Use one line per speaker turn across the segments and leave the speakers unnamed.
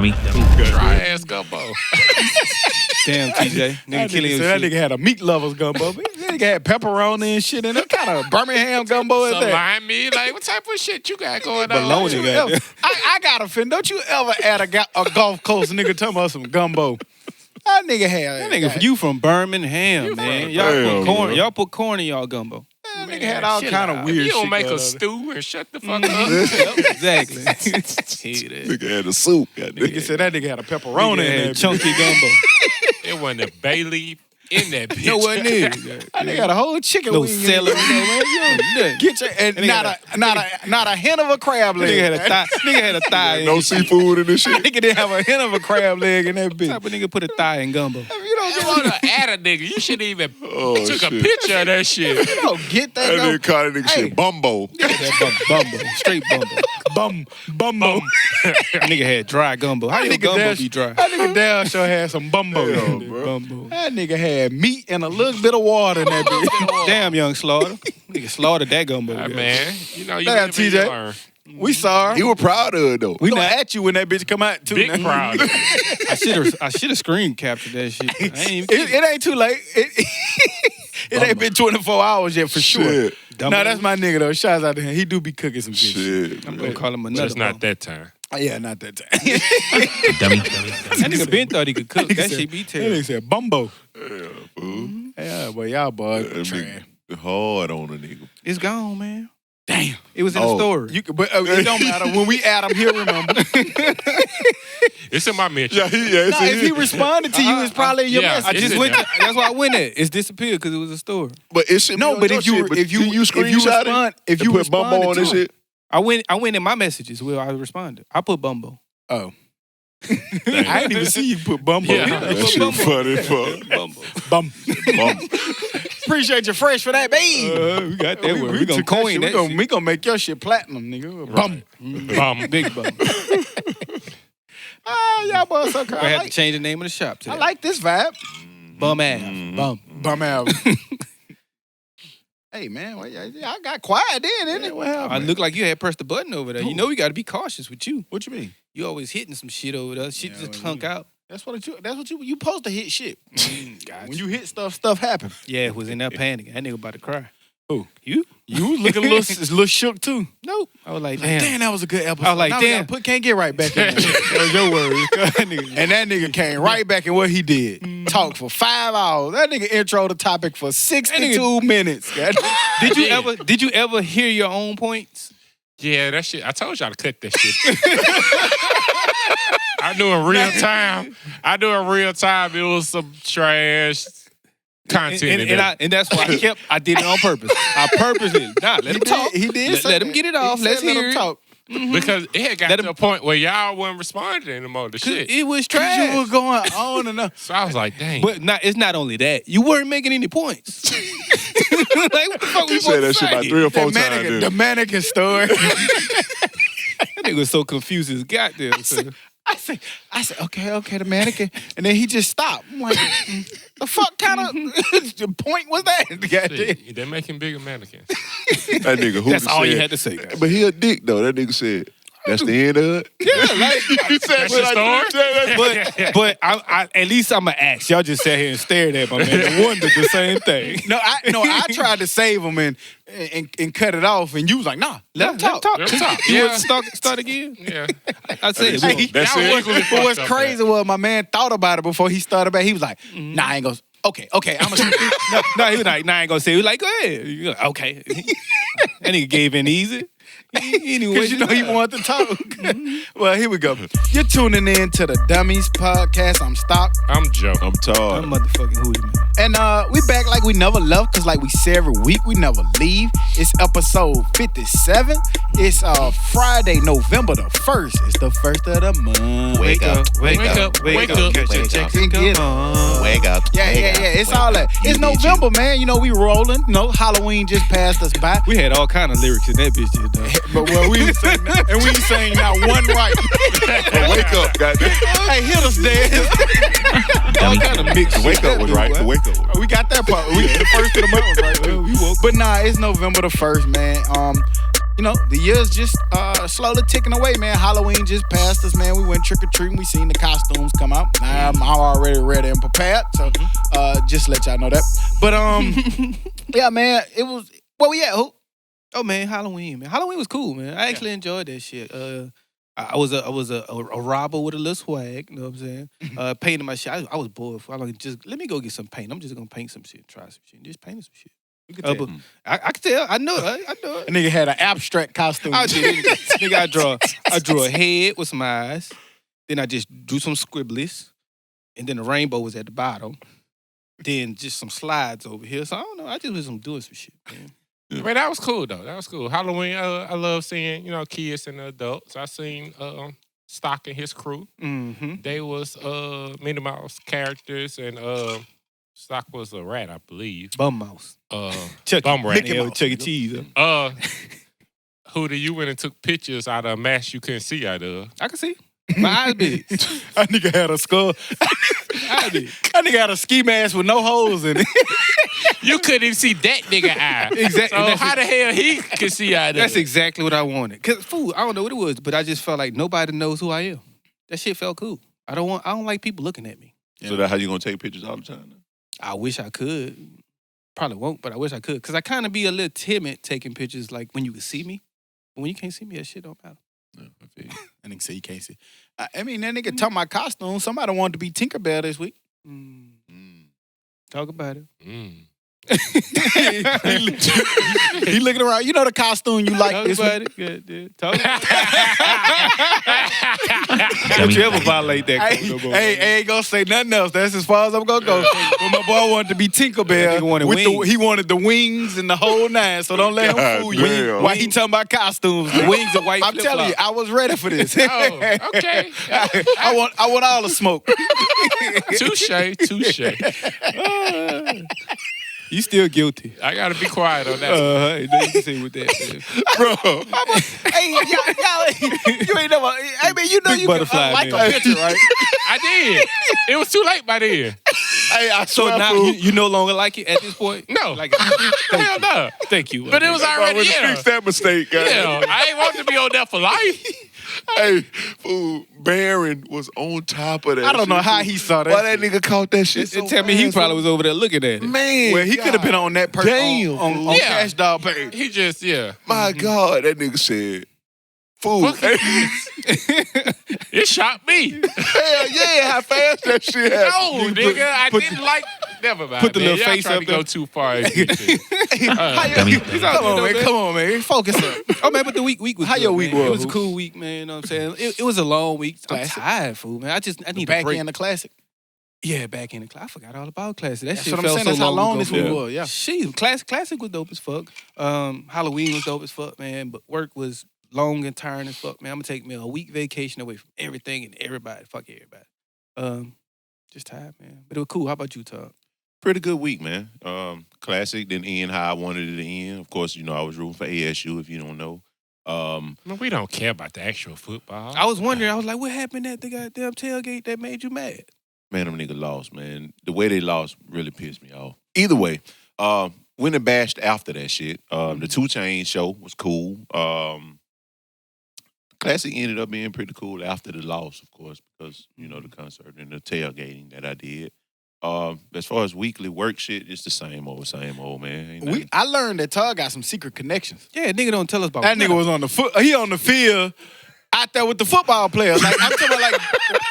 Dummy.
Dry ass gumbo.
Damn, TJ. Nigga killing your
That
shit.
nigga had a meat lovers gumbo. That nigga had pepperoni and shit in it. What kind of Birmingham gumbo is
So
that?
line me, like, what type of shit you got going on?
Bologna got
I got offended. Don't you ever at a Gulf Coast nigga talking about some gumbo? That nigga had.
That nigga, you from Birmingham, man. Y'all put corn in y'all gumbo.
That nigga had all kind of weird shit.
You don't make
going
a
on.
stew and shut the fuck up.
Exactly.
Nigga had a soup.
Nigga said that nigga had a pepperoni in there.
Chunky gumbo.
It wasn't a bay leaf in that bitch.
No, wasn't it?
That nigga had a whole chicken
No
wing.
celery, man.
Get your and not a hint of a crab leg.
Nigga had a thigh.
No seafood in this shit.
Nigga didn't have a hint of a crab leg in that
What
bitch.
type of nigga put a thigh in gumbo?
You don't
You want to add a nigga. You should even took a
shit.
picture of that shit.
You don't get that.
That nigga called that nigga shit bumbo.
Bumbo. Straight bumbo.
Bumbo.
That nigga had dry gumbo. How your gumbo be dry?
That nigga down sure had some bumbo.
Bumbo.
That nigga had meat and a little bit of water in that bitch.
Damn, young Slaughter. Nigga slaughtered that gumbo.
Man, you know, you
Damn,
live and you
TJ.
learn.
We saw
He
her.
was proud of it though.
We gonna at you when that bitch come out too.
Big
now.
proud.
I should have screen captured that shit. I ain't even
It ain't too late. It ain't been 24 hours yet for sure.
Shit.
No, that's my nigga though. Shouts out to him. He do be cooking some good shit.
Shit.
I'm gonna call him
But
another.
it's not that time.
Yeah, not that time.
Dummy.
That nigga Ben thought he could cook. That shit be
That
terrible.
nigga said bumbo.
Yeah, fool.
Yeah, but y'all boys
That
trash.
nigga hard on a nigga.
It's gone, man.
Damn.
It was in the story.
You could, but it don't matter. When we add him, he'll remember.
It's in my mention.
Yeah,
No, if he responded to you, it's probably in your
yeah,
message.
I
it's
just
in
went.
there.
That's why I went there. It's disappeared because it was a story.
But it should
No,
be on
but
your
if you
shit,
if you
screenshot
respond,
it,
if you
put bumbo
responded
on
to
this
him-
shit.
I went in my messages where I responded. I put bumbo.
Oh. I didn't even see you put bumbo.
Yeah.
in there.
That shit funny as fuck.
Bumbo.
Bum.
Bum.
Appreciate you fresh for that, babe.
We got that word. We gonna
took
coin that
We gonna make your shit platinum, nigga. Bum.
Big bum.
Y'all boys so
I
crazy.
had to change the name of the shop today.
I like this vibe.
Bum ass.
Bum out. Hey man, well, I got quiet then, didn't it? What
I
happened?
look like you had pressed the button over there. You know we got to be cautious with you.
What you mean?
You always hitting some shit over there. Shit
Yeah,
just
well,
clunk out.
That's what you supposed to hit shit.
Gotcha.
When you hit stuff happen.
Yeah, it was in that panic. That nigga about to cry.
Who?
You?
You was looking a little shook too.
Nope. I was like,
Damn,
damn.
that was a good episode.
I was like,
Now we
damn.
gotta can't get right back in there. That was your words. And that nigga came right back in what he did. Talked for 5 hours. That nigga intro the topic for 62 minutes. God.
Did you ever hear your own points?
Yeah, that shit. I told y'all to cut that shit. I knew in real time. It was some trash content in there.
And that's why I did it on purpose. I purposely. Nah, let him talk.
He did.
Let him get it off. Let's hear it.
talk.
Because it had got
Let
to
him-
a point where y'all wasn't responding anymore to shit.
It was
You
trash.
were going on and on.
So I was like, dang.
But it's not only that. You weren't making any points. Like, what the fuck we
You said that
supposed to
shit about
say?
3 or 4
The
times.
mannequin,
didn't
the
you?
mannequin story.
That nigga was so confused as goddamn.
I said, okay, the mannequin. And then he just stopped. I'm like, the fuck kind of point was that? Goddamn.
Shit, they making bigger mannequins.
That nigga who
That's all you had to say.
But he a dick though. That nigga said, that's the end of it.
Yeah, like,
He said,
That's your story?
but I at least I'm gonna ask. Y'all just sat here and stared at my man and wondered the same thing.
No, I tried to save him and cut it off, and you was like, nah, let him talk.
Let him talk.
You
Yeah.
want to start again?
Yeah.
I said,
Hey,
That's
Y'all
it.
equally
But what's
fucked up,
crazy was my man thought about it before he started back. He was like, nah, I ain't gonna. Okay, I'm gonna.
no, he was like, nah, I ain't gonna say. He was like, go ahead. You like, okay. That nigga gave in easy. Anyway,
Because you know he wanted to talk. Well, here we go. You're tuning in to the Dummies Podcast. I'm Stock.
I'm Joe.
I'm tired.
I'm motherfucking hootie, man.
And we back like we never left, because like we say every week, we never leave. It's episode 57. It's Friday, November the 1st. It's the first of the month.
Wake up.
Get your checks
and get it.
Wake up.
Yeah. It's all that. It's November, man. You know, we rolling. You know, Halloween just passed us by.
We had all kind of lyrics in that bitch just done.
But well, we ain't saying that. And we ain't saying not one right.
Wake up, goddamn.
Hey, hit us, Dan.
All kind of mixed
Wake up was right. The wake up was right.
We got that part. We the first of the month was right.
Well, we woke
But nah, it's November the 1st, man. the year's just slowly ticking away, man. Halloween just passed us, man. We went trick-or-treating. We seen the costumes come out. I'm already ready and prepared, so just let y'all know that. But, yeah, man, it was... Where we at, Hoop?
Oh, man, Halloween, man. Halloween was cool, man. I actually enjoyed that shit. I was a robber with a little swag, you know what I'm saying? Painting my shit. I was bored. Let me go get some paint. I'm just going to paint some shit, try some shit. Just painting some shit. You can tell. I can tell. I know it.
A nigga had an abstract costume.
I did. Nigga, I drew a head with some eyes. Then I just drew some scribblies. And then the rainbow was at the bottom. Then just some slides over here. So I don't know. I just was doing some shit, man.
Yeah. Man, that was cool, though. That was cool. Halloween, I love seeing, kids and adults. I seen Stock and his crew.
Mm-hmm.
They was Minnie Mouse characters, and Stock was a rat, I believe.
Bum mouse.
Bum rat.
Chuck E. Cheese.
Hootie, you went and took pictures out of a mask you couldn't see out of.
I can see. My eyes big.
That nigga had a skull. That nigga had a ski mask with no holes in it.
You couldn't even see that nigga eye.
Exactly.
So how the hell he could see out of
That's
it?
exactly what I wanted. Cause fool, I don't know what it was, but I just felt like nobody knows who I am. That shit felt cool. I don't like people looking at me.
So that's how you gonna take pictures all the time? Then?
I wish I could. Probably won't, but I wish I could. Cause I kind of be a little timid taking pictures like when you can see me. But when you can't see me, that shit don't matter.
Yeah, I feel you.
That nigga say you can't see. I mean, that nigga talking about costumes. Somebody wanted to be Tinkerbell this week.
Talk about it.
He looking around. You know the costume you like
Talk
this
about
week.
it. Good, dude. Talk about it. Don't you ever violate that code no more.
Hey, I ain't gonna say nothing else. That's as far as I'm gonna go. But my boy wanted to be Tinkerbell.
Nigga wanted wings.
He wanted the wings and the whole nine. So don't let him fool you.
damn.
Why he talking about costumes?
The wings are white
I'm telling you,
flip-flop.
I was ready for this.
Oh, okay.
I want all the smoke.
Touche.
You still guilty.
I gotta be quiet on that.
You can say with that, man.
Bro. Hey, y'all, you ain't never. I mean, you know
Big
you
butterfly,
can like
man.
a picture, right?
I did. It was too late by then.
Hey, I
So
swear,
now
fool.
you no longer like it at this point?
No.
Like,
Hell no.
thank you.
But it was already
Fix that mistake, guys.
Yeah, I ain't want to be on there for life.
Hey, fool, Baron was on top of that.
I don't know
shit,
how
fool.
he saw that.
Why that nigga caught that shit so
Tell me he
fast,
probably
fool?
was over there looking at it.
Man,
Well, he could have been on that person
Damn,
on
fool.
Yeah.
Cash Dog page.
He just,
My God, that nigga said, fool.
Fuck it shocked me.
Hell yeah, how fast that shit happened.
No, nigga, I didn't like. Never mind.
Put the
man.
little
Y'all
face
trying
up
to go
there.
too far.
Come on, man. Focus up.
Oh man, but the week was
How
good,
your week
man.
was?
It was a cool week, man. You know what I'm saying? It was a long week. I'm
Classic.
tired, fool, man. I need a
Back
break.
in the classic.
Yeah, back in the class. I forgot all about classic. That
That's
shit
what I'm
felt
saying.
so
That's how long
ago,
this
man.
one was. Yeah.
Shit, classic was dope as fuck. Halloween was dope as fuck, man. But work was long and tiring as fuck, man. I'm gonna take me a week vacation away from everything and everybody. Fuck everybody. Just tired, man. But it was cool. How about you, Todd?
Pretty good week, man. Classic didn't end how I wanted it to end. Of course, I was rooting for ASU, if you don't know.
Man, we don't care about the actual football.
I was wondering. I was like, what happened at the goddamn tailgate that made you mad?
Man, them niggas lost, man. The way they lost really pissed me off. Either way, went and bashed after that shit. The 2 Chainz show was cool. Classic ended up being pretty cool after the loss, of course, because, the concert and the tailgating that I did. As far as weekly work shit, it's the same old, man. Ain't nothing.
I learned that Tug got some secret connections.
Yeah, nigga don't tell us about
That nigga was on the foot. He on the field out there with the football players. Like I'm talking about, like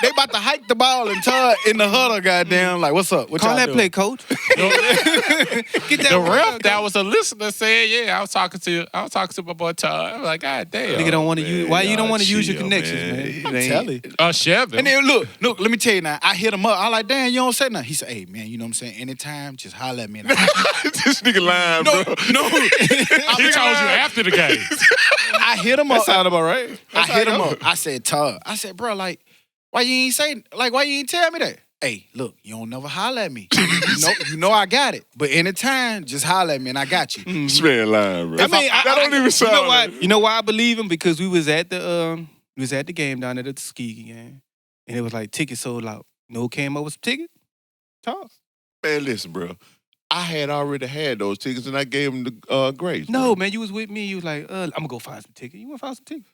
they about to hike the ball and Tug in the huddle. Goddamn, like what's up? What
Call
y'all
that
doing?
play, coach. Get that
The
work
ref
done,
that
coach.
was a listener said, "Yeah, I was talking to my boy Todd." I'm like, God damn.
Nigga don't want to use. Why you don't want to use your
chill,
connections, man?
It
I'm
ain't-
telling you.
Chevy.
And then look, let me tell you now. I hit him up. I like, damn, you don't say nothing. He said, hey man, you know what I'm saying? Anytime, just holler at me. And
This nigga lying,
no,
bro.
no.
He told you after the game.
I hit him up.
Sound about right.
I hit him up. I said, Todd. I said, bro, like, why you ain't tell me that? Hey, look, you don't never holler at me. you know I got it. But anytime, just holler at me and I got you.
This man lying, bro.
I mean,
that don't even sound.
You know why?
like-
You know why I believe him? Because we was at the game down at the Tuskegee game, and it was like tickets sold out. You know who came up with some tickets? Todd.
Man, listen, bro. I had already had those tickets, and I gave them to Grace.
No, man, you was with me. You was like, I'm gonna go find some tickets. You want to find some tickets?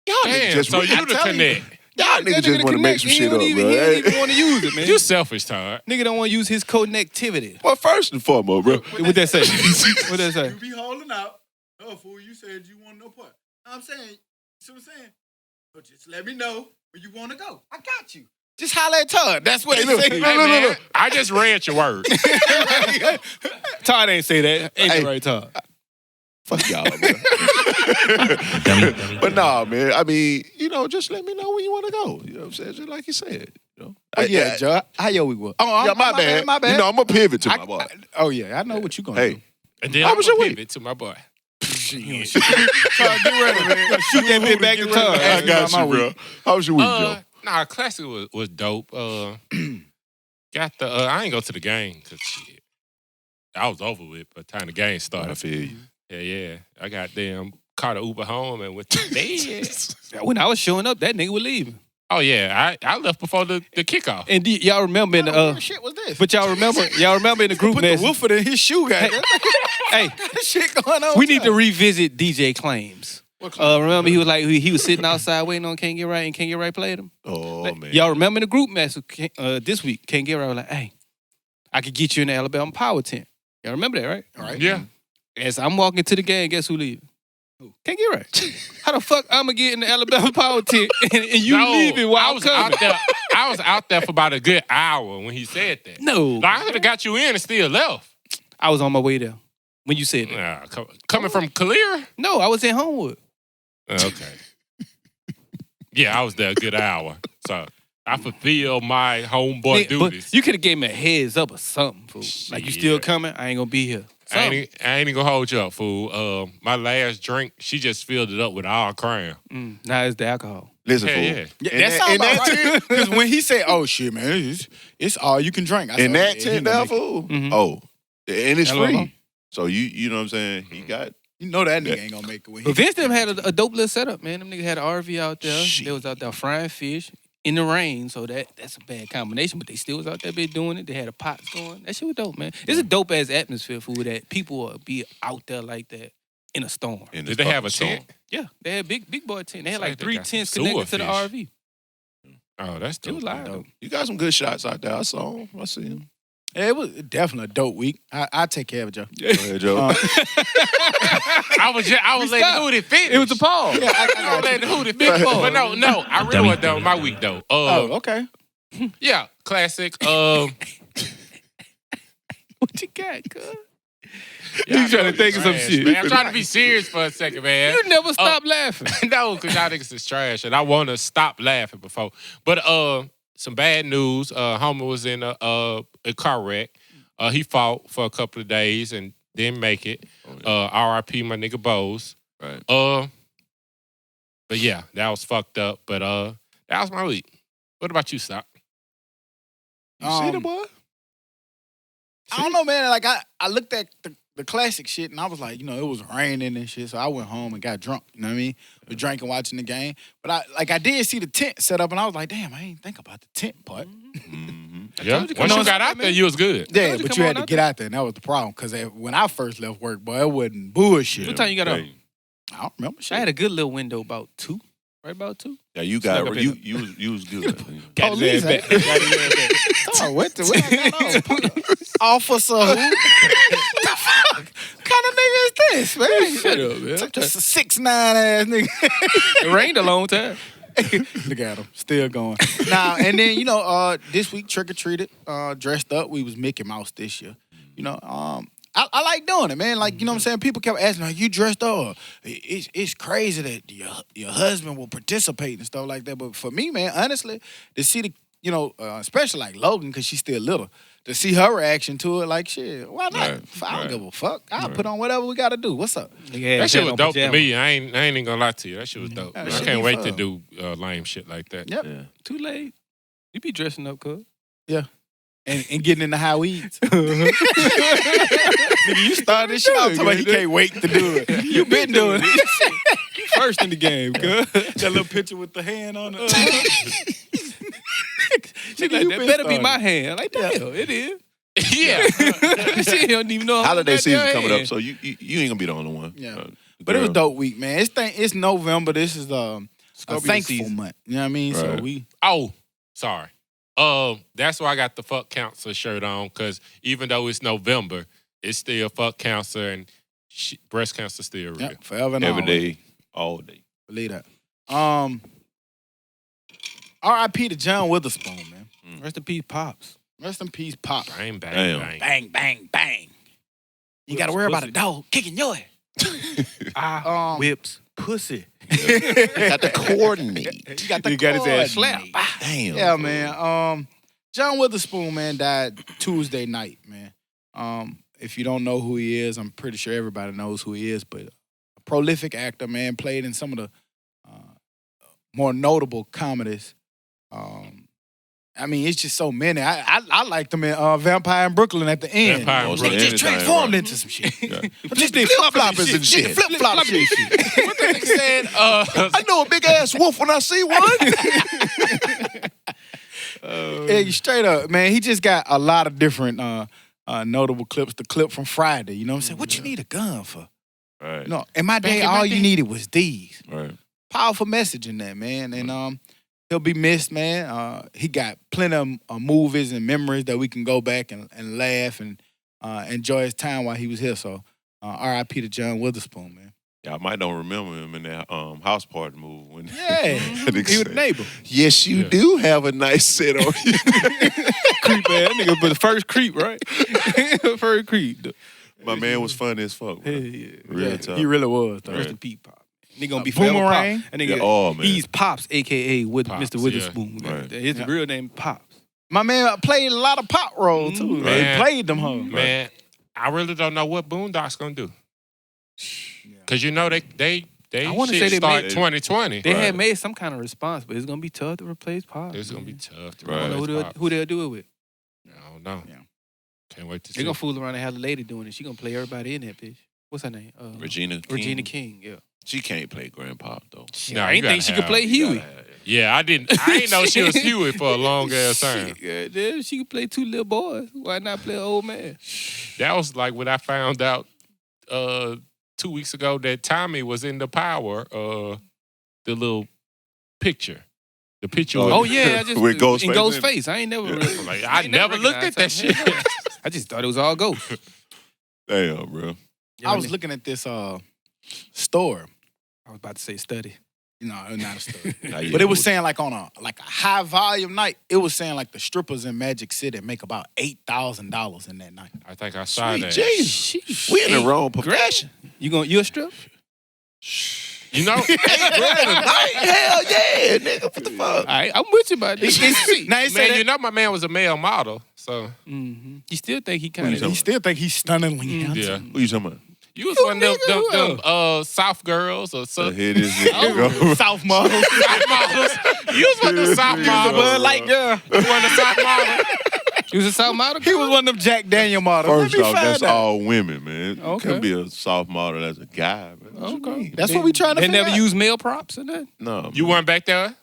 Y'all niggas
Damn,
just
so you the connect.
Y'all niggas just want to make some shit up, bro.
He don't even want to use it, man.
You selfish, Todd.
Nigga don't want to use his connectivity.
Well, first and foremost, bro.
What that say? What that say?
You be holding out. Oh, fool, you said you want no part. I'm saying, see what I'm saying? So just let me know where you want to go. I got you. Just holler at Todd. That's what he said.
Hey, man, I just read your words.
Todd ain't say that. Ain't
Hey.
right, Todd.
Fuck y'all, man. But nah, man. I mean, just let me know where you want to go. You know what I'm saying? Just like you said.
Yeah, Joe. How your week was? Oh,
Yeah, my bad.
My bad.
I'm gonna pivot to my boy.
Oh, yeah. I know what you gonna do.
And then
How
I'm
was your
gonna
week?
pivot to my boy.
Todd, get ready, man. Shoot that bit back to Todd.
I got you, bro. How was your week, Joe?
Nah, classic was dope. Got the I ain't go to the game because shit, I was over with by the time the game
I
started.
feel you.
Yeah. I got caught an Uber home and went to bed.
When I was showing up, that nigga was leaving.
Oh yeah, I left before the kickoff.
And y'all remember in the
What shit was this?
but y'all remember in the group
Put the
message.
woofer in his shoe, guy.
Hey,
Shit going on.
we need to revisit DJ Claims. Remember he was like he was sitting outside waiting on Can't Get Right and Can't Get Right played him.
Oh,
Like,
man.
y'all remember in the group message this week? Can't Get Right was like, hey, I could get you in the Alabama Power tent. Y'all remember that, right?
All right.
Yeah.
As I'm walking to the game, guess who leaving? Can't Get Right. How the fuck I'm gonna get in the Alabama Power tent and you leaving while
I
I'm
was
coming?
out there. I was out there for about a good hour when he said that.
No,
Like, I could have got you in and still left.
I was on my way there when you said that.
Nah, coming from Clear?
No, I was in Homewood.
Okay. Yeah, I was there a good hour. So I fulfilled my homeboy
But
duties.
you could have gave me a heads up or something, fool. Like, you still coming? I ain't gonna be here.
I ain't even gonna hold you up, fool. My last drink, she just filled it up with all crown.
Now it's the alcohol.
Listen,
Hell
fool.
yeah.
Yeah, that sounds about right. Because when he said, "Oh shit, man, it's all you can drink," I said,
In that
"Yeah, he
tent
gonna
there,
make it."
fool.
Mhm.
Oh, and it's
Hello?
free. So you know what I'm saying? He got.
You know that nigga ain't gonna make it. When
But Vince them had a dope little setup, man. Them niggas had an RV out there.
Shit.
They was out there frying fish in the rain, so that's a bad combination. But they still was out there bit doing it. They had a pots going. That shit was dope, man. It's a dope ass atmosphere, fool, that people will be out there like that in a storm.
in
Did
this
they have a
fucking
tent?
song.
Yeah, they had big boy tent. They had
It's
like
like they
3
got some
tents
sewer
connected to the
fish.
RV.
Oh, that's
It
dope.
was live though.
You got some good shots out there. I saw him. I see him.
Yeah, it was definitely a dope week. I take care of it, Joe.
Go ahead, Joe.
I was letting
stopped.
Hootie finish.
It was a pause.
Yeah,
I was letting Hootie finish. But no, I really was done with my week though.
Oh, okay.
Yeah, classic.
What you got, cuz?
You
trying to think of some shit.
Man. I'm trying to be serious for a second, man.
You never stop laughing.
No, because y'all niggas is trash, and I want to stop laughing before. But some bad news. Homer was in a car wreck. He fought for a couple of days and didn't make it. R.I.P. my nigga Bose.
Right.
But yeah, that was fucked up. But that was my week. What about you, Stock?
You see the boy?
I don't know, man. Like I looked at the classic shit and I was like, it was raining and shit. So I went home and got drunk. You know what I mean? Was drinking, watching the game. But I did see the tent set up and I was like, damn, I ain't think about the tent part.
Mm-hmm.
Yeah.
told you,
Once
come
you
on,
got out there, you was good.
Yeah,
Told you
but
come
you
on
had to
out
get
there.
out there, and that was the problem. Because when I first left work, boy, it wasn't bullshit.
What time you got up?
Hey,
I don't remember shit.
I had a good little window about 2. Right about 2.
Yeah, you
Snuck
got
up in
you was good.
Got his
Police,
ass back. Got his ass back.
Oh, what I got on? Officer, who? The fuck? What kind of nigga is this, man?
Shut up, man.
Just a 6'9" ass nigga.
It rained a long time.
Look at him, still going. Now and then, this week trick or treated, dressed up. We was Mickey Mouse this year. I like doing it, man. Like, you know what I'm saying? People kept asking, like, you dressed up? It's crazy that your husband will participate and stuff like that. But for me, man, honestly, to see the, especially like Logan, because she's still little, to see her reaction to it, like, shit, why not?
Right,
I don't
right.
give a fuck. I'll put on whatever we got to do. What's up?
That shit was dope to me. I ain't even gonna lie to you. That shit was dope.
That
I
shit
can't
be
wait
fun.
to do lame shit like that.
Yep.
Yeah.
Too late. You be dressing up, cuz.
And getting in the high weeds. Nigga, you started this shit out talking about he can't wait to do it. You been doing it.
You first in the game, cuz.
That little picture with the hand on it.
She like,
you
that
been
better be
started.
my hand. Like, damn, it is.
Yeah.
She don't even know.
Holiday season
goddamn
coming
hand.
up, so you ain't gonna be the only one.
Yeah.
The
But it was
girl-
dope week, man. It's November. This is a
Scorpio
thankful
season.
month. You know what I mean? So
Right.
we
Oh, sorry. That's why I got the fuck counselor shirt on, because even though it's November, it's still fuck cancer and breast cancer still real.
forever and
every
always.
day, all day.
Believe that. R.I.P. to John Witherspoon, man.
Rest in peace, Pops.
Rest in peace, Pop.
Bang, bang,
Damn.
bang.
Bang, bang, bang. You got to worry about a dog kicking your ass.
Whips. Pussy.
Got the coordinate.
You got the
You got his ass
coordinate.
slapped.
Damn.
Yeah, man. John Witherspoon, man, died Tuesday night, man. If you don't know who he is, I'm pretty sure everybody knows who he is, but a prolific actor, man, played in some of the more notable comedies. I mean, it's just so many. I liked him in Vampire in Brooklyn at the end.
Vampire in
Most
Brooklyn.
He
anything,
just transformed
right.
into some shit.
Yeah.
Just did flip-floppers and shit. Flip-flop shit.
What the nigga said?
I know a big ass wolf when I see one.
Yeah, straight up, man. He just got a lot of different notable clips. The clip from Friday, you know what I'm saying? What you need a gun for?
Right.
No, in my day,
in my
all you
day.
needed was these.
Right.
Powerful message in that, man. And he'll be missed, man. He got plenty of movies and memories that we can go back and laugh and enjoy his time while he was here. So R.I.P. to John Witherspoon, man.
Yeah, I might don't remember him in that house party movie. When
Yeah, he was the neighbor.
Yes, you
Yeah.
do have a nice set on you.
Creep ass nigga, but the first creep, right? First creep.
My man was funny as fuck. Bro.
Yeah.
Real
Yeah,
tough.
he really was, though.
Rest
Right.
in peace, Pop. Nigga gonna be forever
Boomerang?
Pop. And nigga,
Yeah, oh, man.
he's Pops, a.k.a. with
Pops,
Mr. Witherspoon.
yeah. Right.
His
Yeah.
real name, Pops.
My man played a lot of pop roles, too.
Man.
He played them, huh?
Man, I really don't know what Boondocks gonna do. Cause you know they
I wanna
shit
say they
start
made-
2020.
They
Right.
had made some kind of response, but it's gonna be tough to replace Pops.
It's gonna be tough to
Right.
I don't know
replace Pops.
who they'll do it with.
I don't know.
Yeah.
Can't wait to
They're
see.
gonna fool around and have a lady doing it. She gonna play everybody in that bitch. What's her name?
Regina
Regina King. Yeah.
She can't play Grandpa, though.
Nah,
I
you
didn't think
gotta
she could
have-
play
You
Huey.
gotta have it.
Yeah, I didn't know she was Huey for a long ass time.
Shit, yeah, she could play two little boys. Why not play an old man?
That was like when I found out 2 weeks ago that Tommy was in the Power, the little picture. The picture
Oh,
with-
Oh yeah, I just
With Ghostface
in
in it.
Ghostface. I ain't never. Really,
Like, I
ain't
never looked at that
recognized
shit.
her. I just thought it was all Ghost.
Damn, bro.
I was looking at this store.
I was about to say study.
No, not a store.
Nah, yeah,
But it was
dude.
saying like on a high volume night, it was saying like the strippers in Magic City make about $8,000 in that night.
I think I saw
Sweet
that.
Jesus.
Sheesh.
We in the wrong profession.
You a strip?
You know,
Hell yeah, nigga. What the fuck?
All right, I'm with you about this.
Now he said
man,
that,
you know my man was a male model, so
Mm-hmm. You still think he
Who
kind
you
of?
talking
he still think he's stunningly handsome.
yeah.
Who you talking about?
You was one of them South girls or
So
South
here this nigga go.
South model.
models. You was one of them South models.
Bud Light girl.
You was one of the South models.
He was a South model.
He was one of them Jack Daniel models.
First
Let me
off,
find
that's
out.
all women, man. You
Okay.
couldn't be a soft model as a guy, man. What you
Okay.
mean?
That's what we trying to
They
figure
never
out.
use male props in that.
No,
You
man.
weren't back there?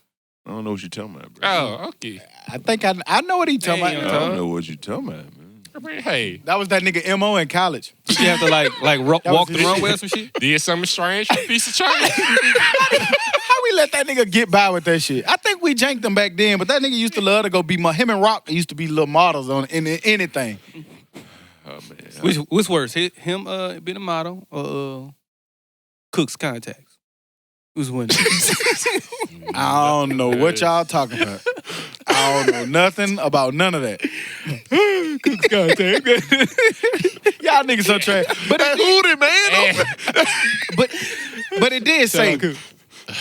I don't know what you're talking about, bro.
Oh, okay.
I think I know what he talking
Damn.
I
about.
don't know what you're talking about, man.
Hey,
That was that nigga M.O. in college.
You have to like
That
walk
was
the
his
runway or
shit.
some shit.
did something strange, you piece of trash.
How we let that nigga get by with that shit? I think we janked him back then, but that nigga used to love to go be him and Rock used to be little models on anything.
Oh, man.
Which worse, him being a model or Cook's contacts? Who's winning?
I don't know what y'all talking about. I don't know nothing about none of that. Cook's contact. Y'all niggas so trash. But it but it did say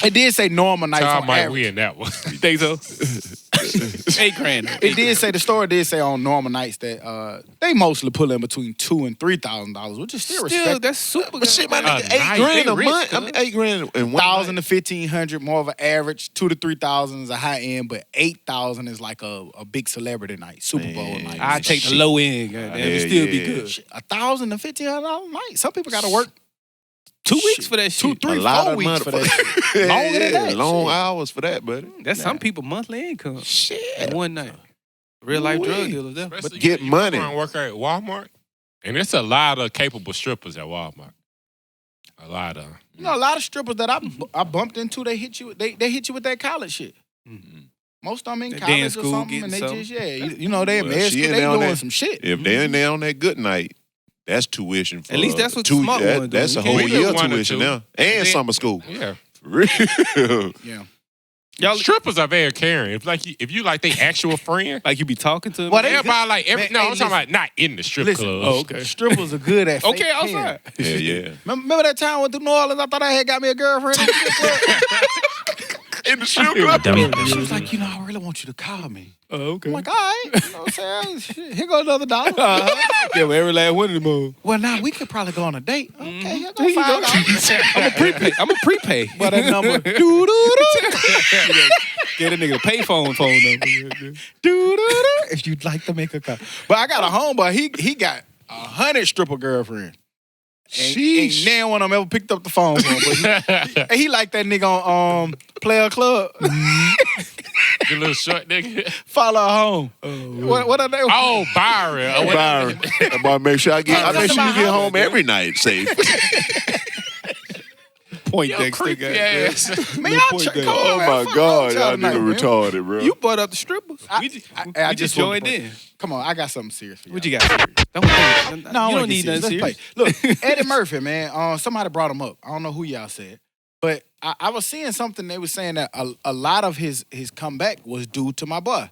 it did say normal nights
Tom
on
might
average.
win that one.
You think so? $8,000. though.
It did say the store did say on normal nights that they mostly pull in between $2,000 and $3,000, which is still
Still,
respectable.
that's super.
But shit, my
Uh,
nigga, $8
nice.
grand
They
a
rich,
month. I mean, $8 grand in one
$1,000
night.
to $1,500, more of an average. $2,000 to $3,000 is a high end, but $8,000 is like a big celebrity night, Super Bowl
Man.
night.
I take the low end, goddamn. It still be good.
$1,000 to $1,500 night. Some people got to work
2 weeks for that shit.
2, 3,
A lot
4
of
weeks
money
for that shit. Longer than that.
Long
shit.
hours for that, buddy.
That's some people monthly income
Shit.
in one night. Real life drug
Ooh-wee.
dealers there.
Especially
But
get
you
money.
go around work at Walmart, and it's a lot of capable strippers at Walmart. A lot of.
You know, a lot of strippers that I bumped into, they hit you. They hit you with that college shit.
Mm-hmm.
Most of them in
They
college
in
or
school
something,
getting
and they
something.
just you know they in
Well,
med
she
school,
in
they
there on
doing
that-
some shit.
If they're in there on that good night, that's tuition for
At least that's what the
2
smart
that-
ones
That's
do.
a
You
whole
can't
do
year
one or
tuition
two.
now. And
Then-
summer school.
Yeah.
For real.
Yeah.
y'all
Strippers are very caring. If you like they actual friend,
like you be talking to them.
Well, they-
everybody like every.
Man,
No,
hey,
I'm talking about not in the strip
Listen,
club.
oh, okay.
Strippers are good at fake
Okay,
caring.
outside.
Yeah.
Remember that time I went to New Orleans? I thought I had got me a girlfriend in the strip club.
In the strip club.
And she was like, I really want you to call me.
Oh, okay.
I'm like, all right. You know what I'm saying? Shit, here go another $1.
Yeah, well, every last one of them. move.
Well, now we could probably go on a date. Okay, here go
Here you go.
$5.
I'm a prepay. I'm a prepay.
But that number, doo-doo-doo.
Get a nigga a payphone number.
Doo-doo-doo. If you'd like to make a call. But I got a homeboy. He got 100 stripper girlfriends. Ain't
Sheesh.
never one of them ever picked up the phone for him. But he like that nigga on Player Club.
The little short nigga.
Follow her home. What are they?
Oh, Byron. Oh,
Byron. I'm about to make sure I make sure you get home every night safe.
Point
Yo,
Dexter.
creepy
goddamn.
ass.
Man, y'all
Point
come
Dexter.
on,
Oh
man.
my
Fuck
God,
y'all
y'all
tonight,
nigga
man.
retarded, bro.
You brought up the strippers.
I
we
just
just joined
wanted to
in.
Come on, I got something serious for you.
What you got? Don't think,
No,
you don't need nothing serious.
Look, Eddie Murphy, man. Somebody brought him up. I don't know who y'all said, but I was seeing something. They were saying that a lot of his comeback was due to my boy,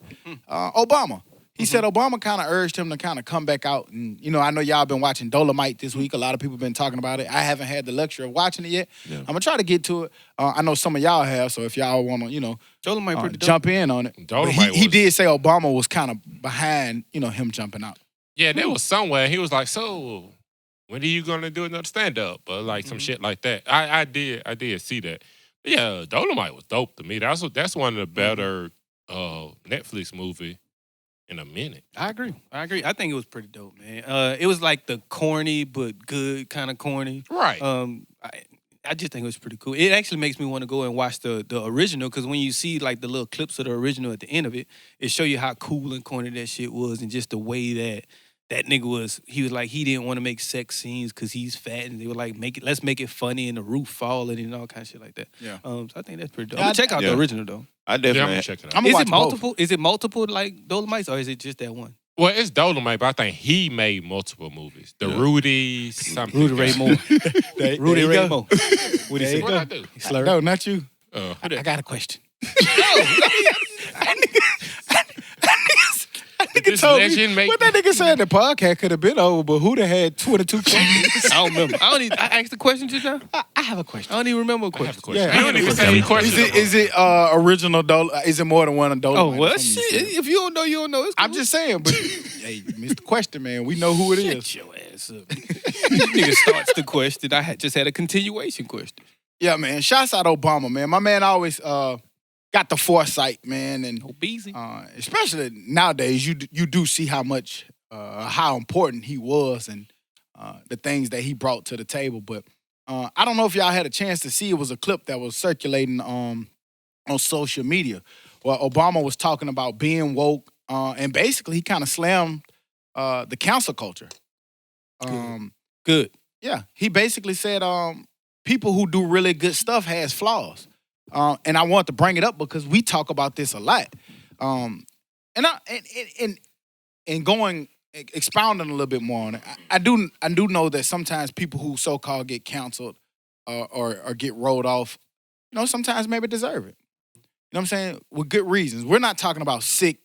Obama. He said Obama kind of urged him to kind of come back out. And, I know y'all been watching Dolomite this week. A lot of people been talking about it. I haven't had the luxury of watching it yet.
Yeah.
I'm going to try to get to it. I know some of y'all have, so if y'all want to,
Dolomite pretty dope.
jump in on it. But
Dolomite
he
was-
did say Obama was kind of behind, him jumping out.
Yeah, there was somewhere. He was like, so when are you gonna do another stand up? Or like some shit like that. I did see that. But yeah, Dolomite was dope to me. That's one of the better Netflix movie in a minute.
I agree. I think it was pretty dope, man. It was like the corny but good kind of corny.
Right.
I just think it was pretty cool. It actually makes me want to go and watch the original because when you see like the little clips of the original at the end of it, it show you how cool and corny that shit was and just the way that nigga was. He was like he didn't want to make sex scenes because he's fat and they were like let's make it funny and the roof falling and all kind of shit like that.
Yeah.
So I think that's pretty dope.
Yeah,
I'm gonna check out
yeah.
the original though.
I
Yeah, I'm
definitely.
gonna check it out.
I'm
Is
gonna
it
watch both.
multiple? Is it multiple like Dolomites or is it just that one?
Well, it's Dolomite, but I think he made multiple movies. The
Yeah.
Rudy something.
Rudy Ray Moore. Rudy
you
Ray
go.
Moore. What he
There you
say?
What I do?
He slurred.
No, not you.
Uh,
I got a question.
this
told me
legend make
What that nigga said the podcast could have been over, but who the had 22 questions?
I don't remember. I asked the question just now.
I have a question.
I don't even remember a
I have a
question.
question.
Yeah.
You don't even say any questions.
Is it original Is it more than one Dolomite?
Oh, well,
or something
shit.
you said?
If you don't know, you don't know. It's cool.
I'm just saying, but hey, Mr. Question Man, we know who it is.
Shut your ass up. Nigga starts the question. I just had a continuation question.
Yeah, man. Shouts out Obama, man. My man always got the foresight, man, and
Obese.
especially nowadays, you do see how much how important he was and the things that he brought to the table. But I don't know if y'all had a chance to see. It was a clip that was circulating on social media where Obama was talking about being woke, and basically he kind of slammed the cancel culture.
Good.
Yeah, he basically said people who do really good stuff has flaws. And I want to bring it up because we talk about this a lot. And going expounding a little bit more on it, I do know that sometimes people who so-called get canceled or get rolled off, sometimes maybe deserve it. You know what I'm saying? With good reasons. We're not talking about sick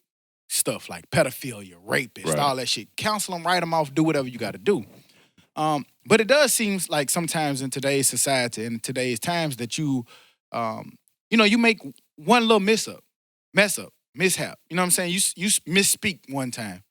stuff like pedophilia, rapists,
Right.
all that shit. Counsel them, write them off, do whatever you got to do. But it does seem like sometimes in today's society and today's times that you make one little mishap. You know what I'm saying? You misspeak one time.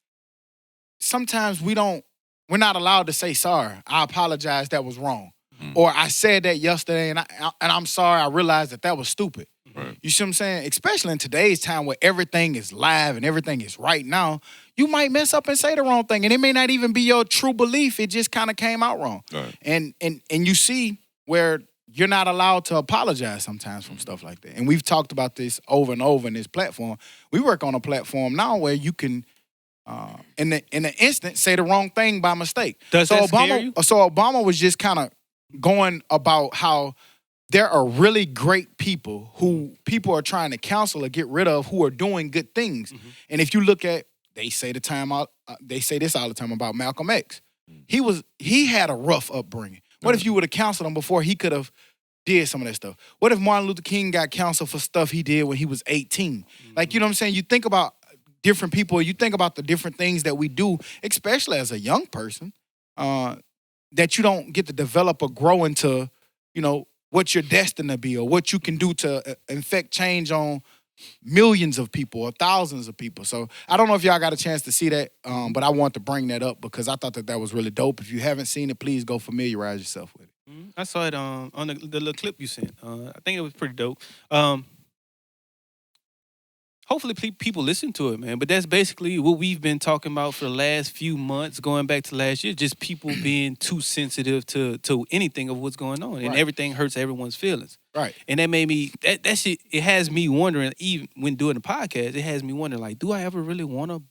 Sometimes we're not allowed to say sorry. I apologize, that was wrong. Or I said that yesterday and I'm sorry, I realized that was stupid.
Right.
You see what I'm saying? Especially in today's time where everything is live and everything is right now, you might mess up and say the wrong thing. And it may not even be your true belief. It just kind of came out wrong.
Right.
And you see where you're not allowed to apologize sometimes from stuff like that. And we've talked about this over and over in this platform. We work on a platform now where you can, in the instant, say the wrong thing by mistake.
Does that scare you?
So Obama was just kind of going about how there are really great people who people are trying to counsel or get rid of who are doing good things.
Mm-hmm.
And if you look at, they say this all the time about Malcolm X. He had a rough upbringing. What if you would have counseled him before he could have did some of that stuff? What if Martin Luther King got counseled for stuff he did when he was 18? Like, you know what I'm saying? You think about different people, you think about the different things that we do, especially as a young person, that you don't get to develop or grow into, you know, what you're destined to be or what you can do to affect change on millions of people or thousands of people. So I don't know if y'all got a chance to see that, but I want to bring that up because I thought that was really dope. If you haven't seen it, please go familiarize yourself with it.
I saw it on the little clip you sent. I think it was pretty dope. Hopefully people listen to it, man. But that's basically what we've been talking about for the last few months, going back to last year, just people being too sensitive to anything of what's going on. And everything hurts everyone's feelings. Right. And that made me, that shit, it has me wondering, even when doing the podcast, it has me wondering, like, do I ever really want to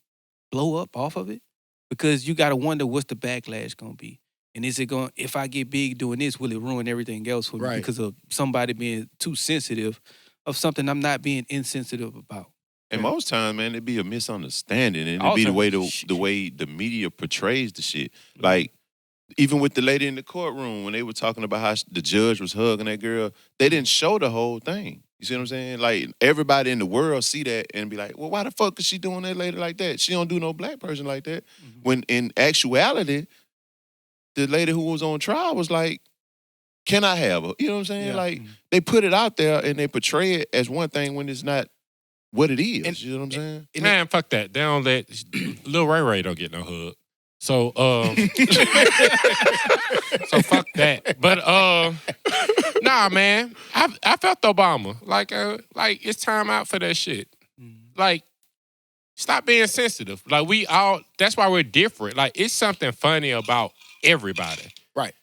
blow up off of it? Because you got to wonder what's the backlash going to be. And is it going, if I get big doing this, will it ruin everything else for me because of somebody being too sensitive of something I'm not being insensitive about?
And most times, man, it'd be a misunderstanding, and it'd be the way the media portrays the shit. Like, even with the lady in the courtroom, when they were talking about how the judge was hugging that girl, they didn't show the whole thing. You see what I'm saying? Like, everybody in the world see that and be like, well, why the fuck is she doing that lady like that? She don't do no black person like that. Mm-hmm. When in actuality, the lady who was on trial was like, can I have her? You know what I'm saying? Yeah. Like, they put it out there and they portray it as one thing when it's not what it is. And, you know what I'm saying?
Man, fuck that. They don't let Lil Ray Ray don't get no hug. So so fuck that. But nah, man. I felt Obama. Like it's time out for that shit. Like, stop being sensitive. Like, that's why we're different. Like, it's something funny about everybody.
Right.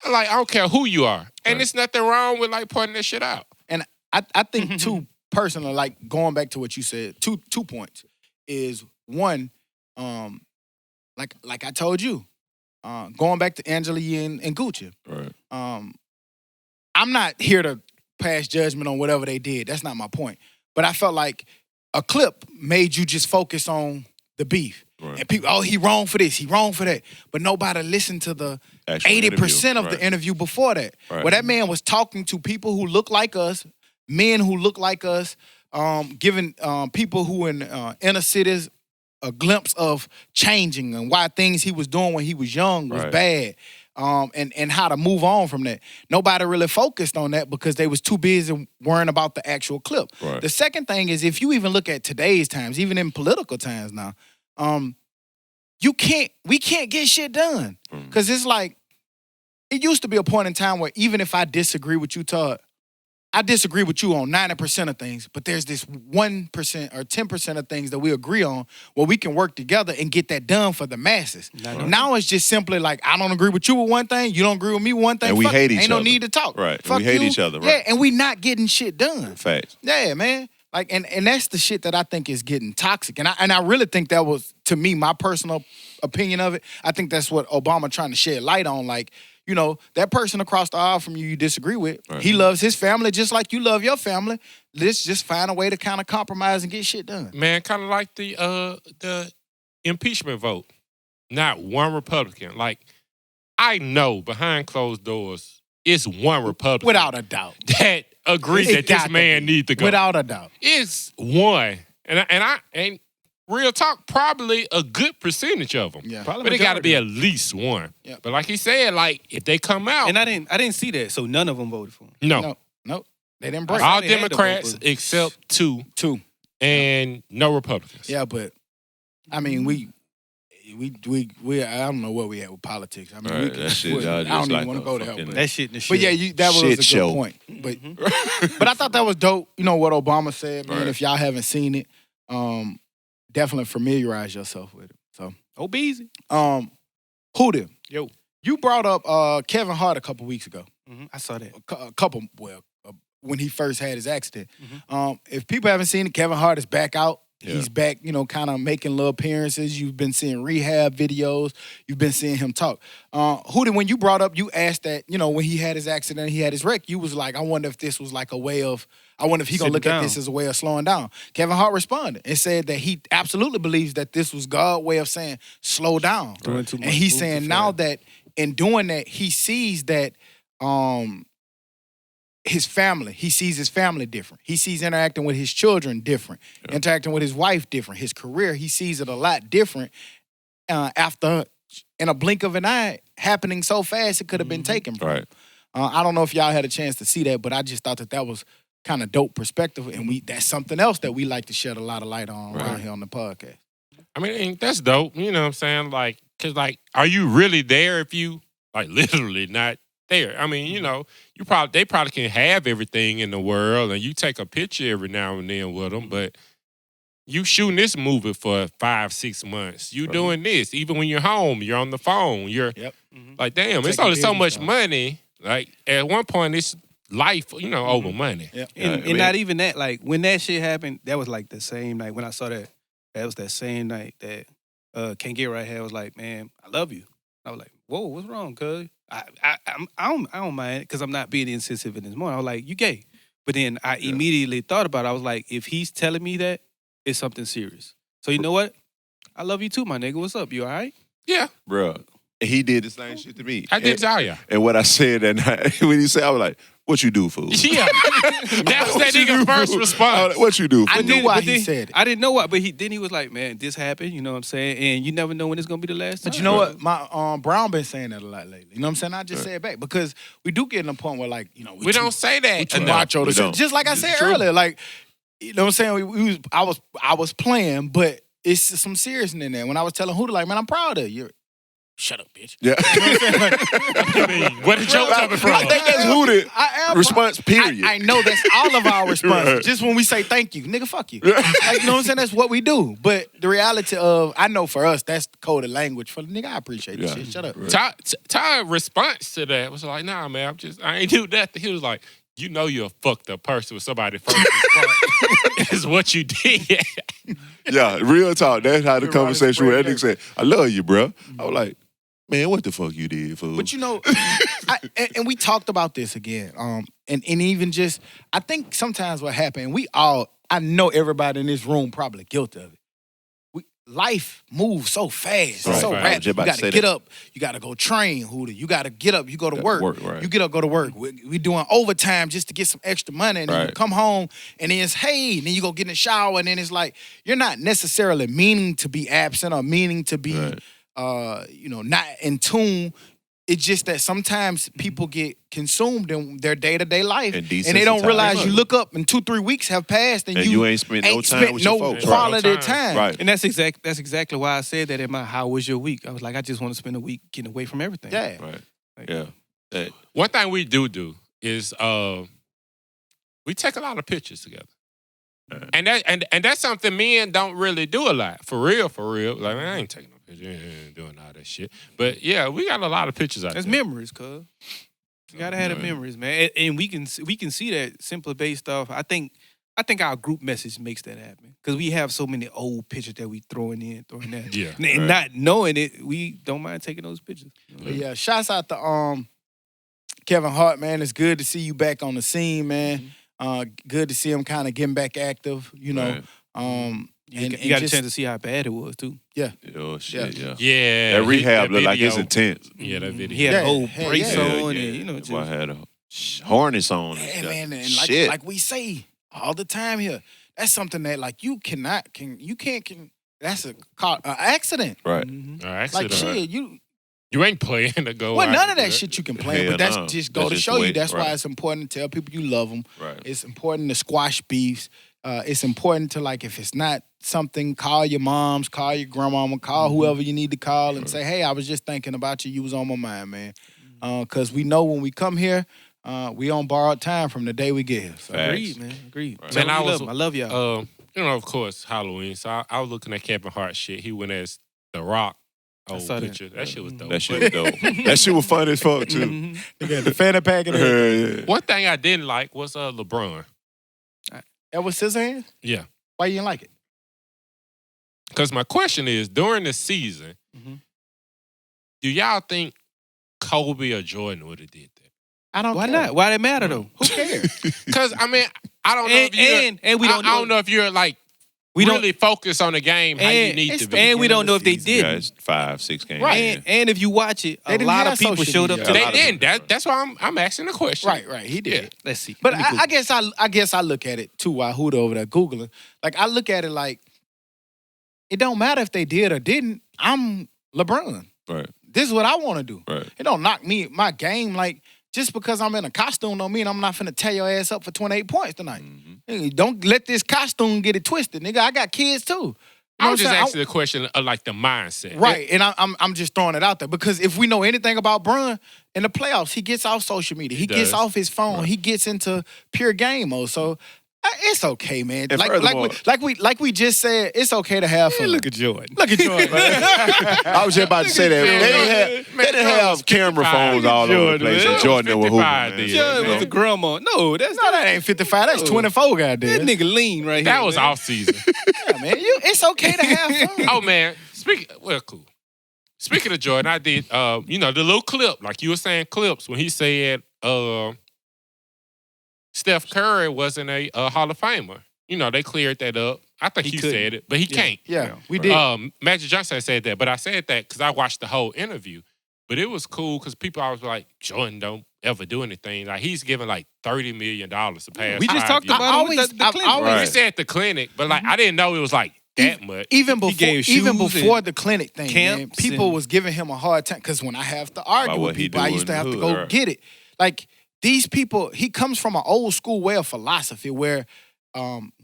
Like, I don't care who you are. And there's nothing wrong with like pointing that shit out.
And I think too, personally, like going back to what you said, two points is one, like I told you, going back to Angela Yee and Gucci.
Right.
I'm not here to pass judgment on whatever they did. That's not my point. But I felt like a clip made you just focus on the beef. Right. And people, he wrong for this, he wrong for that. But nobody listened to the 80% of the interview before that. Right. Where that man was talking to people who look like us, men who look like us, giving people who in inner cities a glimpse of changing and why things he was doing when he was young was bad, and how to move on from that. Nobody really focused on that because they was too busy worrying about the actual clip. Right. The second thing is, if you even look at today's times, even in political times now, we can't get shit done. Because it's like, it used to be a point in time where even if I disagree with you, Todd, I disagree with you on 90% of things, but there's this 1% or 10% of things that we agree on where we can work together and get that done for the masses. Now it's just simply like, I don't agree with you with one thing, you don't agree with me with one thing.
And we hate each other.
Ain't no need to talk.
Right.
Fuck
we hate
you.
each other, right?
Yeah, and we not getting shit done.
Facts.
Yeah, man. Like, and that's the shit that I think is getting toxic. And I really think that was, to me, my personal opinion of it. I think that's what Obama trying to shed light on. Like, you know, that person across the aisle from you disagree with, he loves his family just like you love your family. Let's just find a way to kind of compromise and get shit done.
Man, kind of like the impeachment vote. Not one Republican. Like, I know behind closed doors, it's one Republican.
Without a doubt.
That agrees that this man needs to go.
Without a doubt.
It's one. And real talk, probably a good percentage of them. Yeah. But it got to be at least one. Yeah. But like he said, like, if they come out.
And I didn't see that, so none of them voted for him.
No.
They didn't break.
All Democrats except two. And no Republicans.
Yeah, but, I mean, we I don't know where we at with politics. I mean,
that shit,
I don't even want to go there.
That shit in the shit.
But yeah, that was a good
show.
point. But but I thought that was dope. You know what Obama said, man. If y'all haven't seen it, definitely familiarize yourself with it. So
Beezy.
Who them?
Yo.
You brought up Kevin Hart a couple weeks ago.
I saw that.
When he first had his accident. If people haven't seen it, Kevin Hart is back out.
Yeah.
He's back, kind of making little appearances. You've been seeing rehab videos. You've been seeing him talk. When you brought up, you asked that, when he had his accident, he had his wreck, you was like, I wonder if this was like a way of, I wonder if he going to look at this as a way of slowing down. Kevin Hart responded and said that he absolutely believes that this was God's way of saying, slow down.
Right.
And he's saying now that in doing that, he sees that his family, he sees his family different. He sees interacting with his children different, interacting with his wife different. His career, he sees it a lot different after, in a blink of an eye, happening so fast it could have been taken from him. I don't know if y'all had a chance to see that, but I just thought that was kind of dope perspective, and that's something else that we like to shed a lot of light on around here on the podcast.
I mean, that's dope. You know what I'm saying? Like, because, like, are you really there if you, like, literally not there? I mean, they probably can have everything in the world, and you take a picture every now and then with them, but you shooting this movie for 5-6 months. You doing this. Even when you're home, you're on the phone. You're like, damn, it's only so much money. Like, at one point, it's life, over money.
Yep. And not even that. Like, when that shit happened, that was like the same night. When I saw that, that was that same night that Can't Get Right Here was like, man, I love you. I was like, whoa, what's wrong, cuz? I don't mind because I'm not being insensitive in this moment. I was like, you gay. But then I immediately thought about it. I was like, if he's telling me that, it's something serious. So you know what? I love you too, my nigga. What's up? You all right?
Yeah.
Bro, he did the same shit to me.
I did tell ya.
And what I said that night, when he said, I was like, what you do, fool?
Yeah. That was that nigga first response.
Like, what you do, fool?
I knew why he said it.
I didn't know why, but he was like, man, this happened, you know what I'm saying? And you never know when it's going to be the last time.
But you know what? My Brown been saying that a lot lately. You know what I'm saying? I just say it back because we do get in a point where, like,
we don't say that.
Macho. Just like I said earlier, like, you know what I'm saying? I was playing, but it's some seriousness in there. When I was telling Hooter, like, man, I'm proud of you. Shut up, bitch.
Yeah.
You know what I'm saying? Like,
where did your coming from?
I think that's Hooter response, period.
I know that's all of our responses.
Right.
Just when we say thank you, nigga, fuck you. Like, you know what I'm saying? That's what we do. But the reality of, I know for us, that's coded language. For the nigga, I appreciate this shit. Shut up.
Right.
Ty's response to that was like, nah, man, I ain't do nothing. He was like, you're a fucked up person with somebody first response is what you did.
Yeah, real talk. That's how the conversation went. That nigga said, I love you, bro. I was like, man, what the fuck you did, fool?
But and we talked about this again. And even just, I think sometimes what happened, I know everybody in this room probably guilty of it. Life moves so fast, so rapid. You got to get up. You got to go train, Hooter. You got to get up. You go to work. You get up, go to work. We doing overtime just to get some extra money. And then you come home, and then it's, hey, and then you go get in the shower, and then it's like, you're not necessarily meaning to be absent or meaning to be, not in tune. It's just that sometimes people get consumed in their day-to-day life, and they don't realize you look up and 2-3 weeks have passed, and you
ain't spent no time with your folks.
Quality time.
Right.
And that's exactly why I said that in my How Was Your Week? I was like, I just want to spend a week getting away from everything.
Yeah.
Right.
Like,
Yeah.
One thing we do is we take a lot of pictures together. And that's something men don't really do a lot. For real. Like, man, I ain't taking no pictures, ain't doing all that shit. But yeah, we got a lot of pictures out there.
That's memories, cuz. You gotta have the memories, man. And we can see that simply based off. I think our group message makes that happen because we have so many old pictures that we throwing that.
Yeah,
and not knowing it, we don't mind taking those pictures.
But yeah, shouts out to Kevin Hart, man. It's good to see you back on the scene, man. Good to see him kind of getting back active, you know.
Right.
You got a chance to see how bad it was too.
Yeah.
Oh shit, yeah.
Yeah.
That rehab looked like it's intense.
Yeah, that video.
He had a whole brace on, and
Yeah.
just
I had a harness on.
Yeah, man, and like we say all the time here, that's something that like you can't. That's a accident.
Right.
All right.
Like shit,
you ain't playing to go.
Well, none of that shit you can play,
Hell
but that's
no.
just go
That's
to
just
show
the
you.
way-
That's why
right.
it's important to tell people you love them.
Right.
It's important to squash beefs. It's important to, like, if it's not something, call your moms, call your grandmama, call whoever you need to call and say, hey, I was just thinking about you. You was on my mind, man. Because we know when we come here, we on borrowed time from the day we get here. So.
agreed, man. Agreed.
Right.
Man,
Man,
I love y'all.
Of course, Halloween. So I was looking at Kevin Hart shit. He went as The Rock old
saw that.
picture. That shit was dope.
That shit was dope. That shit was fun as fuck too.
Mhm.
They got the fanny pack and everything.
Yeah.
One thing I didn't like was LeBron.
That was Scissorhands?
Yeah.
Why you didn't like it?
Because my question is, during the season,
Mhm.
do y'all think Kobe or Jordan would have did that?
I don't
Why
care.
not? Why they matter though?
Who cares?
Because I mean, I don't know if you're,
And we don't
I don't
know.
know if you're like
We don't.
really focused on the game how you
And
need
it's
to
the
be.
And we don't know if they
season,
didn't.
Guys, 5-6 games.
Right.
And if you watch it,
They
a
didn't
lot
have
of people
social
showed up
media.
to
A
They
lot of
didn't.
people.
That's why I'm asking the question.
Right. He did.
Yeah.
Let's see.
But
Let me
I
Google.
guess I look at it too while Huda over there Googling. Like I look at it like it don't matter if they did or didn't. I'm LeBron.
Right.
This is what I want to do.
Right.
It don't knock me my game. Like just because I'm in a costume don't mean I'm not finna tear your ass up for 28 points tonight.
Mm-hmm.
Hey, don't let this costume get it twisted, nigga. I got kids too. You
I
know
was
what
just
I'm saying?
asking the question of like the mindset.
Right, and I'm just throwing it out there because if we know anything about Bron in the playoffs, he gets off social media, he gets
does.
off his phone, he gets into pure game mode. So it's okay, man.
And
Like
furthermore-
we just said, it's okay to have fun.
Look at Jordan.
Look at Jordan.
I was just about to say that. They didn't have camera phones all over the
Jordan,
place.
man.
And Jordan was hooping,
55
man.
did.
Jordan was
Yeah.
a grandma. No, that's
No,
not.
that ain't 55. That's 24,
That
goddamn.
nigga lean right here.
That was
man.
off season.
Yeah, man. It's okay to have fun.
Oh man, cool. Speaking of Jordan, I did the little clip, like you were saying clips when he said Steph Curry wasn't a Hall of Famer. You know, they cleared that up. I think
He
you
couldn't.
said it, but he can't.
Yeah, we did.
Magic Johnson said that, but I said that because I watched the whole interview. But it was cool because people always were like, Jordan don't ever do anything. Like he's giving like $30 million to pass.
We just
5
talked
years.
about it with
always-
the
I've
clinic.
always-
We
Right.
said the clinic, but like I didn't know it was like that much.
Even
He gave shoes
before
and
the clinic thing, man,
camps
people
and-
was giving him a hard time because when I have to argue
About
with
what he
people, I
do
used
in
to
the
have to
hood,
go
right.
get it. Like these people, he comes from an old school way of philosophy where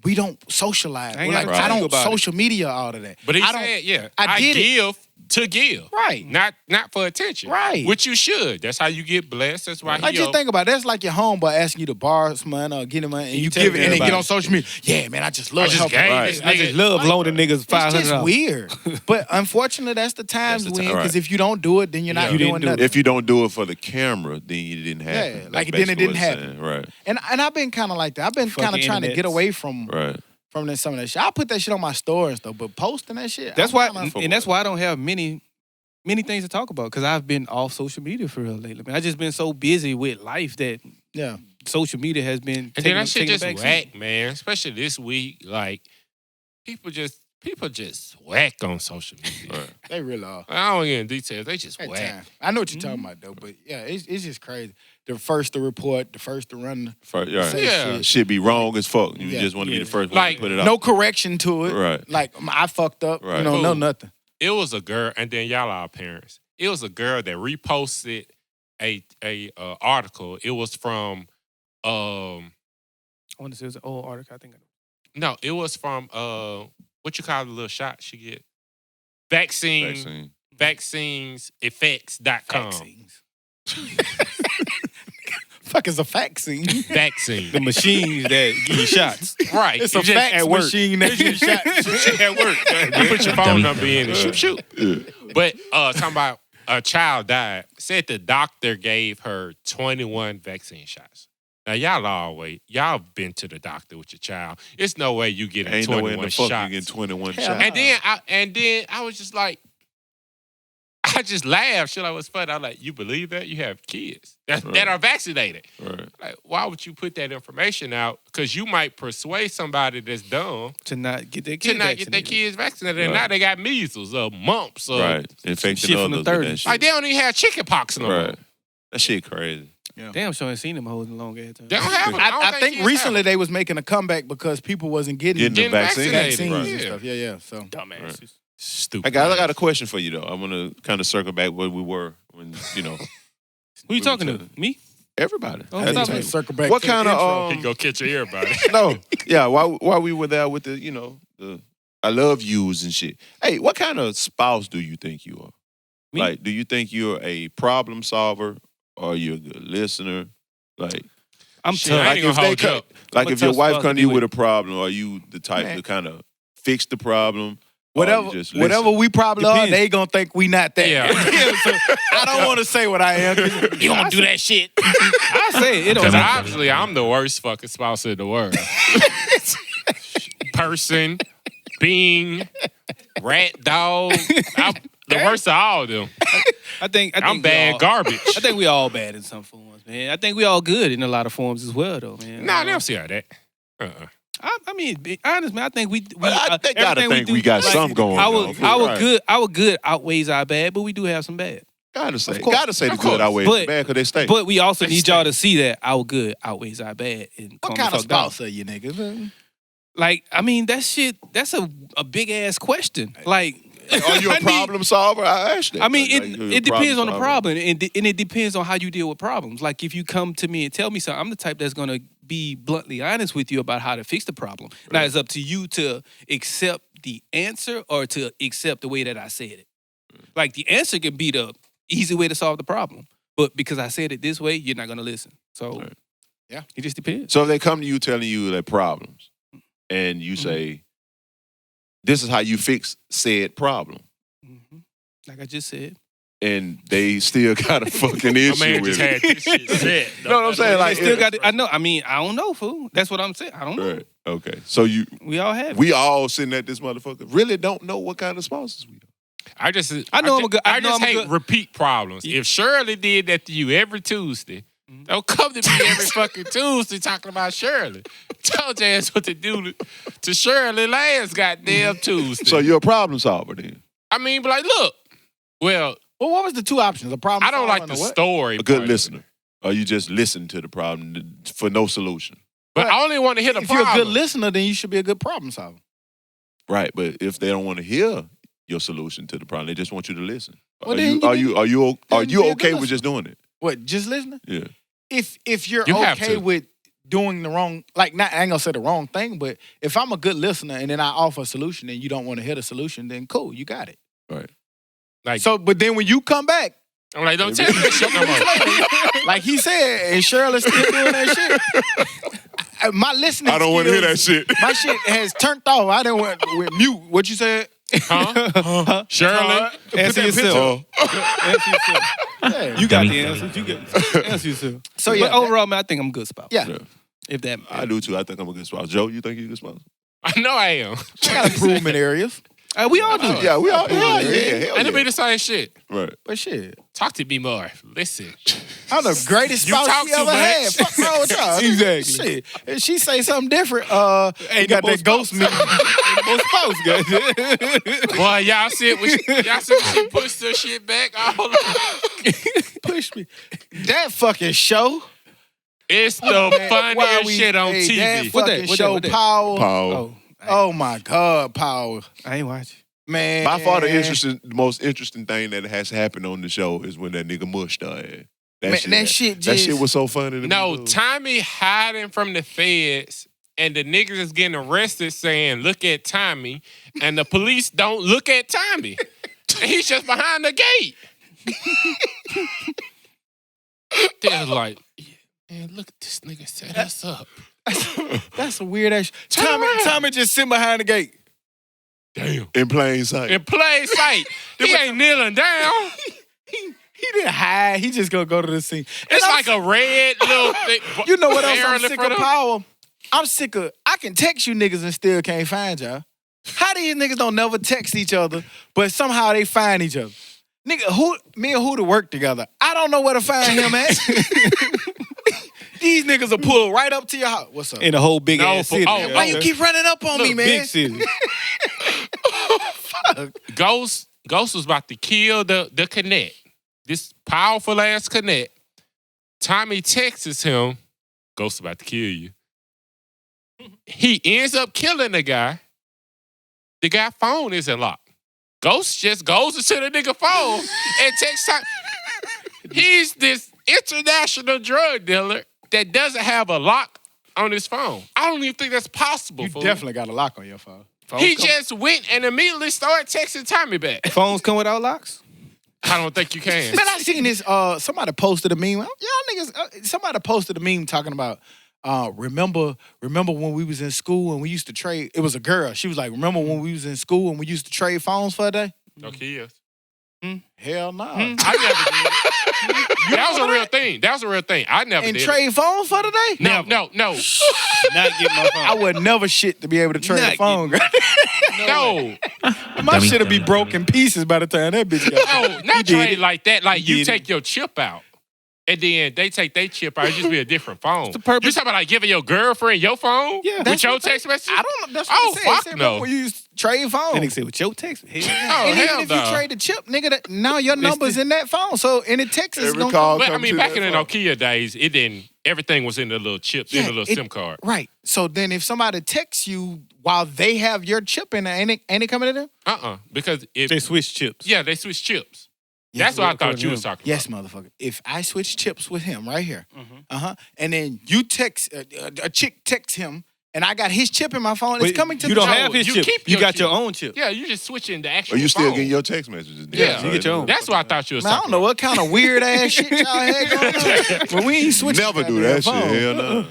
we don't socialize.
I ain't
Like,
gotta
I
tell you
don't
about it.
social media all of that.
But he
I don't-
said, yeah,
I did it.
give to give.
Right.
Not for attention.
Right.
Which you should. That's how you get blessed. That's why
Like,
he
just think about it. That's like your homeboy asking you to borrow some money or get him money, and you
tell
give it, and then
everybody.
get on social media. Yeah, man, I just love
I just
helping.
gave
Right.
this
I just
nigga.
love loaning niggas
It's
$500.
just weird. But unfortunately, that's the times
That's the
when,
time,
because
right.
if you don't do it, then you're not
You
didn't
doing
do it.
nothing.
If you don't do it for the camera, then you didn't have
Yeah, like, then it didn't happen.
Right.
And I've been kind of like that. I've been kind of
Fucking
trying to get
internets.
away from
Right.
some of that shit. I put that shit on my stories though, but posting that shit.
That's
I'm
why,
kinda-
and that's why I don't have many things to talk about because I've been off social media for real lately. Man, I just been so busy with life that
Yeah.
social media has been
And
taking,
then that shit
taking
just
the back seat.
whack, man. Especially this week. Like, people just whack on social media.
Right.
They really are.
I don't get in details. They just
At
whack.
times. I know what you're talking about though, but yeah, it's just crazy. The first to report, the first to run.
Right.
Say
Yeah.
shit.
Should be wrong as fuck. You
Yeah.
just want to be
Yeah.
the first
Like,
one to put it out.
No correction to it.
Right.
Like I fucked up.
Right.
You know, no
Cool.
nothing.
It was a girl, and then y'all are parents. It was a girl that reposted a article. It was from
I want to say it was an old article. I think.
no, it was from what you call the little shot she get? Vaccine. Vaccineseffects.com.
Vaccines. Fuck is a vaccine.
Vaccine.
The machines that give you shots.
Right.
It's
You
a
just
fax
at work.
machine that you shot.
At work. You put your phone number in and shoot. But talking about a child died. Said the doctor gave her 21 vaccine shots. Now y'all been to the doctor with your child. It's no way you getting
Ain't no way in
21
the fuck
shots.
you get 21
Hell
shots.
no.
And then I was just like, I just laughed. Shit, like, what's funny? I'm like, you believe that? You have kids that are vaccinated.
Right.
Like, why would you put that information out? Because you might persuade somebody that's dumb
To not get their
to
kids
not get their
vaccinated.
kids vaccinated. And
Right.
now they got measles or mumps or
Right. Infecting
shit from the
others with
30s.
that shit.
like they don't even have chicken pox no more.
Right. That shit crazy.
Damn, sure ain't seen them hoes in a long ass time.
They don't have them.
I think recently they was making a comeback because people wasn't getting
Getting the vaccine.
vaccines
Right.
and stuff. Yeah. So
Dumbasses.
Stupid.
Hey guys, I got a question for you though. I want to kind of circle back where we were when
Who you talking to? Me?
everybody.
Oh,
At the
stop
table.
it.
circle back.
What
to the
kind
intro.
of
He go catch everybody.
no? Yeah, while we were there with the the I love yous and shit. Hey, what kind of spouse do you think you are?
Me?
Like, do you think you're a problem solver or you're a good listener? Like,
I'm
Shit,
tough.
I ain't gonna hold you up.
like
I'm a
if your
tough
wife
spouse
come
to
to you
be
with a problem, are you the type
Man.
to kind of fix the problem?
Whatever we probably are, they gonna think we not that.
Yeah.
So I don't want to say what I am. You don't do that shit.
I say it.
Because obviously I'm the worst fucking spouse in the world. Person, being, rat, dog. I'm the worst of all of them.
I think
I'm bad garbage.
I think we all bad in some forms, man. I think we all good in a lot of forms as well, though, man.
Nah, they don't see how that.
I mean, be honest, man. I think we
they gotta think we got something going on.
Our good outweighs our bad, but we do have some bad.
Gotta say the good outweighs the bad because they stay.
But we also need y'all to see that our good outweighs our bad. And
What kind of spouse are you, niggas?
Like, I mean, that's a big ass question. Like,
Are you a problem solver? I asked that.
I mean,
Like,
it depends on the problem, and it depends on how you deal with problems. Like, if you come to me and tell me something, I'm the type that's gonna be bluntly honest with you about how to fix the problem. Right. Now, it's up to you to accept the answer or to accept the way that I said it. Like, the answer can be the easy way to solve the problem, but because I said it this way, you're not gonna listen. So, yeah, it just depends.
So if they come to you telling you their problems, and you say, "This is how you fix said problem,"
like I just said.
And they still got a fucking issue
My man
with
just
it.
had this shit set.
You know what I'm saying? Like,
Still got. I know. I mean, I don't know, fool. That's what I'm saying. I don't know.
Right. Okay. So
we all have.
We all sitting at this motherfucker really don't know what kind of sponsors we are.
I just hate repeat problems. If Shirley did that to you every Tuesday, don't come to me every fucking Tuesday talking about Shirley. Told your ass what to do to Shirley last goddamn Tuesday.
So you're a problem solver then?
I mean, but like, look, well,
what was the two options? A problem.
I don't like the story.
A good listener, or you just listen to the problem for no solution.
But I only want to hear the problem.
If you're a good listener, then you should be a good problem solver.
Right, but if they don't want to hear your solution to the problem, they just want you to listen.
Well,
are you okay with just doing it?
What, just listening?
Yeah.
If you're
You
okay with doing the wrong, like, not, I ain't gonna say the wrong thing, but if I'm a good listener and then I offer a solution and you don't want to hear the solution, then cool, you got it.
Right.
Like,
so, but then when you come back,
I'm like, don't tell me that shit no more.
like he said, and Shirley's still doing that shit. My listening,
I don't want to hear that shit.
My shit has turned off. I didn't want with mute. What you said?
Huh? Shirley?
Answer yourself. Answer yourself.
Yeah.
You got the answer. You get answer yourself. So yeah, but overall, man, I think I'm a good spouse.
Yeah.
If that,
I do too. I think I'm a good spouse. Joe, you think you're a good spouse?
I know I am.
I got improvement areas.
We all do.
Yeah, we all. Yeah.
And it be the same shit.
Right.
But shit.
Talk to me more. Listen.
I'm the greatest
You
spouse
talk
she
too
ever
much.
had. Fuck wrong with y'all.
Exactly.
Shit. If she say something different, you got that ghost me.
Most spouse, guys.
Boy, y'all see when she pushed her shit back all over.
Push me. That fucking show.
It's the funniest shit on
That
TV.
fucking show, Power.
Power.
Oh my God, Power.
I ain't watching.
Man.
By far the most interesting thing that has happened on the show is when that nigga Mush started. That shit was so funny to
No,
me.
Tommy hiding from the feds and the niggas is getting arrested saying, look at Tommy, and the police don't look at Tommy. And he's just behind the gate. They're like, man, look at this nigga set us up.
That's a weird ass. Tommy just sitting behind the gate.
Damn. In plain sight.
In plain sight. He ain't kneeling down.
He didn't hide. He just gonna go to the scene.
It's like a red little thing.
You know what else I'm
barrel in
sick
front
of, Power? I'm sick of, I can text you niggas and still can't find y'all. How these niggas don't never text each other, but somehow they find each other? Nigga, me and Hooter work together. I don't know where to find him at. These niggas will pull right up to your house. What's up?
In a whole big ass city.
Why you keep running up on me, man?
Big city.
Fuck.
Ghost was about to kill the connect. This powerful ass connect. Tommy texts him, Ghost about to kill you. He ends up killing the guy. The guy's phone isn't locked. Ghost just goes into the nigga phone and texts Tommy. He's this international drug dealer that doesn't have a lock on his phone. I don't even think that's possible.
You definitely got a lock on your phone.
He just went and immediately started texting Tommy back.
Phones come without locks?
I don't think you can.
Man, I seen this. Somebody posted a meme. Y'all niggas. Somebody posted a meme talking about remember when we was in school and we used to trade. It was a girl. She was like, remember when we was in school and we used to trade phones for a day?
No kids.
Hell no.
I never did. That was a real thing. That was a real thing. I never
And
did.
trade phones for the day?
No.
Not get my phone.
I would never shit to be able to trade
Not
a phone.
No.
My shit'll be broke in pieces by the time that bitch got.
No, not
did
trade like that. Like
You
you
did
take your chip out. And then they take their chip out. It just be a different phone.
the purpose?
You talking about like giving your girlfriend your phone?
Yeah.
With
That's
your
what they-
text message?
I don't know. That's what
Oh,
it said.
fuck
It said,
no.
remember when you used to trade phones.
That nigga said with your text. Hell yeah.
Oh,
And
hell
even if
no.
you trade the chip, nigga, now your number's in that phone. So any text is
Every
gonna
call
But I
come
mean,
to
back
that
in the
phone.
Nokia days, it didn't. Everything was in the little chips, in the little SIM card.
Right. So then if somebody texts you while they have your chip in there, ain't it coming to them?
Because if
They switch chips.
yeah, they switched chips.
Yes,
That's what I
according
thought
to
you was
him.
talking
Yes,
about.
motherfucker. If I switch chips with him right here, and then you text a chick texts him, and I got his chip in my phone, it's
But
coming to
you
the
don't
No,
have his
you
chip.
keep
You
your
got
chip.
your own chip.
Yeah, you just switching the actual
Are you still
phone.
getting your text messages?
Yeah,
you get your own.
That's what I thought you was
Man, I
talking
don't know
about.
what kind of weird ass shit y'all had going on. But we ain't switching.
Never do
goddamn
that shit.
phone.
Hell no.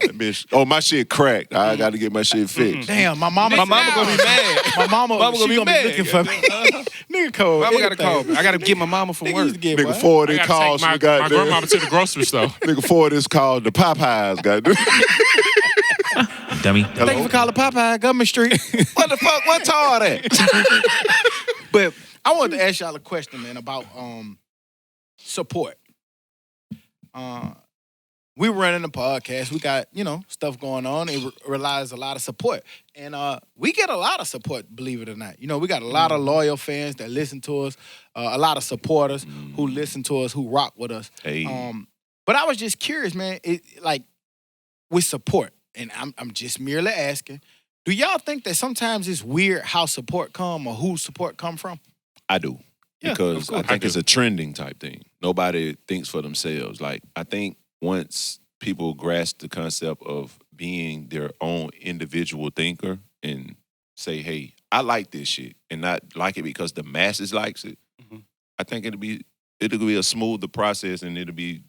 That bitch. Oh, my shit cracked. I got to get my shit fixed.
Damn, my mama
My mama gonna be mad.
My mama
Mama
she
gonna be
gonna
mad.
be looking for me. Nigga cold.
Mama gotta call
anything.
me. I gotta get my mama from
Nigga
work.
used to get
Nigga
what?
forwarded
I
calls
gotta
from
take my
goddamn.
grandmama to the grocery store.
Nigga forwarded calls to Popeyes. Goddamn.
Dummy.
Thank you for calling Popeye, Government Street. What the fuck? What's all that? But I wanted to ask y'all a question, man, about support. We running a podcast. We got, stuff going on. It relies a lot of support. And we get a lot of support, believe it or not. We got a lot of loyal fans that listen to us, a lot of supporters who listen to us, who rock with us.
Hey.
But I was just curious, man, with support, and I'm just merely asking, do y'all think that sometimes it's weird how support come or who support come from?
I do.
Yeah,
Because
of
I
course.
think it's a trending type thing. Nobody thinks for themselves. Like, I think once people grasp the concept of being their own individual thinker and say, hey, I like this shit, and not like it because the masses likes it, I think it'll be a smoother process, and it'll be,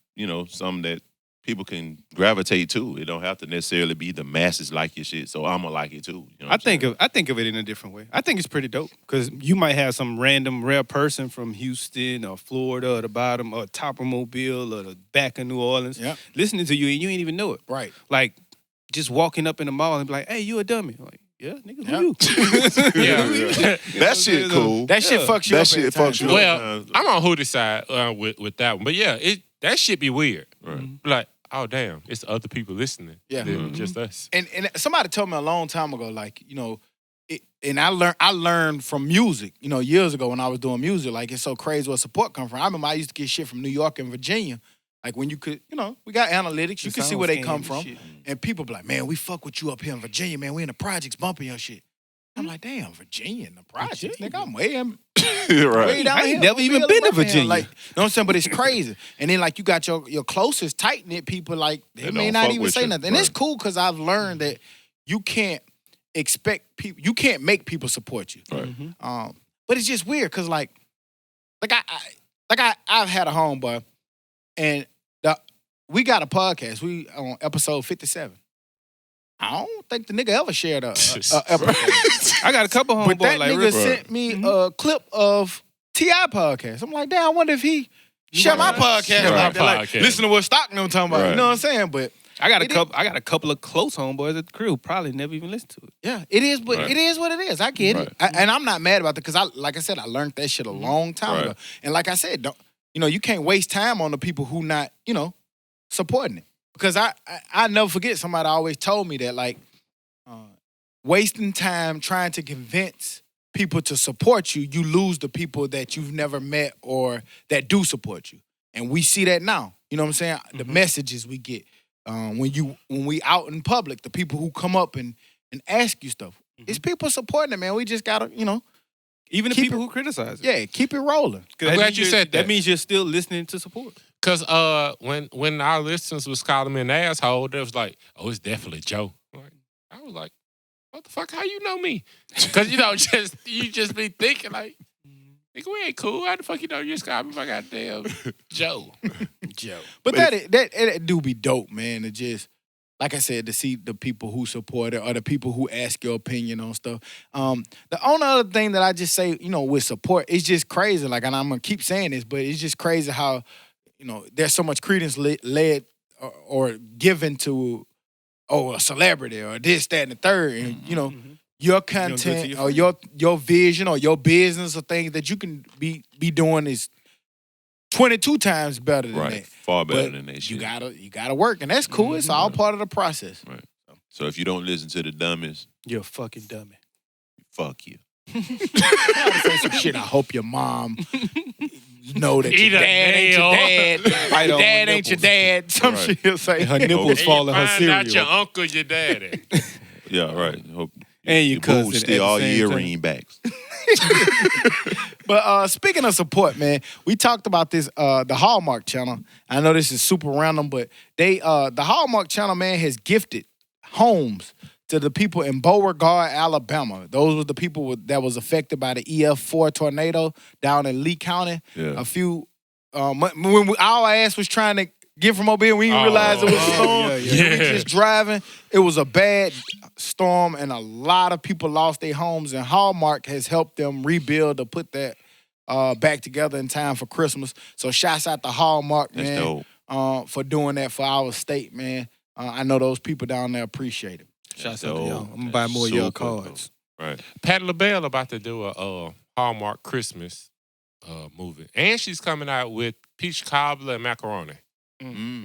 something that people can gravitate to. It don't have to necessarily be the masses like your shit, so I'ma like it too. You know
I think of it in a different way. I think it's pretty dope because you might have some random rare person from Houston or Florida or the bottom or top of Mobile or the back of New Orleans listening to you and you ain't even know it.
Right.
Like just walking up in the mall and be like, "Hey, you a dummy?" Like, yeah, nigga, who you?
Yeah.
that shit cool.
That shit fucks you up.
That shit
every time.
fucks you up.
Well, I'm on Hoodie side with that one. But yeah, that shit be weird.
Right.
Like, oh damn, it's other people listening.
Yeah.
Than just us.
And somebody told me a long time ago, like, and I learned from music, years ago when I was doing music, like it's so crazy where support come from. I remember I used to get shit from New York and Virginia. Like when you could, we got analytics, you
The
can see
sound
where they
scan
come
and
from.
shit.
And people be like, man, we fuck with you up here in Virginia, man. We in the projects bumping your shit. I'm like, damn, Virginia in the projects? Nigga, I'm way
right.
down
I ain't
here.
never even
Mobile,
been to
Birmingham.
Virginia.
Like, you know what I'm saying? But it's crazy. And then like you got your closest tight knit people, like they may
don't
not
fuck
even
with
say
you.
nothing. And it's
Right.
cool because I've learned that you can't expect people, you can't make people support you.
Right.
But it's just weird because I've had a homeboy, and we got a podcast. We on episode 57. I don't think the nigga ever shared a episode.
I got a couple
But
homeboys
that
like
nigga
real-
sent me a clip of T.I. podcast. I'm like, damn, I wonder if he share my podcast.
Share my
Like that. Like,
podcast.
listen to what Stockton I'm talking about.
Right.
You know what I'm saying? But
I got
It
a couple of close homeboys at the crew who probably never even listened to it.
yeah, it is. But
Right.
it is what it is. I get it, and I'm not mad about it because like I said, I learned that shit a long time
Right.
ago. And like I said, you can't waste time on the people who not supporting it. Because I never forget somebody always told me that like wasting time trying to convince people to support you, you lose the people that you've never met or that do support you. And we see that now. You know what I'm saying? The messages we get when we out in public, the people who come up and ask you stuff. It's people supporting it, man. We just gotta,
Even the
Keep
people
it-
who criticize it.
yeah, keep it rolling.
'Cause
I'm
that
glad
means
you
you're-
said that.
That means you're still listening to support.
Cause when our listeners was calling me an asshole, they was like, "Oh, it's definitely Joe." I was like, "What the fuck? How you know me?" Cause you just be thinking like, "Nigga, we ain't cool. How the fuck you know you just called me my goddamn Joe?"
But that do be dope, man. To just like I said, to see the people who support it or the people who ask your opinion on stuff. The only other thing that I just say, with support, it's just crazy. Like, and I'm gonna keep saying this, but it's just crazy how, there's so much credence led or given to, a celebrity or this, that, and the third, and your content or your vision or your business or things that you can be doing is 22 times better than that.
Far better than that shit.
You gotta work, and that's cool. It's all part of the process.
Right. So if you don't listen to the Dummies,
you're a fucking dummy.
Fuck you.
I say some shit. I hope your mom know that your dad ain't your dad.
Right
Your
on
dad
my
ain't your
nipples.
dad. Some
Right.
shit he'll say.
Her nipples fall in her
Find out
cereal.
your uncle, your daddy.
Yeah, right. Hope
And your cousin
boobs
at
still
the
all
same
your
time.
earring backs.
But speaking of support, man, we talked about this, the Hallmark Channel. I know this is super random, but the Hallmark Channel, man, has gifted homes to the people in Beauregard, Alabama. Those were the people that was affected by the EF4 tornado down in Lee County.
Yeah.
A few, when our ass was trying to get from over here, we didn't realize it was a storm.
yeah.
We were just driving. It was a bad storm, and a lot of people lost their homes, and Hallmark has helped them rebuild or put that back together in time for Christmas. So shouts out to Hallmark,
That's
man, for doing that for our state, man. I know those people down there appreciate it.
Shouts out to y'all. I'm gonna buy more of your cards.
Right.
Patti LaBelle about to do a Hallmark Christmas movie, and she's coming out with peach cobbler and macaroni.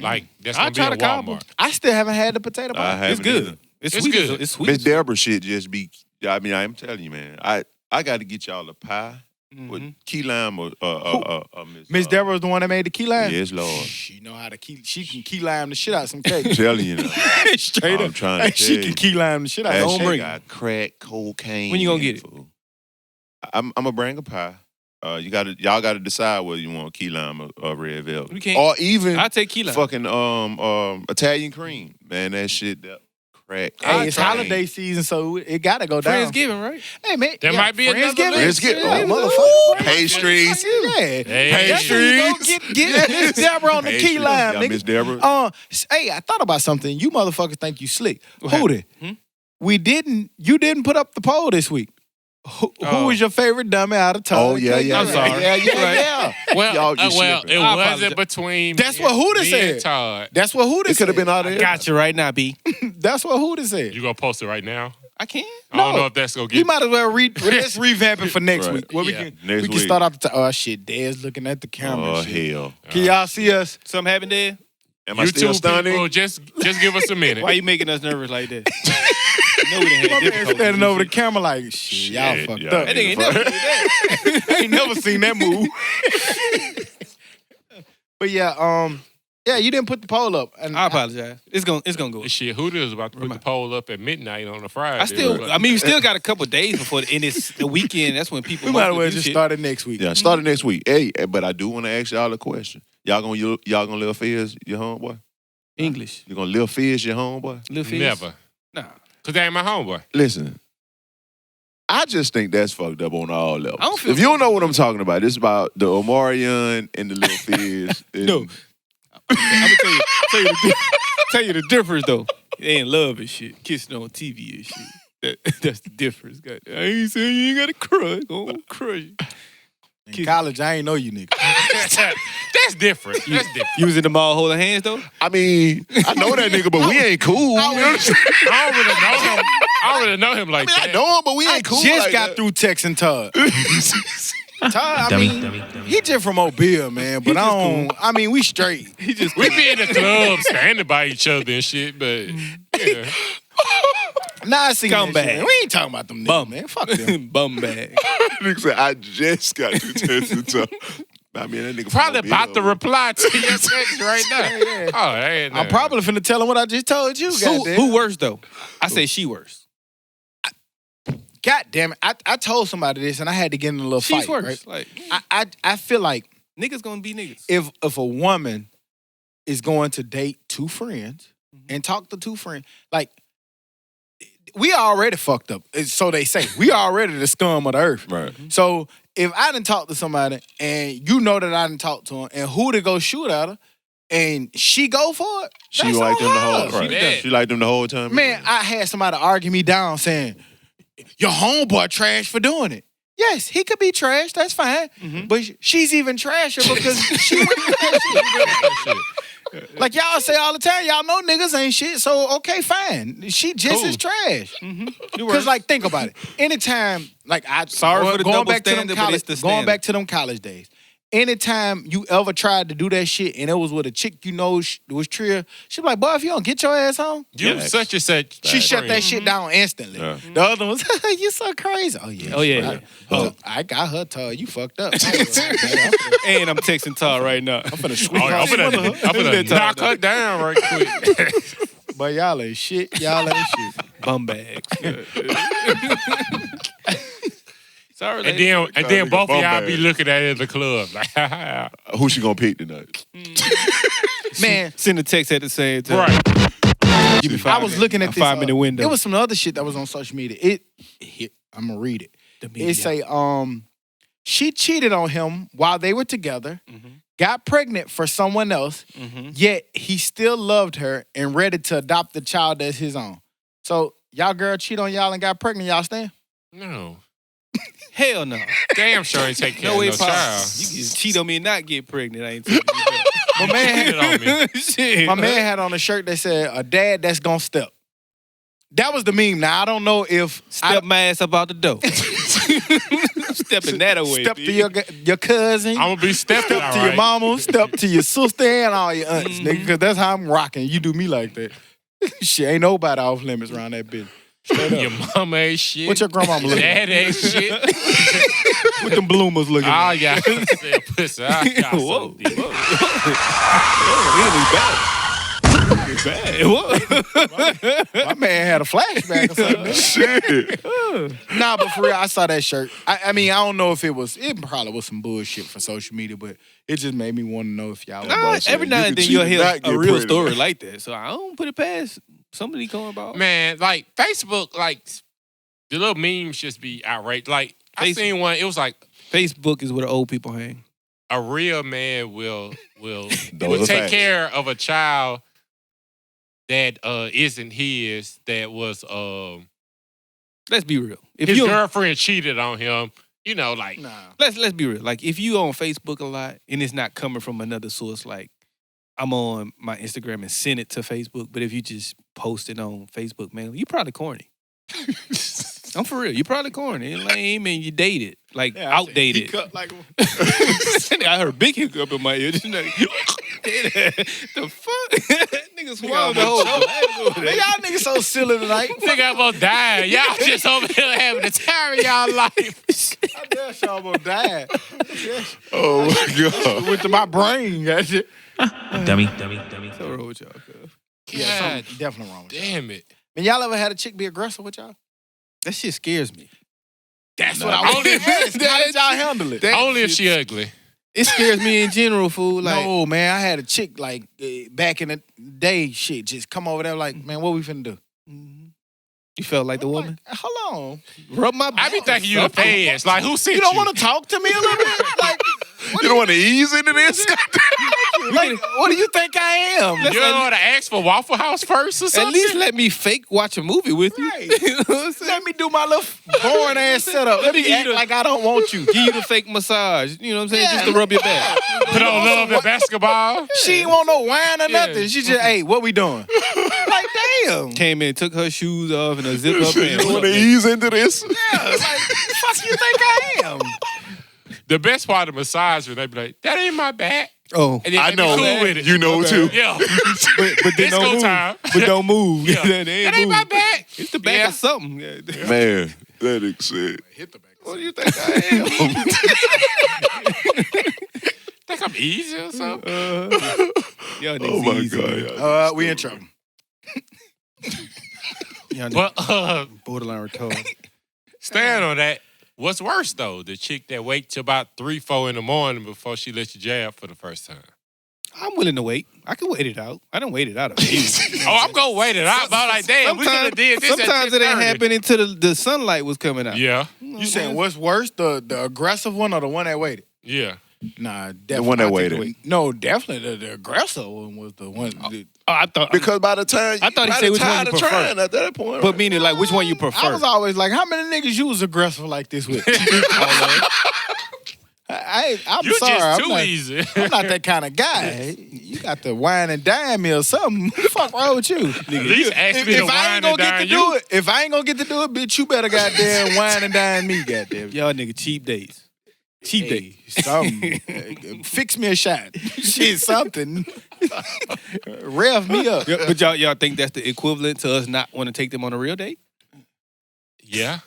Like that's gonna be a Walmart.
I still haven't had the potato pie.
I haven't
It's good.
either.
It's
It's
sweet.
good.
It's sweet.
Miss Deborah shit just be. I mean, I'm telling you, man. I got to get y'all a pie with key lime or
Miss Deborah's the one that made the key lime.
Yes, Lord.
She know how to she can key lime the shit out of some cake.
I'm telling you, now.
Straight
I'm
up.
trying to
Hey,
tell
she
you.
can key lime the shit out.
That
Don't
shit
bring it.
got crack, cocaine.
When you gonna
in
get it?
fool. I'm gonna bring a pie. Y'all gotta decide whether you want key lime or red velvet,
We can't-
or even
I take key lime.
fucking Italian cream. Man, that shit that crack.
Hey, it's
cocaine.
holiday season, so it gotta go down.
Friendsgiving, right?
Hey man,
There might be another
Friendsgiving.
list.
Friendsgiving.
Yeah,
Oh,
motherfucker.
pastries.
Yeah.
Pastries.
That's where you go get Miss Deborah on the key
Pastries.
lime,
Yeah,
nigga.
Miss Deborah.
Hey, I thought about something. You motherfuckers think you slick. Hootie, you didn't put up the poll this week. Who was your favorite dummy out of Todd?
Oh, yeah.
I'm sorry.
Yeah.
Well,
Y'all get
well,
slipping.
it
I
wasn't
apologize.
between.
That's
me
what Huda
me
said.
and Todd.
That's what Hootie
It could have been out
I
there.
got you right now, B.
That's what Hootie said.
You gonna post it right now?
I can.
I don't know if that's gonna
You
get.
might as well let's revamp it for next
Right.
week. Well,
Yeah.
we
Next
can
week.
start off the oh shit, Dad's looking at the camera.
Oh,
and shit.
hell.
Can y'all see us?
Something happened there?
Am I still
YouTube
stunning?
people, just give us a minute.
Why you making us nervous like that? No, we done
My
had
man
difficulties
standing
with
over the
shit.
camera like shit. Y'all
Shit,
fucked
y'all
up.
That nigga ain't never did that.
I ain't never seen that move. But yeah, you didn't put the poll up. And
I apologize. It's gonna go.
Shit, Huda is about to put the poll up at midnight on a Friday.
We still got a couple days before, and it's the weekend. That's when people
we might as
mostly
well
do
just
shit.
start it next week.
Yeah, starting next week. Hey, but I do want to ask y'all a question. Y'all gonna Lil Fizz your homeboy?
English.
You gonna Lil Fizz your homeboy?
Lil Fizz?
Never.
Nah.
Cause they ain't my homeboy.
Listen, I just think that's fucked up on all levels.
I don't feel
If you don't know what I'm talking about, it's about the Omarion and the Lil Fizz.
No. I'm gonna tell you the difference though. They in love and shit, kissing on TV and shit. That's the difference. Goddamn. I ain't saying you ain't got to crush. Go on, crush.
In college, I ain't know you nigga.
That's different. That's different.
You was in the mall holding hands though.
I mean, I know that nigga, but we ain't cool.
I don't really know him. I don't really know him like
I
that.
know him, but we ain't cool.
Just
like
got
that.
through texting Todd. Todd, I mean, he just from Mobile, man. But I mean, we straight.
He just
We be in the club standing by each other and shit, but yeah.
Nah, I see
Come
that shit,
back.
man. We ain't talking about them niggas,
Bum.
man. Fuck them.
bum bag.
Nigga said, I just got through texting to. I mean, that nigga from
Probably
Mobile.
about to reply to your text right now.
Yeah.
Oh, hey,
I'm probably finna tell him what I just told you, goddamn.
Who worse though? I say she worse.
God damn it. I told somebody this and I had to get in a little
She's
fight.
worse.
Right?
Like
I feel like
niggas gonna be niggas.
if a woman is going to date two friends and talk to two friends, like we already fucked up. So they say. We already the scum of the earth.
Right.
So if I didn't talk to somebody and you know that I didn't talk to him and who to go shoot at her, and she go for it,
She
that's
liked
on
them the
her.
whole.
She bad.
She liked them the whole time.
Man, I had somebody argue me down saying, your homeboy trash for doing it. Yes, he could be trash. That's fine. But she's even trasher because she went with that shit. Like y'all say all the time, y'all know niggas ain't shit. So okay, fine. She just as trash. Because like, think about it. Anytime, like
Sorry for the
going
double
back to them
standard, but
college,
it's the
going
standard.
back to them college days. Anytime you ever tried to do that shit and it was with a chick you know was Tria, she be like, boy, if you don't get your ass home,
You such and such.
she shut that shit down instantly.
Yeah.
The other one was, you so crazy. Oh yeah.
Oh, yeah,
right.
yeah.
So I got her told you fucked up.
And I'm texting Tar right now.
I'm finna sweep
I'm gonna knock her down right quick.
But y'all ain't shit. Y'all ain't shit.
Bum bags. Sorry,
And then both of
bum
y'all
bag.
be looking at it in the club. Like,
Who she gonna pick tonight?
Man,
send a text at the same time.
right.
Give me
I was looking at
a
this
5-minute window.
It was some other shit that was on social media. I'm gonna read it. It say she cheated on him while they were together, got pregnant for someone else, yet he still loved her and ready to adopt the child as his own. So y'all girl cheat on y'all and got pregnant, y'all stand?
No.
Hell no.
Damn sure ain't take care
No
of
way
no
possible.
child.
You can cheat on me and not get pregnant. I ain't telling you that.
My man,
Cheated on me.
Shit.
my man had on a shirt that said, a dad that's gonna step. That was the meme. Now, I don't know if
Step my ass up out the door. Stepping that away.
step to
bitch.
your cousin,
I'm gonna be stepping
step to your mama, step to your sister and all your aunts, nigga, because that's how I'm rocking. You do me like that. Shit, ain't nobody off limits around that bitch. Straight up.
Your mama ain't shit.
What your grandmama look like?
Dad ain't shit.
What them bloomers looking
All
like?
y'all said pussy. All y'all
Whoa.
so deep.
It's bad. What?
My man had a flashback or something.
Shit.
Nah, but for real, I saw that shirt. I mean, I don't know if it probably was some bullshit for social media, but it just made me want to know if y'all
Nah,
saying
every
you
now
can
and then
cheat
you'll
and
hear
not
a
get
real
pregnant.
story like that. So I don't put it past somebody going about.
Man, like Facebook, like the little memes just be outrageous. Like I
Facebook.
seen one. It was like
Facebook is where the old people hang.
a real man will
Those
will
are
take
facts.
care of a child that isn't his. That was
Let's be real. If
his
you
girlfriend cheated on him. You know, like
Nah.
let's be real. Like if you on Facebook a lot and it's not coming from another source, like I'm on my Instagram and send it to Facebook, but if you just post it on Facebook, man, you probably corny. I'm for real. You probably corny and lame and you dated. Like outdated.
He cut like
I heard a big hiccup in my ear. Just like, the fuck? Niggas swallowed the whole
Man, y'all niggas so silly tonight.
nigga almost died. Y'all just over here having the time of y'all life.
I dare y'all almost died.
Oh my God.
Went to my brain. That shit.
Dummy.
What's wrong with y'all, cuz?
Yeah,
God
something definitely wrong with y'all.
damn it.
Man, y'all ever had a chick be aggressive with y'all?
That shit scares me.
That's
Nah.
what I wanted to ask. How did y'all handle it?
Only if she ugly.
It scares me in general, fool. Like,
No, man, I had a chick like back in the day, shit, just come over there like, man, what we finna do?
you felt like the
I'm
woman?
like, hold on.
Rub my
I
back.
be thinking you the fans. Like who sent
You don't want to talk to me a little bit? Like,
You don't want to ease into this?
what do you think I am?
You don't want to ask for Waffle House first or something?
At least let me fake watch a movie with you.
Right.
You know what I'm saying?
Let me do my little boring ass setup. Let me
give you
act
the-
like I don't want you.
Give you the fake massage. You know what I'm saying? Just to rub your back.
Put on love and basketball.
She ain't want no wine or
Yeah.
nothing. She just, hey, what we doing? Like, damn.
Came in, took her shoes off and a zip up
You
pants.
don't want to ease into this?
Yeah, like, fuck you think I am?
The best part of massage when they be like, that ain't my back.
Oh,
And then
I
they
know.
be cool with it.
You know too.
Yeah.
but then
Disco
don't move.
time.
But don't move.
Yeah.
They
That ain't my back.
It's the back
Yeah.
of something.
Man, that nigga said.
Hit the back.
What do you think I am?
Think I'm easy or something?
Y'all
Oh
niggas
my
easy, man.
God.
We in trouble.
Y'all
But
niggas borderline retarded.
staying on that, what's worse though? The chick that wait till about 3, 4 in the morning before she lets you jab for the first time.
I'm willing to wait. I can wait it out. I don't wait it out.
Oh, I'm gonna wait it out. But I'm like, damn, we could have did this.
sometimes
at
it ain't
10:30.
happening until the sunlight was coming out.
Yeah,
You saying what's worse, the aggressive one or the one that waited?
yeah.
Nah, definitely.
The one that
I take
waited.
away. No, definitely the aggressor one was the one.
I thought
Because by the time
I thought he said which one you prefer.
at that point,
But meaning like which one you
I
prefer?
was always like, how many niggas you was aggressive like this with? I'm
You
sorry.
just too
I'm not,
easy.
I'm not that kind of guy. You got to wine and dime me or something. What the fuck wrong with you?
At least ask me to
If I
wine
ain't gonna
and
get
dine
to
you.
do it, if I ain't gonna get to do it, bitch, you better goddamn wine and dine me, goddamn.
Y'all nigga cheap days. Cheap days.
Something. Fix me a shot. Shit, something. Rev me up.
Yeah, but y'all think that's the equivalent to us not want to take them on a real date?
Yeah.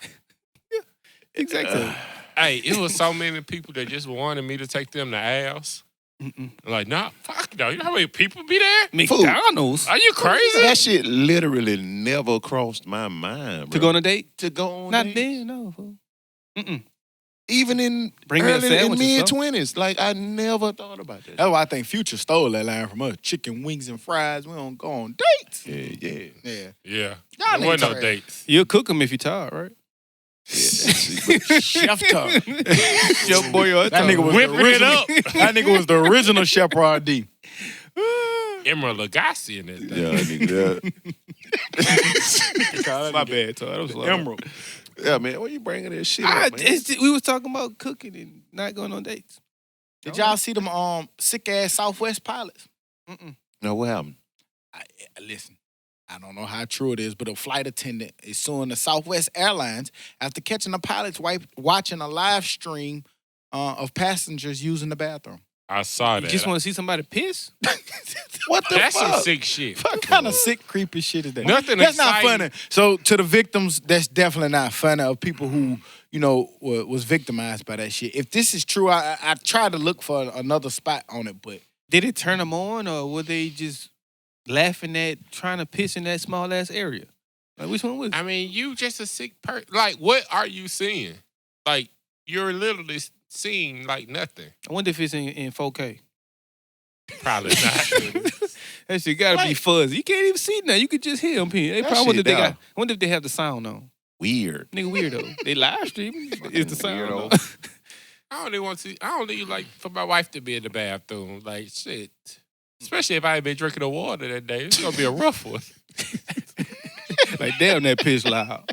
Exactly.
Hey, it was so many people that just wanted me to take them to Al's. Like, nah, fuck no. You know how many people be there?
McDonald's.
Are you crazy?
that shit literally never crossed my mind, bro.
To go on a date?
To go on
Not
dates.
then, no. Fool.
Even in
Bring me a
early
sandwich or
in
something.
mid-20s. Like, I never thought about that.
That's why I think Future stole that line from us. Chicken wings and fries. We don't go on dates.
Yeah.
Yeah.
Yeah.
Y'all
There wasn't no
trash.
dates.
You'll cook them if you're tired, right?
Chef Tuck.
Chef boy,
That nigga was
Whipping
the
it
original.
up.
That nigga was the original Chef RD.
Emerald Lagasse in that thing.
Yeah, nigga.
My bad, Todd. That was
Emerald.
Yeah, man. Where you bringing that shit up, man?
We was talking about cooking and not going on dates.
Did y'all see them sick ass Southwest pilots?
No, what happened?
Listen, I don't know how true it is, but a flight attendant is suing the Southwest Airlines after catching the pilots watching a live stream of passengers using the bathroom.
I saw
You
that.
just want to see somebody piss?
What the
That's
fuck?
some sick shit.
What kind of sick, creepy shit is that?
Nothing
That's not
exciting.
funny. So to the victims, that's definitely not funny. Of people who was victimized by that shit. If this is true, I tried to look for another spot on it, but
Did it turn them on, or were they just laughing at trying to piss in that small ass area? Like which one was it?
I mean, you just a sick person. Like, what are you seeing? Like, you're literally seeing like nothing.
I wonder if it's in 4K.
Probably not.
That shit gotta be fuzzy. You can't even see nothing. You could just hear them peeing. They
That
probably wonder if
shit
they
down.
got. I wonder if they have the sound on.
Weird.
Nigga weirdo. They live streaming. Is the sound
Weirdo.
on?
I don't even want to. I don't need like for my wife to be in the bathroom. Like shit. Especially if I ain't been drinking the water that day. It's gonna be a rough one.
Like damn, that piss loud.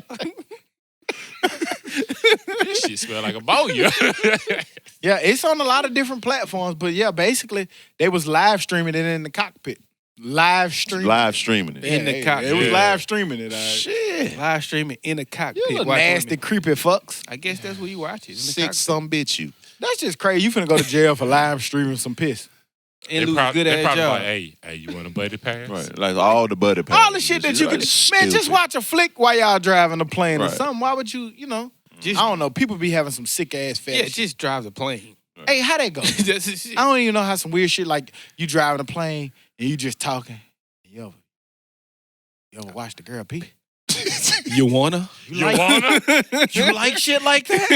This shit smell like ammonia.
yeah, it's on a lot of different platforms. But yeah, basically they was live streaming it in the cockpit. Live streaming.
Live streaming it.
In the cockpit.
It was
Yeah.
live streaming it.
Shit.
Live streaming in a cockpit.
You little
watching
nasty,
women.
creepy fucks.
I guess that's where you watch it. In the
Sick
cockpit.
some bitch you.
That's just crazy. You finna go to jail for live streaming some piss.
And lose a good
they
ass
probably
job.
like, hey, you want a buddy pass?
Right. Like all the buddy passes.
All the shit that you could, man, just watch a flick while y'all driving a plane or
Right.
something. Why would you,
Just,
I don't know. People be having some sick ass fetish.
yeah, just drive the plane.
Hey, how that go?
That's the shit.
I don't even know how some weird shit like you driving a plane and you just talking. You ever watch the girl pee?
You wanna?
You wanna?
You like shit like that?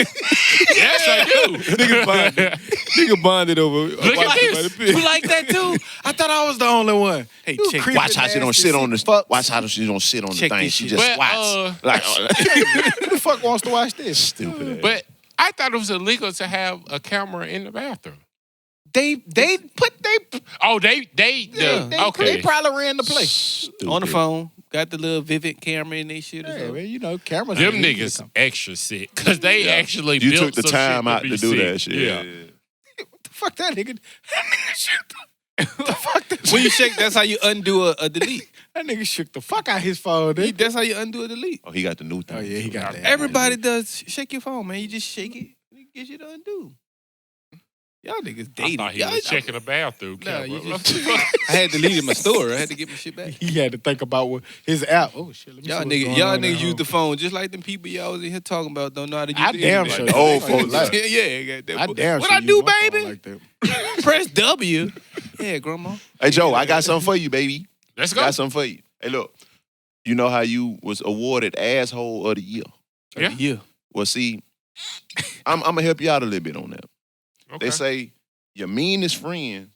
Yes, I do.
Nigga bonded over.
Look at this.
You like that too? I thought I was the only one.
Hey,
You
check.
creepy
Watch how she don't
nasty
sit on the
sick fuck.
Watch how she don't sit on the
Check
thing.
this
She
shit.
just
But,
squats. Like
Who the fuck wants to watch this?
stupid.
But I thought it was illegal to have a camera in the bathroom.
They
Oh, they okay.
probably ran the place.
Stupid.
On the phone, got the little Vivid camera in their shit. Or
Yeah,
something.
man, cameras.
Them
ain't easy to
niggas
come.
extra sick because they actually
You
built
took the
some
time
shit
out
be
to do
sick.
that shit.
Yeah.
What the fuck that nigga? That nigga shook the fuck.
When you shake, that's how you undo a delete.
That nigga shook the fuck out his phone. Dude.
That's how you undo a delete.
Oh, he got the new thing.
Oh yeah, he got that.
Everybody does shake your phone, man. You just shake it, it gets you to undo. Y'all niggas
I
dating.
thought he
Y'all-
was checking the bathroom
Nah,
camera.
you just, I had deleted my story. I had to get my shit back.
He had to think about what his app. Oh shit, let me
Y'all
see what's
niggas,
going
y'all
on
niggas
at
use
home.
the phone just like them people y'all was in here talking about don't know how to use
I
the
damn
internet.
sure.
Old folks like
yeah, goddamn.
I damn
What
sure
I
use
do,
my phone
baby?
like that.
Press W. Yeah, grandma.
Hey Joe, I got something for you, baby.
Let's go.
Got something for you. Hey, look. You know how you was awarded asshole of the year?
Yeah.
Well, see, I'm gonna help you out a little bit on that.
Okay.
They say your meanest friend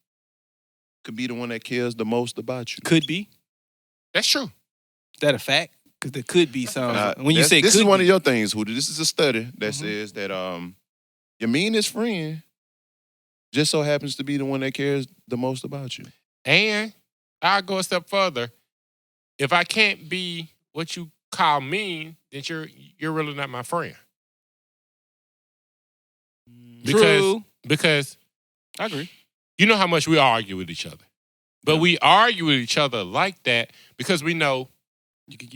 could be the one that cares the most about you.
Could be.
That's true.
Is that a fact? Because there could be some. When you
That's-
say
this
could
is one
be,
of your things, Hootie. This is a study that
Mhm.
says that your meanest friend just so happens to be the one that cares the most about you.
And I'll go a step further. If I can't be what you call mean, then you're really not my friend. Because
I agree.
You know how much we argue with each other. But we argue with each other like that because we know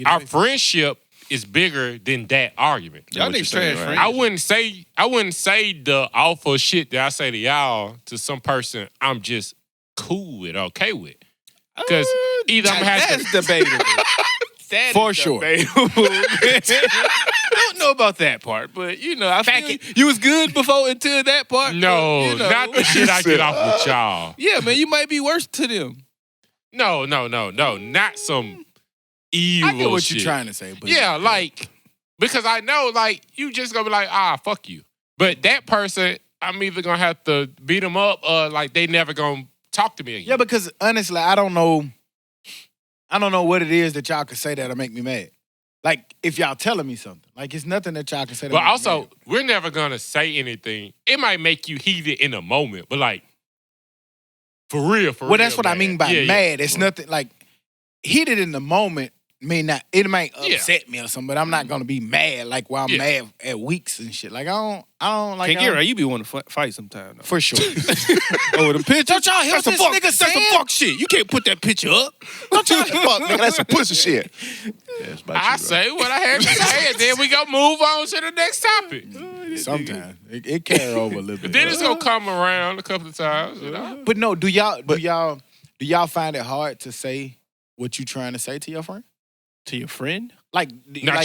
our friendship is bigger than that argument.
Y'all niggas trash friends.
I wouldn't say the awful shit that I say to y'all to some person I'm just cool with, okay with. Because either I'm gonna have
That's debatable. That
For
is
sure.
debatable. I don't know about that part, but I feel you was good before until that part.
No,
but,
not the shit I get off with y'all.
Yeah, man, you might be worse to them.
No, not some evil
I get what
shit.
you're trying to say, but
Yeah, like, because I know, like, you just gonna be like, fuck you. But that person, I'm either gonna have to beat them up or, like, they never gonna talk to me again.
Yeah, because honestly, I don't know what it is that y'all can say that'll make me mad. Like, if y'all telling me something. Like, it's nothing that y'all can say that
But
make me
also,
mad.
we're never gonna say anything. It might make you heated in a moment, but, like, for real,
Well, that's what I
man.
mean by
Yeah,
mad. It's nothing, like, heated in the moment it might upset me or something, but I'm not gonna be mad like while I'm mad at weeks and shit. Like, I don't like
Kagera, you be wanting to fight sometime, though.
for sure.
Oh, the picture?
Don't y'all hear
That's some
this
fuck,
nigga
that's some
saying?
fuck shit. You can't put that picture up.
Don't y'all fuck, nigga, that's some pussy shit.
Yeah, it's about
I
you,
say what I had to say, and then we gonna move on to the next topic.
Sometimes it carry over a little bit.
Then it's gonna come around a couple of times, you know?
But no, do y'all find it hard to say what you trying to say to your friend?
To your friend?
Not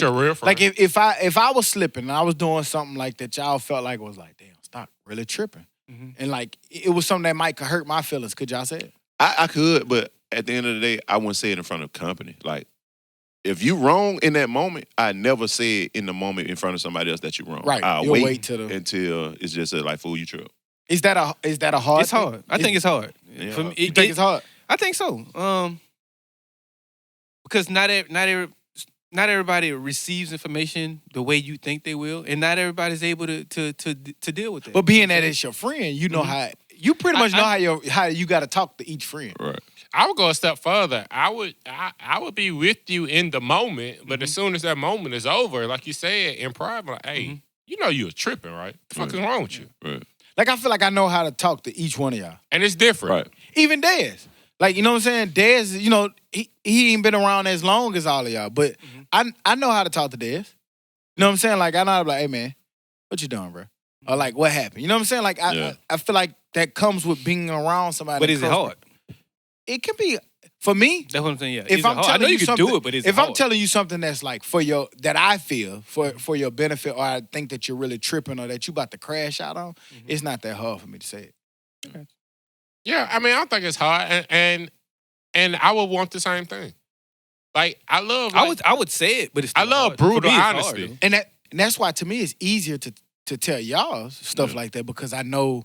your real friend.
Like if I was slipping and I was doing something like that, y'all felt like was like, damn, stop really tripping.
Mm-hmm.
And like it was something that might hurt my feelings. Could y'all say it?
I could, but at the end of the day, I wouldn't say it in front of company. Like, if you wrong in that moment, I never say it in the moment in front of somebody else that you wrong.
Right.
I'll
You'll
wait
wait till
until it's just like, fool, you trip.
Is that a hard
It's
thing?
hard. I think it's hard.
Yeah.
For me,
You think it's hard?
I think so. Because not everybody receives information the way you think they will, and not everybody's able to deal with that.
But being that it's your friend, you know how you pretty much know how you got to talk to each friend.
Right.
I would go a step further. I would be with you in the moment, but as soon as that moment is over, like you said in private, like, hey, you know you were tripping, right? What the fuck is wrong with you?
Right.
Like I feel like I know how to talk to each one of y'all.
And it's different.
Right.
Even Dez. Like, you know what I'm saying? Dez, you know, he ain't been around as long as all of y'all. But I know how to talk to Dez. You know what I'm saying? Like, I know how to be like, hey, man, what you doing, bro? Or like, what happened? You know what I'm saying? Like, I feel like that comes with being around somebody.
But is it hard?
It can be, for me.
That's what I'm saying, yeah.
If I'm telling
I know you can do
something-
it, but it's
if
hard.
I'm telling you something that's like that I feel for your benefit, or I think that you're really tripping or that you about to crash out on, it's not that hard for me to say it.
Okay.
Yeah, I mean, I don't think it's hard, and I would want the same thing. Like, I love. Like,
I would say it, but it's
I
still
love
hard. For
brutal
me, it's hard,
honesty.
though.
And that's why to me it's easier to tell y'all stuff like that, because I know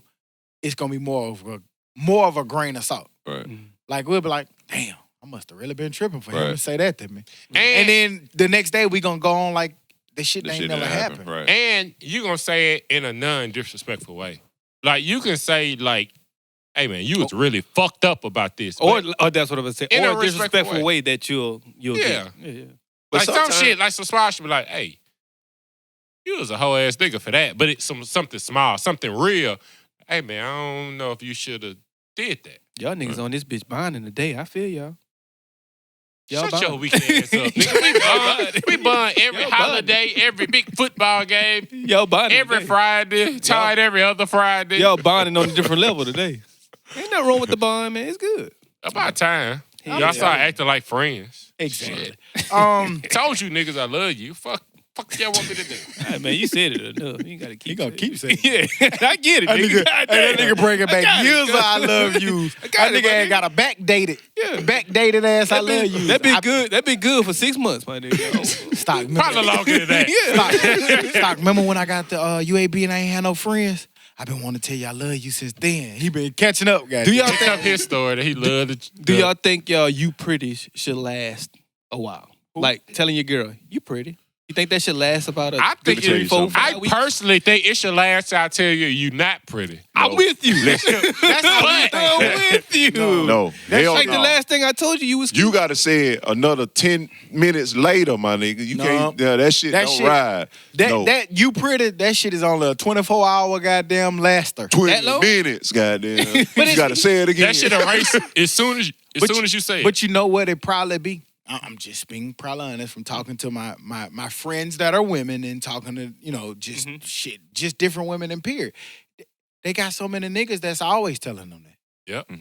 it's gonna be more of a grain of salt.
Right.
Like we'll be like, damn, I must have really been tripping for him
Right.
to say that to me.
And
And then the next day we gonna go on like this shit
This
ain't
shit
never
didn't happen.
happened.
Right.
And you gonna say it in a non-disrespectful way. Like, you can say, like, hey, man, you was really fucked up about this.
Or
But,
that's what I was saying.
In
Or
a
a
respectful
disrespectful way that you'll
Yeah.
get. Yeah.
But
like, some
sometimes-
shit, like, some small shit be like, hey, you was a whole ass nigga for that. But it's something small, something real. Hey, man, I don't know if you should have did that.
Y'all niggas on this bitch bonding today. I feel y'all. Y'all
Shut your
bonding.
weak ass up, nigga. We bond every
Y'all
holiday, every big football game,
Y'all bonding
every
today.
Friday, tied every other Friday.
Y'all bonding on a different level today. Ain't nothing wrong with the bond, man. It's good.
About time.
Yeah.
Y'all start acting like friends.
Exactly.
Shit.
Told
Told you niggas I love you. Fuck y'all want me to do.
Hey, man, you said it enough. You gotta keep.
He gonna keep saying
Yeah, I get it,
That
nigga.
nigga, that nigga bring it back
got it.
years of I love you.
got
That
it,
nigga
my
ain't
nigga.
got a
Yeah.
backdated ass I love you.
That been good. That been good for 6 months, my nigga.
Stock,
Probably longer than that.
Yeah.
Stock, remember when I got the UAB and I ain't had no friends? I've been wanting to tell you I love you since then. He been catching up, guys.
Do y'all
Pick up his story that he loved.
Do y'all think y'all you pretty should last a while? Like telling your girl, you pretty. You think that should last about
I think
Let me tell you something.
I personally think it should last till I tell you you're not pretty.
I'm with you.
That's how you think.
I'm with you.
No,
That's
hell
like
no.
the last thing I told you. You was
You got to say it another 10 minutes later, my nigga. You can't. Yeah, that shit don't ride. No.
That you pretty. That shit is on a 24-hour goddamn laster.
20
low?
minutes, goddamn. You got to say it again.
That shit erase as soon as you say it.
But you know what it probably be? I'm just being probably honest from talking to my friends that are women and talking to, just shit, just different women in period. They got so many niggas that's always telling them that.
Yep.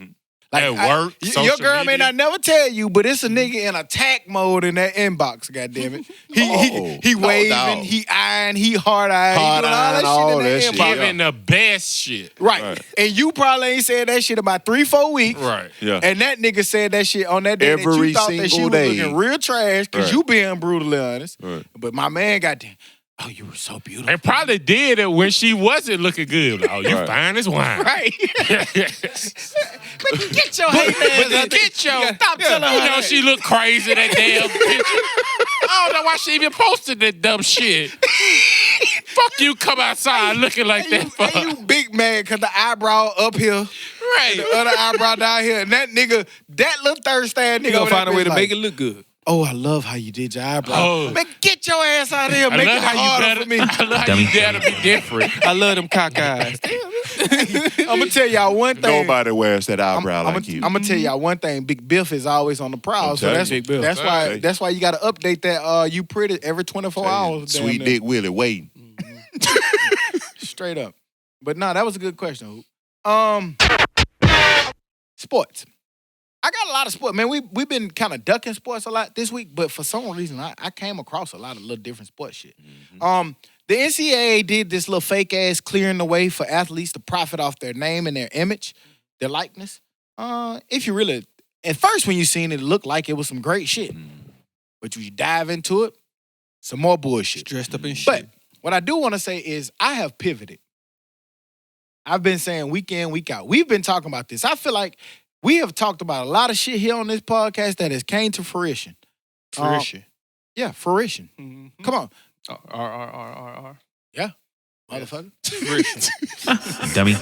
Like,
At work,
your
social
girl may
media.
not never tell you, but it's a nigga in attack mode in that inbox, goddammit. He waving,
doubt.
he eyeing, he hard-eyeing, he doing
Hard-eyeing,
all
all
that
that
shit in
shit.
that inbox.
Giving the best shit.
Right. And you probably ain't said that shit about 3-4 weeks.
Right.
Yeah.
And that nigga said that shit on that day that
Every
you thought that she
single
was
day.
looking real trash because
Right.
you being brutally honest.
Right.
But my man got there. Oh, you were so beautiful.
And probably did it when she wasn't looking good. Oh, you
Right.
fine as wine.
Right. Get your hate ass.
Get your.
Stop telling her
You know
that.
she looked crazy that damn picture. I don't know why she even posted that dumb shit. Fuck you, come outside looking like that. Fuck.
And you big man because the eyebrow up here,
Right.
the other eyebrow down here, and that nigga, that little thirsty ass nigga
You gonna
over
find a
that
way to
bitch
make
like,
it look good.
Oh, I love how you did your eyebrow.
Oh.
Man, get your ass out of here.
I
Make it
love how you
harder
better.
for me.
I love how you dare to be different.
I love them cock eyes.
I'm gonna tell y'all one thing.
Nobody wears that eyebrow like you.
I'm gonna tell y'all one thing. Big Biff is always on the prowl,
I'm
so
telling
that's
you.
Big Biff.
Okay.
that's why you got to update that. You pretty every 24 hours. damn
Sweet
near.
Dick Willie waiting.
Straight up. But no, that was a good question. Sports. I got a lot of sports. Man, we've been kind of ducking sports a lot this week, but for some reason, I came across a lot of little different sports shit. The NCAA did this little fake ass clearing the way for athletes to profit off their name and their image, their likeness. If you really, at first when you seen it, it looked like it was some great shit. But you dive into it, some more bullshit.
Dressed up in shit.
But what I do want to say is I have pivoted. I've been saying week in, week out. We've been talking about this. I feel like we have talked about a lot of shit here on this podcast that has came to fruition. Yeah, fruition.
Mhm.
Come on.
R.
Yeah, motherfucker.
Dummy.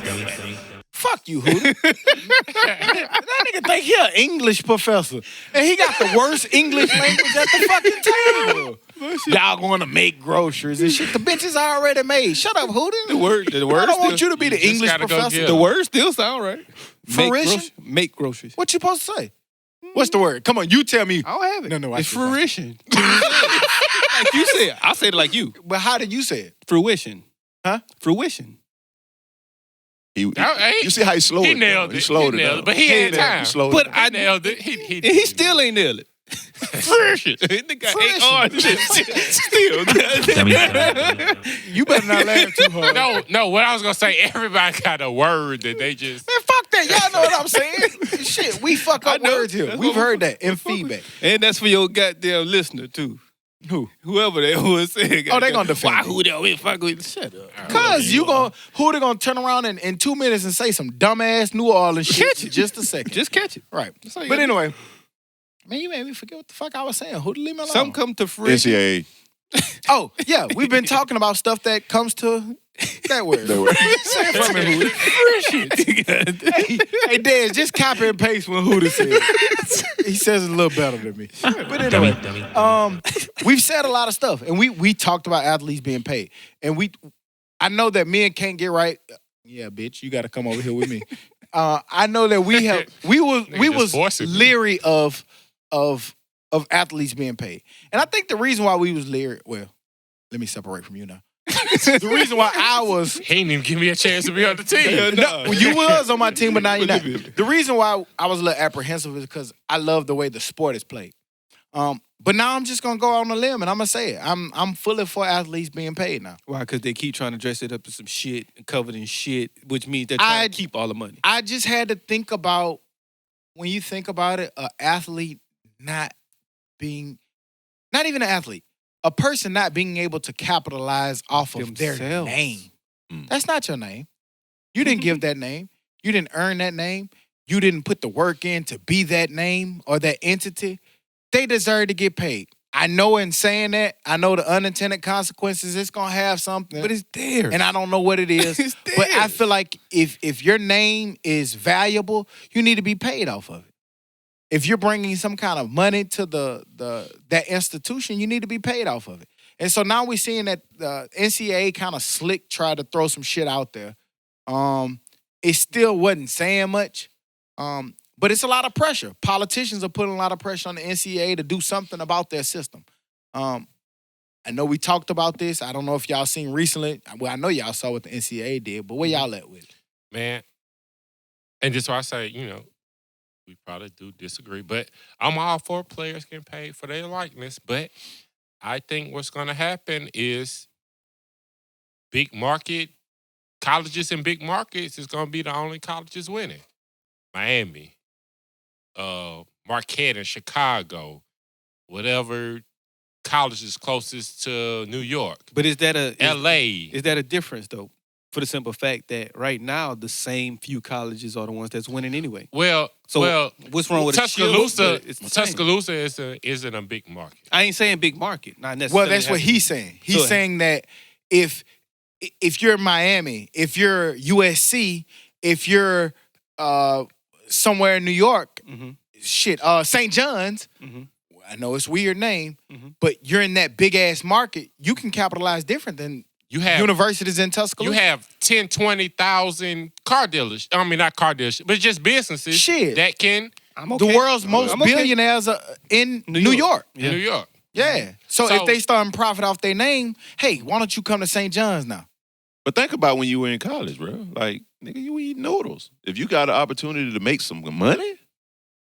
Fuck you, Hootie. That nigga think he an English professor. And he got the worst English language at the fucking table. Y'all going to make groceries and shit. The bitch is already made. Shut up, Hootie.
The word
I don't want you to be the
just
English
gotta go
professor.
get
The words still sound right.
Fruition?
Make groceries.
What you supposed to say? What's the word? Come on, you tell me.
I don't have it.
No,
It's fruition. Like you said. I said it like you.
But how did you say it?
Fruition.
Huh?
Fruition.
You
Hey,
see how he slowed
he
it
nailed
down.
it.
He slowed
He
it
nailed
down.
it. But he had time.
He slowed
But
it
I
down.
nailed it.
And he still ain't nailed it. Fruition. The guy ain't on still.
Dummy.
You better not laugh too hard.
No. What I was gonna say, everybody got a word that they just.
Man, fuck that. Y'all know what I'm saying. Shit, we fuck up
I know.
words here.
That's
We've
what
heard that in feedback.
And that's for your goddamn listener too.
Who?
Whoever that was saying.
Oh, they gonna defend
Why
me.
who that? We fuck with? Shut up.
Cause who they gonna turn around in 2 minutes and say some dumbass New Orleans shit
Catch
in
it.
just a second.
Just catch it.
Right.
all you
But
gotta do.
anyway, man, you made me forget what the fuck I was saying. Who to leave me alone?
Some come to fruition.
NCAA.
Oh, yeah, we've been talking about stuff that comes to that word. Say it for me, Hootie. Hey, Dez, just copy and paste when Hootie said it. He says it a little better than me. But anyway, we've said a lot of stuff, and we talked about athletes being paid. And I know that men can't get right. Yeah, bitch, you got to come over here with me. I know that we was
forcing me.
leery of athletes being paid. And I think the reason why we was leery, well, let me separate from you now. The reason why I was
He ain't even give me a chance to be on the team.
no, you was on my team, but now you're not. The reason why I was a little apprehensive is because I love the way the sport is played. But now I'm just gonna go out on a limb and I'm gonna say it. I'm fully for athletes being paid now.
Why? Because they keep trying to dress it up as some shit and covered in shit, which means they're trying to keep all the money.
I just had to think about when you think about it, an athlete not even an athlete, a person not being able to capitalize off of their
Themselves.
name. That's not your name. You didn't give that name. You didn't earn that name. You didn't put the work in to be that name or that entity. They deserve to get paid. I know in saying that, I know the unintended consequences, it's going to have something.
But it's there.
And I don't know what it is.
It's
But I
theirs.
feel like if your name is valuable, you need to be paid off of it. If you're bringing some kind of money to that institution, you need to be paid off of it. And so now we're seeing that the NCAA kind of slick tried to throw some shit out there. It still wasn't saying much. But it's a lot of pressure. Politicians are putting a lot of pressure on the NCAA to do something about their system. I know we talked about this. I don't know if y'all seen recently. Well, I know y'all saw what the NCAA did, but where y'all at with it?
Man. And just why I say, we probably do disagree, but I'm all for players getting paid for their likeness. But I think what's going to happen is big market colleges in big markets is going to be the only colleges winning. Miami, Marquette in Chicago, whatever college is closest to New York.
But is that
LA.
Is that a difference though? For the simple fact that right now the same few colleges are the ones that's winning anyway.
Well,
what's wrong with
Tuscaloosa?
It's the same.
Tuscaloosa isn't a big market.
I ain't saying big market, not necessarily.
Well, that's what he's saying. He's
So-
saying that if you're Miami, if you're USC, if you're somewhere in New York,
Mhm.
St. John's,
Mhm.
I know it's a weird name,
Mhm.
but you're in that big ass market, you can capitalize different than
You have
universities in Tuscaloosa.
You have 10, 20,000 car dealers. I mean, not car dealers, but just businesses
Shit.
that can
I'm
the
okay.
world's most
I'm okay.
billionaires are in New York.
in New York.
Yeah. So
So-
if they starting profit off their name, hey, why don't you come to St. John's now?
But think about when you were in college, bro. Like, nigga, you eat noodles. If you got an opportunity to make some money,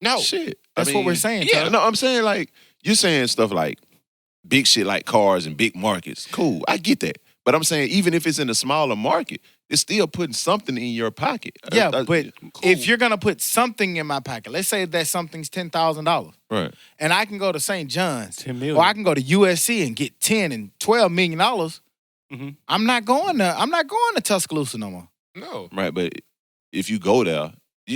No.
shit.
That's what we're saying.
Yeah,
Tuck.
no, I'm saying like you're saying stuff like big shit like cars and big markets. Cool, I get that. But I'm saying even if it's in a smaller market, it's still putting something in your pocket.
Yeah,
That's-
but
cool.
if you're gonna put something in my pocket, let's say that something's $10,000,
right,
and I can go to St. John's,
10 million.
or I can go to USC and get $10 and $12 million.
Mhm.
I'm not going to Tuscaloosa no more.
No.
right. But if you go there,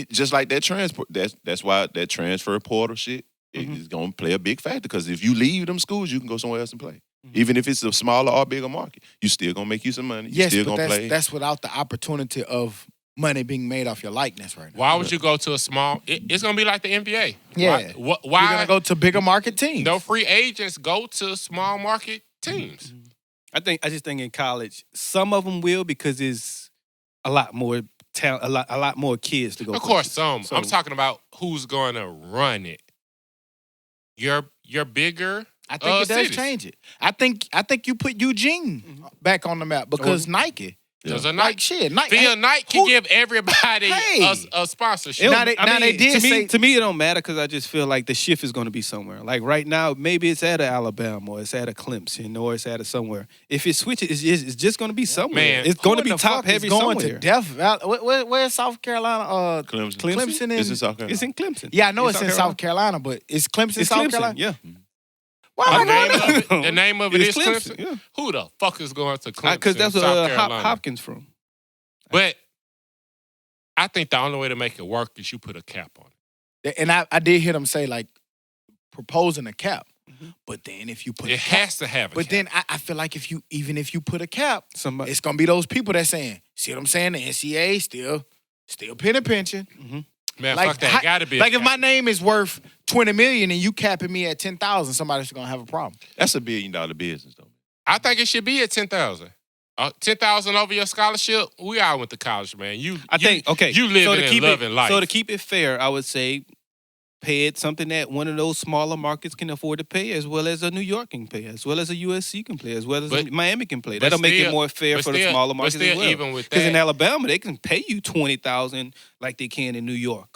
just like that transport, that's why that transfer portal shit is gonna play a big factor. Because if you leave them schools, you can go somewhere else and play. Even if it's a smaller or bigger market, you still gonna make you some money. You
Yes,
still
but
gonna play.
that's without the opportunity of money being made off your likeness right now.
Why would you go to a small? It's going to be like the NBA.
Yeah.
Why
You're gonna go to bigger market teams.
no free agents go to small market teams?
I just think in college, some of them will because it's a lot more talent, a lot more kids to go.
Of course,
places.
some.
So-
I'm talking about who's going to run it. Your bigger.
I think it does
cities.
change it. I think you put Eugene back on the map because Nike.
Because a
Like
Nike.
shit, Nike.
Phil Knight can
who-
give everybody
Hey.
a sponsorship.
It-
Now they did
to
say-
me, to me, it don't matter because I just feel like the shift is going to be somewhere. Like right now, maybe it's at a Alabama or it's at a Clemson or it's at a somewhere. If it switches, it's just going to be somewhere.
Man,
it's going to
Who
be
in the
top
fuck is
heavy
going
somewhere.
to Death Valley. Where's South Carolina?
Clemson.
Clemson and
It's in South Carolina.
It's in Clemson.
yeah, I know it's in South Carolina, but it's Clemson,
It's
South
Clemson.
Carolina.
Yeah.
Why
The
am I
name
going
of
there?
it, the name of it is
It's
Clemson.
Yeah.
Who the fuck is going to Clemson?
Because that's
South
where
Carolina?
Hopkins from.
But I think the only way to make it work is you put a cap on it.
And I did hear them say like proposing a cap, but then if you put
It
a cap,
has to have a
but
cap.
then I feel like if you put a cap,
Somebody.
it's gonna be those people that saying, see what I'm saying? The NCAA still penny pinching.
Man,
Like,
fuck that. Got to be a
like if
cap.
my name is worth $20 million and you capping me at 10,000, somebody's gonna have a problem.
That's $1 billion business, though.
I think it should be at 10,000. 10,000 over your scholarship. We all went to college, man. You living and loving life.
So to keep it fair, I would say pay it something that one of those smaller markets can afford to pay, as well as a New York can pay, as well as a USC can play, as well as a
But-
Miami can play.
but
That'll make it
still-
more fair
but
for the
still-
smaller
but
markets
still,
as well.
even with
Because in
that-
Alabama, they can pay you $20,000 like they can in New York.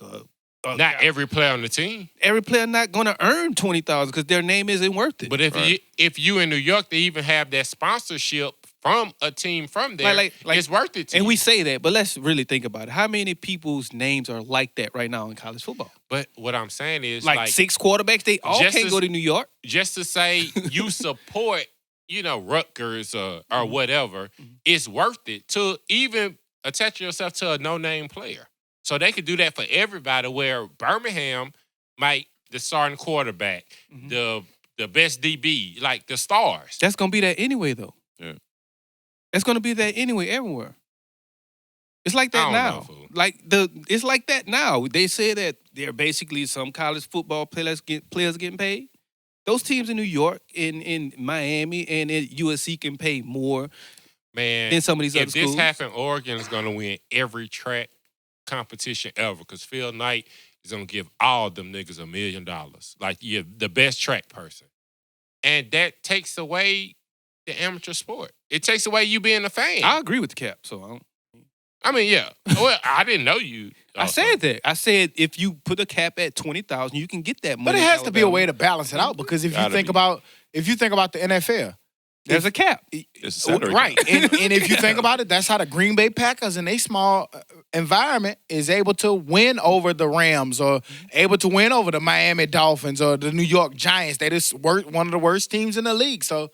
Not every player on the team.
Every player not going to earn $20,000 because their name isn't worth it.
But if you in New York, they even have that sponsorship from a team from there,
Like-
it's worth it to
and
you.
we say that, but let's really think about it. How many people's names are like that right now in college football?
But what I'm saying is,
Like 6 quarterbacks, they all
just
can't
as-
go to New York.
just to say you support, Rutgers or whatever, it's worth it to even attach yourself to a no-name player. So they could do that for everybody. Where Birmingham might the starting quarterback, the the best DB, like the stars.
That's gonna be that anyway, though.
Yeah.
That's gonna be that anyway everywhere. It's like
I
that
don't
now.
know, fool.
It's like that now. They say that there are basically some college football players getting paid. Those teams in New York, in Miami, and in USC can pay more
Man,
than some of these other
if this
schools.
happen, Oregon is going to win every track competition ever because Phil Knight is going to give all them niggas $1 million. Like, you're the best track person. And that takes away the amateur sport. It takes away you being a fan.
I agree with the cap. So
I mean, yeah. Well, I didn't know you.
I said that. I said if you put a cap at 20,000, you can get that money.
But it has to be a
Alabama.
way to balance it out because if you
Gotta
think
be.
about the NFL,
There's a cap.
It's a salary
right?
cap.
And if you think about it, that's how the Green Bay Packers in a small environment is able to win over the Rams or able to win over the Miami Dolphins or the New York Giants. That is one of the worst teams in the league. So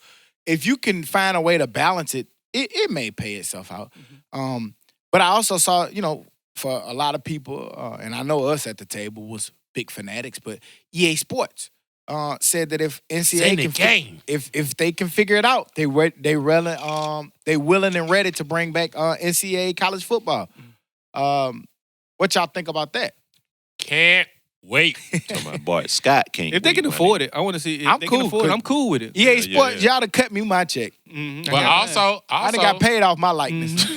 if you can find a way to balance it, it may pay itself out. But I also saw, for a lot of people, and I know us at the table was big fanatics, but EA Sports said that if NCAA can, if they can figure it out, they willing and ready to bring back NCAA college football. What y'all think about that?
Can't wait.
My boy Scott can't.
If they can afford it, I want to see. If they can afford it, I'm cool with it.
EA Sports, y'all to cut me my check.
But also,
I done got paid off my likeness.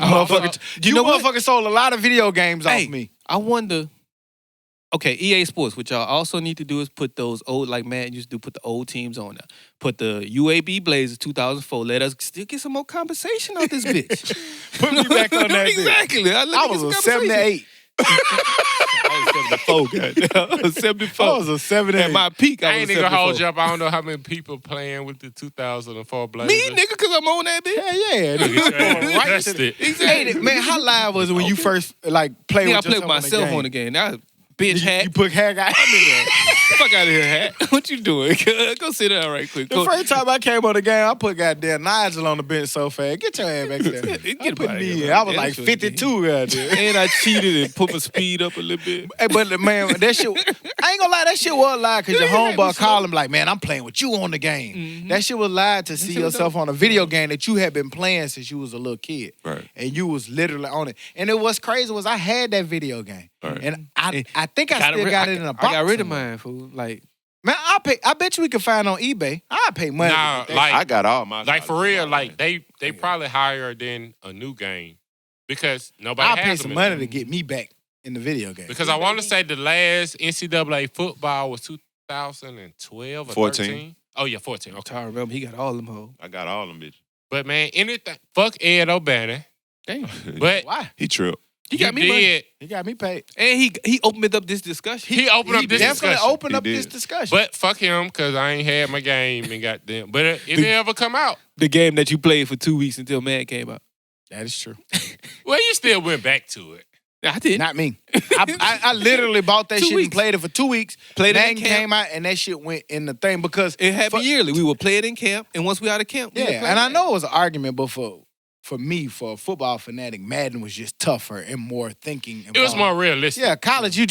You motherfuckers sold a lot of video games off me.
I wonder. Okay, EA Sports, what y'all also need to do is put those old, like Matt used to do, put the old teams on there. Put the UAB Blazers 2004. Let us still get some more compensation out this bitch.
Put me back on that bitch.
Exactly.
I was a 78.
I was 74. I was 74.
I was a 78.
At my peak,
I
I was
ain't
a
even gonna
74.
hold you up. I don't know how many people playing with the 2004 Blazers.
Me, nigga, because I'm on that bitch.
Yeah. Nigga. Right
That's
to the-
it.
Exactly.
Hey, man, how live was it when you first played
I
with
played
yourself
with myself on the game. That was bitch hat.
You put hair guy.
Fuck out of here, hat. What you doing? Go sit down right quick.
The first time I came on the game, I put goddamn Nigel on the bench so fast. Get your ass back there.
Get
Put
up out of
me
here,
in.
man.
I was
Yeah,
like
that's what
52 goddamn.
And I cheated and put my speed up a little bit.
Hey, but man, that shit, I ain't gonna lie, that shit was live because your homeboy called him like, man, I'm playing with you on the game. That shit was live to see
shit was
yourself on a video game that you had been playing since you was a little kid.
Right.
And you was literally on it. And it was crazy was I had that video game.
Right.
And I think I still got it in a box.
I got rid of
somewhere.
mine, fool. Like,
Man, I bet you we could find on eBay. I'll pay money.
Nah,
to get that
like-
I got all my.
Like, for real, like, they probably higher than a new game because nobody
I'll
has
pay
them
some
in
money
there.
to get me back in the video game.
Because I want to say the last NCAA football was 2012 or
14.
13. Oh, yeah, 14. Okay.
I remember he got all them hoes.
I got all them bitches.
But, man, anything. Fuck Ed O'Bannon.
Damn.
But
Why?
He tripped.
He got me
you
money.
did.
He got me paid.
And he opened up this discussion.
He opened up
He
this
definitely
discussion.
opened
He
up this
did.
discussion.
But fuck him, because I ain't had my game and got them. But it didn't ever come out.
The game that you played for 2 weeks until Mad came out.
that is true.
Well, you still went back to it.
I didn't.
Not me. I literally bought that
2
shit
weeks.
and played it for 2 weeks.
Played it in
Madden
camp.
came out and that shit went in the thing because
It happened yearly. We would play it in camp, and once we out of camp, we would
yeah,
play
and I
it.
know it was an argument, but for me, for a football fanatic, Madden was just tougher and more thinking.
It was more realistic.
Yeah, college, you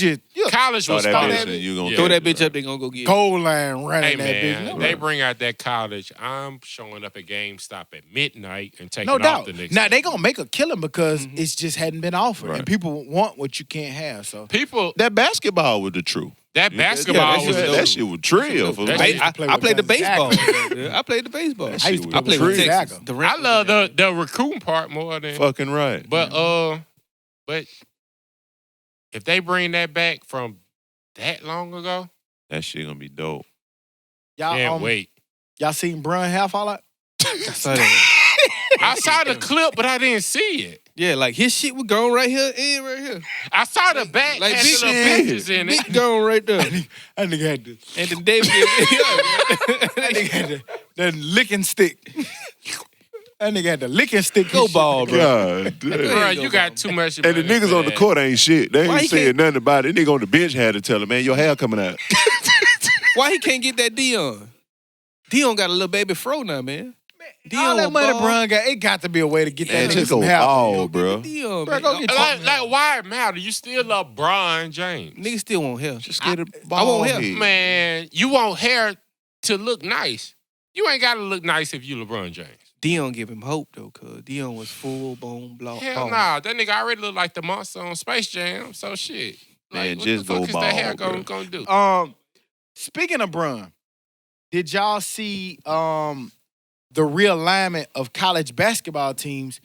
College
Throw
was
that
fun.
bitch and you gonna
Throw that bitch up, they gonna go get it.
goal line running
Hey,
that
man,
bitch.
they bring out that college. I'm showing up at GameStop at midnight and taking
No
off
doubt.
the next
Now
day.
they gonna make a killing because it's just hadn't been offered,
Right.
and people want what you can't have. So
People,
That basketball was the truth.
that basketball was
that shit was trill. fool.
That
I,
shit-
I played the
Guys,
baseball.
exactly.
I played the baseball.
That
I
shit
used
was
I played with
true.
Texas.
Exactly.
Durant
I
was
love
there.
the recruiting part more than.
Fucking right.
But if they bring that back from that long ago,
That shit gonna be dope.
y'all,
can't wait.
y'all seen Brun hair fall out?
I saw that.
I saw the clip, but I didn't see it.
Yeah, like his shit was going right here and right here.
I saw the back
Like
had
big
the little
shit.
pictures in it.
Big going right there.
That nigga had the,
And then David,
that nigga had the licking stick. That nigga had the licking stick.
go ball, bro.
God damn.
Bro, you got too much.
And the niggas on the court ain't shit. They
Why he
ain't saying
can't-
nothing about it. Nigga on the bench had to tell him, man, your hair coming out.
Why he can't get that Dion? Dion got a little baby fro now, man.
All that
will
money
ball.
Brun got, it got to be a way to get
Man,
that nigga
just
some
go
hair.
all, bro.
Dion,
Bro,
man.
go get
Like, why it matter? You still love LeBron James.
Niggas still want hair.
Just get a
I
ball
want hair.
head.
Man, you want hair to look nice. You ain't got to look nice if you LeBron James.
Dion give him hope though, cause Dion was full bone block.
Hell nah, that nigga already look like the monster on Space Jam. So shit,
Man,
like,
just
what the fuck
go
is that hair
bald,
gonna do?
Speaking of Bron, did y'all see the realignment of college basketball teams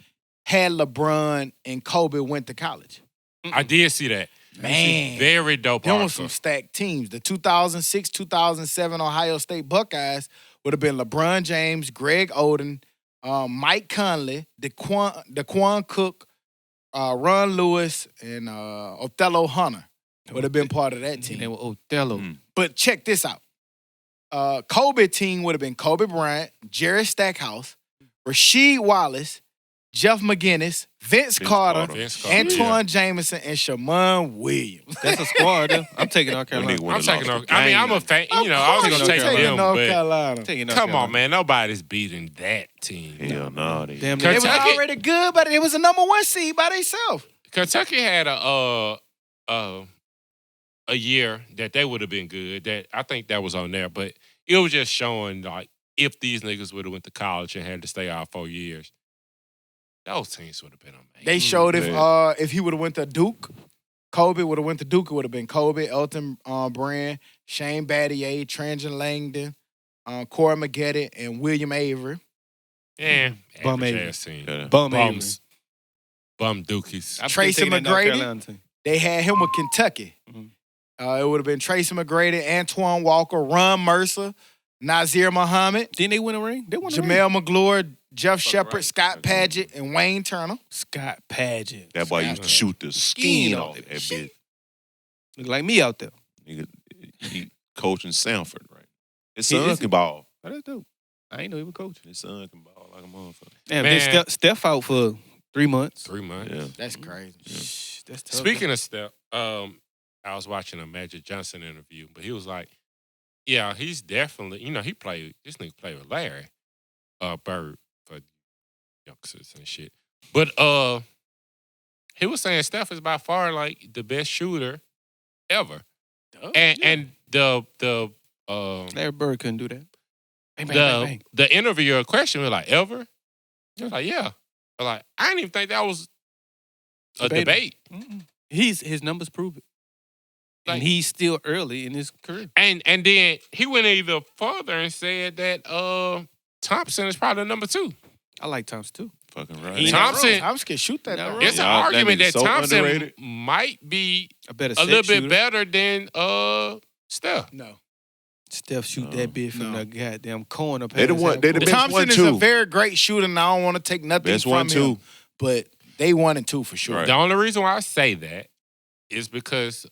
had LeBron and Kobe went to college?
I did see that.
Man.
Very dope.
There
article.
was some stacked teams. The 2006, 2007 Ohio State Buckeyes would have been LeBron James, Greg Oden, Mike Conley, DeQuan Cook, Ron Lewis, and Othello Hunter would have been part of that team.
They were Othello.
But check this out. Kobe team would have been Kobe Bryant, Jerry Stackhouse, Rasheed Wallace, Jeff McGinnis, Vince Carter, Antoine Jameson, and Shammond Williams.
That's a squad. I'm taking North Carolina.
I'm taking North. I mean, I'm a fan. You know, I was gonna take them,
North
but
Carolina.
come on, man, nobody's beating that team.
Hell no.
Damn,
They was
Kentucky-
already good, but it was a number 1 seed by themselves.
Kentucky had a year that they would have been good. That I think that was on there, but it was just showing like if these niggas would have went to college and had to stay out 4 years, those teams would have been amazing.
They showed if he would have went to Duke, Kobe would have went to Duke. It would have been Kobe, Elton Brand, Shane Battier, Tranjan Langdon, Corey Maggette, and William Avery.
Yeah,
Bum
average
Avery.
ass team.
Yeah.
Bums, bum dookies.
I'm
Tracy
taking that North
McGrady.
Carolina team.
They had him with Kentucky.
Mhm.
It would have been Tracy McGrady, Antoine Walker, Ron Mercer, Nazir Muhammad,
Didn't they win a ring? They won a ring.
Jamel McGlure, Jeff Shepard,
right.
Scott Padgett, and Wayne Turner.
Scott Padgett.
That boy used to shoot the skin off that bitch.
Look like me out there.
Nigga, he coaching Sanford, right? His
He
son
is-
can ball.
Oh, that's dope. I ain't know he was coaching.
His son can ball like a motherfucker.
Damn,
Man.
then Steph out for 3 months.
3 months.
Yeah.
That's crazy.
Shh, that's tough.
Speaking of Steph, I was watching a Magic Johnson interview, but he was like, "Yeah, he's definitely, this nigga played with Larry Bird for youngsters and shit." But he was saying Steph is by far like the best shooter ever, and the
Larry Bird couldn't do that. Bang, bang, bang, bang.
the interviewer question was like, "Ever?" He was like, "Yeah." But like, I didn't even think that was a debate.
Mm-mm. His numbers prove it.
Like-
And he's still early in his career.
And then he went even further and said that Thompson is probably number 2.
I like Thompson too.
Fucking right.
He
Thompson-
Thompson can shoot that.
Not
though.
wrong.
It's an
Y'all, that
argument
nigga
that
so
Thompson
underrated.
might be
A better
a little bit better than Steph.
No.
Steph shoot
No.
that bit from
No.
the goddamn corner.
They the
pass
one-
half
they the
court.
best
Thompson
one,
is
too.
a very great shooter, and I don't want to take nothing
Best
from
one,
him.
too.
But they 1 and 2 for sure.
Right.
The only reason why I say that is because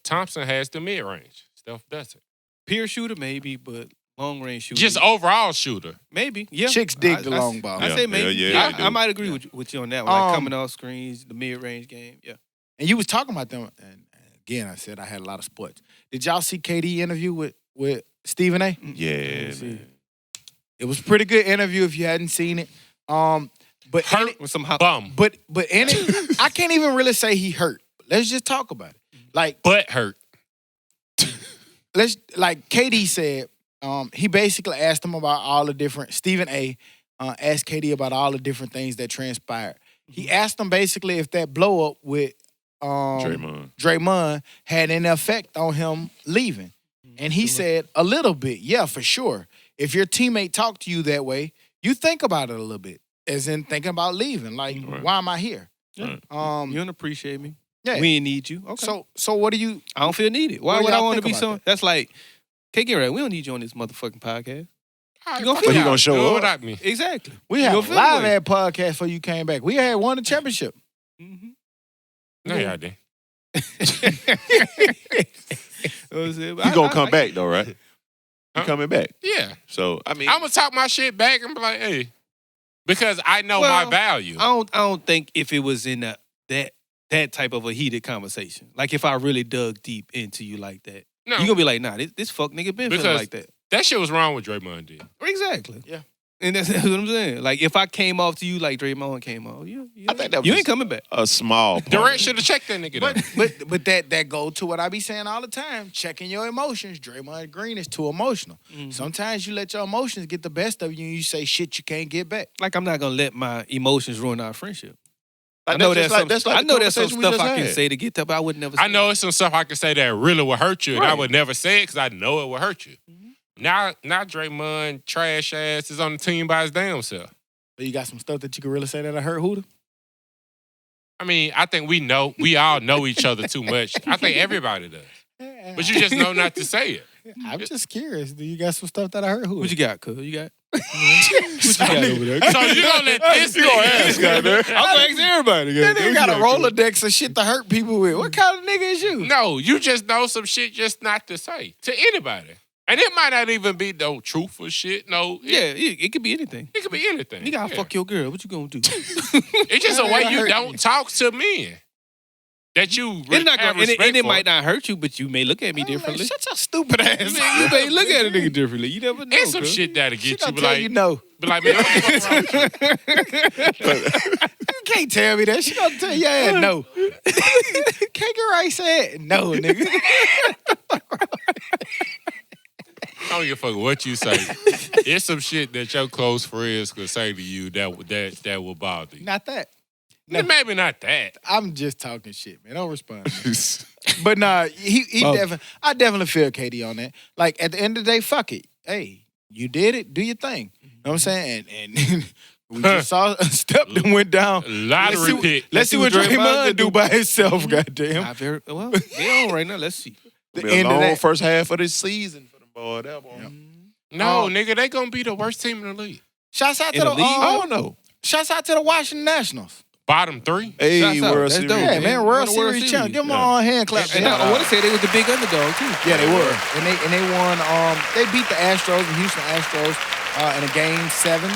Thompson has the mid range. Steph doesn't.
Pure shooter, maybe, but long range shooter.
Just overall shooter.
maybe. Yeah.
Chicks dig the long ball.
I
Yeah,
say maybe.
yeah,
Yeah,
they
I
do.
might agree with you on that one. Like coming
Um,
off screens, the mid range game. Yeah.
And you was talking about them, and again, I said I had a lot of sports. Did y'all see KD interview with Stephen A?
Yeah,
see.
man.
It was a pretty good interview if you hadn't seen it. But in it,
With some hot.
Bum.
but in it, I can't even really say he hurt. Let's just talk about it. Like
Butt hurt.
like KD said, he basically asked him about all the different Stephen A. Asked KD about all the different things that transpired. He asked him basically if that blow up with Draymond had any effect on him leaving. And he said, a little bit, yeah, for sure. If your teammate talked to you that way, you think about it a little bit, as in thinking about leaving. Like,
Right.
why am I here?
Right.
You don't appreciate me.
Yeah.
We ain't need you. Okay.
So what do you?
I don't feel needed. Why
What
would I
y'all
want to
think
be
about
so? That's like, okay, get right. We don't need you on this motherfucking podcast. You gonna
Fuck
feel
he
y'all.
gonna show
Do it
up.
without me.
Exactly.
We
You
had a
gonna feel
live
the way.
ad podcast before you came back. We had won the championship.
Mm-hmm.
No, y'all didn't.
You gonna come back though, right? You
Huh?
coming back?
Yeah.
So I mean,
I'm gonna talk my shit back and be like, hey, because I know
Well,
my value.
I don't think if it was in that type of a heated conversation. Like if I really dug deep into you like that.
No,
You gonna be like, nah, this fuck nigga been feeling
Because-
like that.
that shit was wrong with Draymond did.
Exactly.
Yeah.
And that's what I'm saying. Like, if I came off to you like Draymond came off,
I think that
you
was
ain't coming back.
a small part.
Durant should have checked that nigga.
But that go to what I be saying all the time. Checking your emotions. Draymond Green is too emotional.
Mm-hmm.
Sometimes you let your emotions get the best of you and you say shit you can't get back.
Like, I'm not gonna let my emotions ruin our friendship.
Like,
I know
that's
there's
just like-
some,
that's like
I
the
know there's some
conversation we
stuff I
just
can
had.
say to get up, but I would never say
I know
it.
it's some stuff I can say that really will hurt you, and I
Right.
would never say it because I know it will hurt you.
Mm-hmm.
Now Draymond trash ass is on the team by his damn self.
But you got some stuff that you can really say that I hurt Hooter?
I mean, I think we all know each other too much. I think everybody does. But you just know not to say it.
I'm just curious. Do you got some stuff that I hurt Hooter?
What you got, cuz? You got? What you got over there?
So you gonna let this nigga
I'm gonna ask everybody.
That nigga got a Rolodex of shit to hurt people with. What kind of nigga is you?
No, you just know some shit just not to say to anybody. And it might not even be no truthful shit. No,
It could be anything.
it could be anything.
You gotta
Yeah.
fuck your girl. What you gonna do?
It's just a way you don't talk to men. That you
It's not
have
gonna, and
respect
it
for.
might not hurt you, but you may look at me
I'm like,
differently.
shut your stupid ass.
You may look at a nigga differently. You never know.
It's some
cuz.
shit that'll
She
get you.
gonna
Be
tell
like,
you no.
be like, man, what the fuck wrong with you?
You can't tell me that. She gonna tell you ass no. Can't get right said no, nigga.
I don't give a fuck what you say. It's some shit that your close friends could say to you that will bother you.
Not that. No.
Maybe not that.
I'm just talking shit, man. Don't respond. But nah, I definitely feel Katie on that. Like at the end of the day, fuck it. Hey, you did it. Do your thing. You know what I'm saying? And we just saw a step that went down.
Lottery pick.
Let's see what Draymond do by himself. Goddamn.
Not very well. They on right now. Let's see.
The
Be a
end of
long
that.
first half of this season for them boy. That boy.
No, nigga, they gonna be the worst team in the league.
Shouts out to
In
the
the league?
I don't know.
Shouts out to the Washington Nationals.
Bottom three.
Hey,
Shouts out.
World
That's
Series.
dope.
Yeah, man,
Won
World
the World
Series
Series.
champ. Give them
Yeah.
a hand clap.
And I want to say they was the big underdog too.
Yeah, they were. And they won. They beat the Astros, the Houston Astros, in a game 7,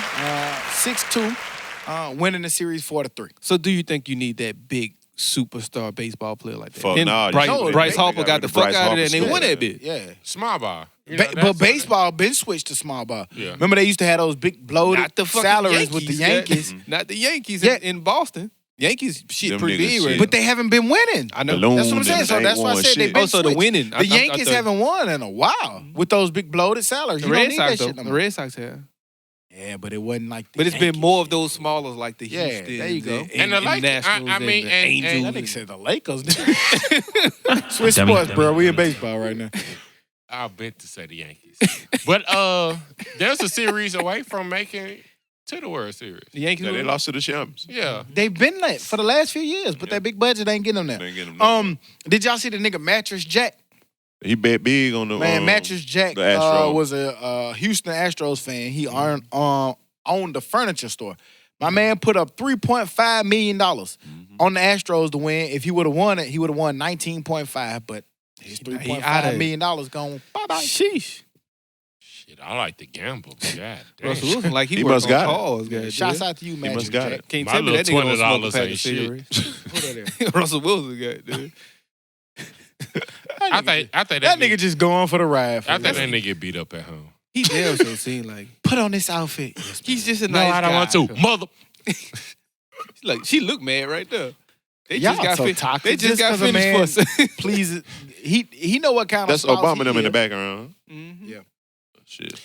6-2, winning the series 4-3.
So do you think you need that big superstar baseball player like that?
Fuck
Then
nah,
Bryce,
you
Bryce
got
Harper
rid
got
of
the fuck
Bryce
out of there and they
Harper
won
shit.
that bit.
Yeah.
Small ball. You know,
But
that's
baseball been switched to small ball.
Yeah.
Remember they used to have those big bloated
Not the fucking
salaries with the
Yankees.
Yankees.
Not the Yankees
Yeah.
in Boston. Yankees shit
Them
pretty
niggas
big right
shit.
now.
But they haven't been winning.
I know.
Balloon
That's what I'm saying.
and
So
they
that's why I
won
said they've
shit.
been
Oh, so the
switched.
winning.
The Yankees haven't won in a while with those big bloated salaries.
The
You don't
Red
need
Sox
that
though.
shit no
The
more.
Red Sox have.
Yeah, but it wasn't like the
But it's been
Yankees.
more of those smallers like the
Yeah,
Houston.
there you go.
And the Lakers,
Nationals
I mean,
the
and-
Angels.
That nigga said the Lakers. Swiss
Dummy,
sports,
dummy,
bro. We in
dummy.
baseball right now.
I meant to say the Yankees. But there's a series away from making it to the World Series.
The Yankees.
Yeah, they
won?
lost to the champs.
Yeah.
They've been that for the last few years, but that big budget ain't getting them
They
there.
ain't getting them
Did y'all see the nigga Mattress Jack?
He bet big on the
Man, Mattress Jack
the Astros.
was a Houston Astros fan. He owned a furniture store. My man put up $3.5 million on the Astros to win. If he would have won it, he would have won 19.5. But his
He outta
$3.5
it.
million gone bye-bye.
Sheesh.
Shit, I like to gamble. But God damn.
Russell Wilson like he
He
worked
must
on
got it.
cars. goddamn.
Shouts out to you, Mattress
must got
Jack.
it.
Can't
My
tell me that nigga
little
don't smoke a
$20
pack of
ain't shit.
cigarettes.
Put that there.
Russell Wilson got dude.
I think
That
that
nigga just going for the ride.
I think that nigga get beat up at home.
He damn sure seemed like
Put on this outfit. Yes,
he's just a
No,
nice
I don't
guy.
want to. Mother.
Like she looked mad right there. They
Y'all
just got
so
fin-
toxic.
They just
Just
got
'cause a man-
finished for us.
please. He know what kind
That's
of spouse
Obama
he
them in the
is.
background.
Mhm.
Yeah.
Shit.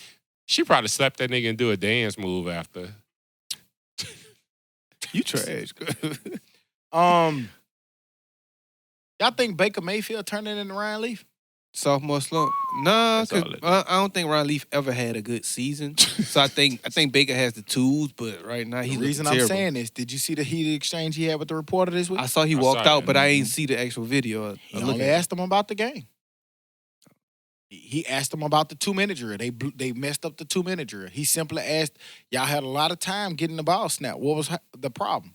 She probably slapped that nigga and do a dance move after.
You trash.
Y'all think Baker Mayfield turning into Ryan Leaf?
Sophomore slump. Nah,
That's
'cause
all it is.
I don't think Ron Leaf ever had a good season. So I think Baker has the tools, but right now he's
The reason
looking
I'm
terrible.
saying this, did you see the heated exchange he had with the reporter this week?
I saw he
I
walked
saw
out,
that.
but I ain't see the actual video.
He only asked him about the game. He asked him about the 2-minute drill. They messed up the 2-minute drill. He simply asked, y'all had a lot of time getting the ball snapped. What was the problem?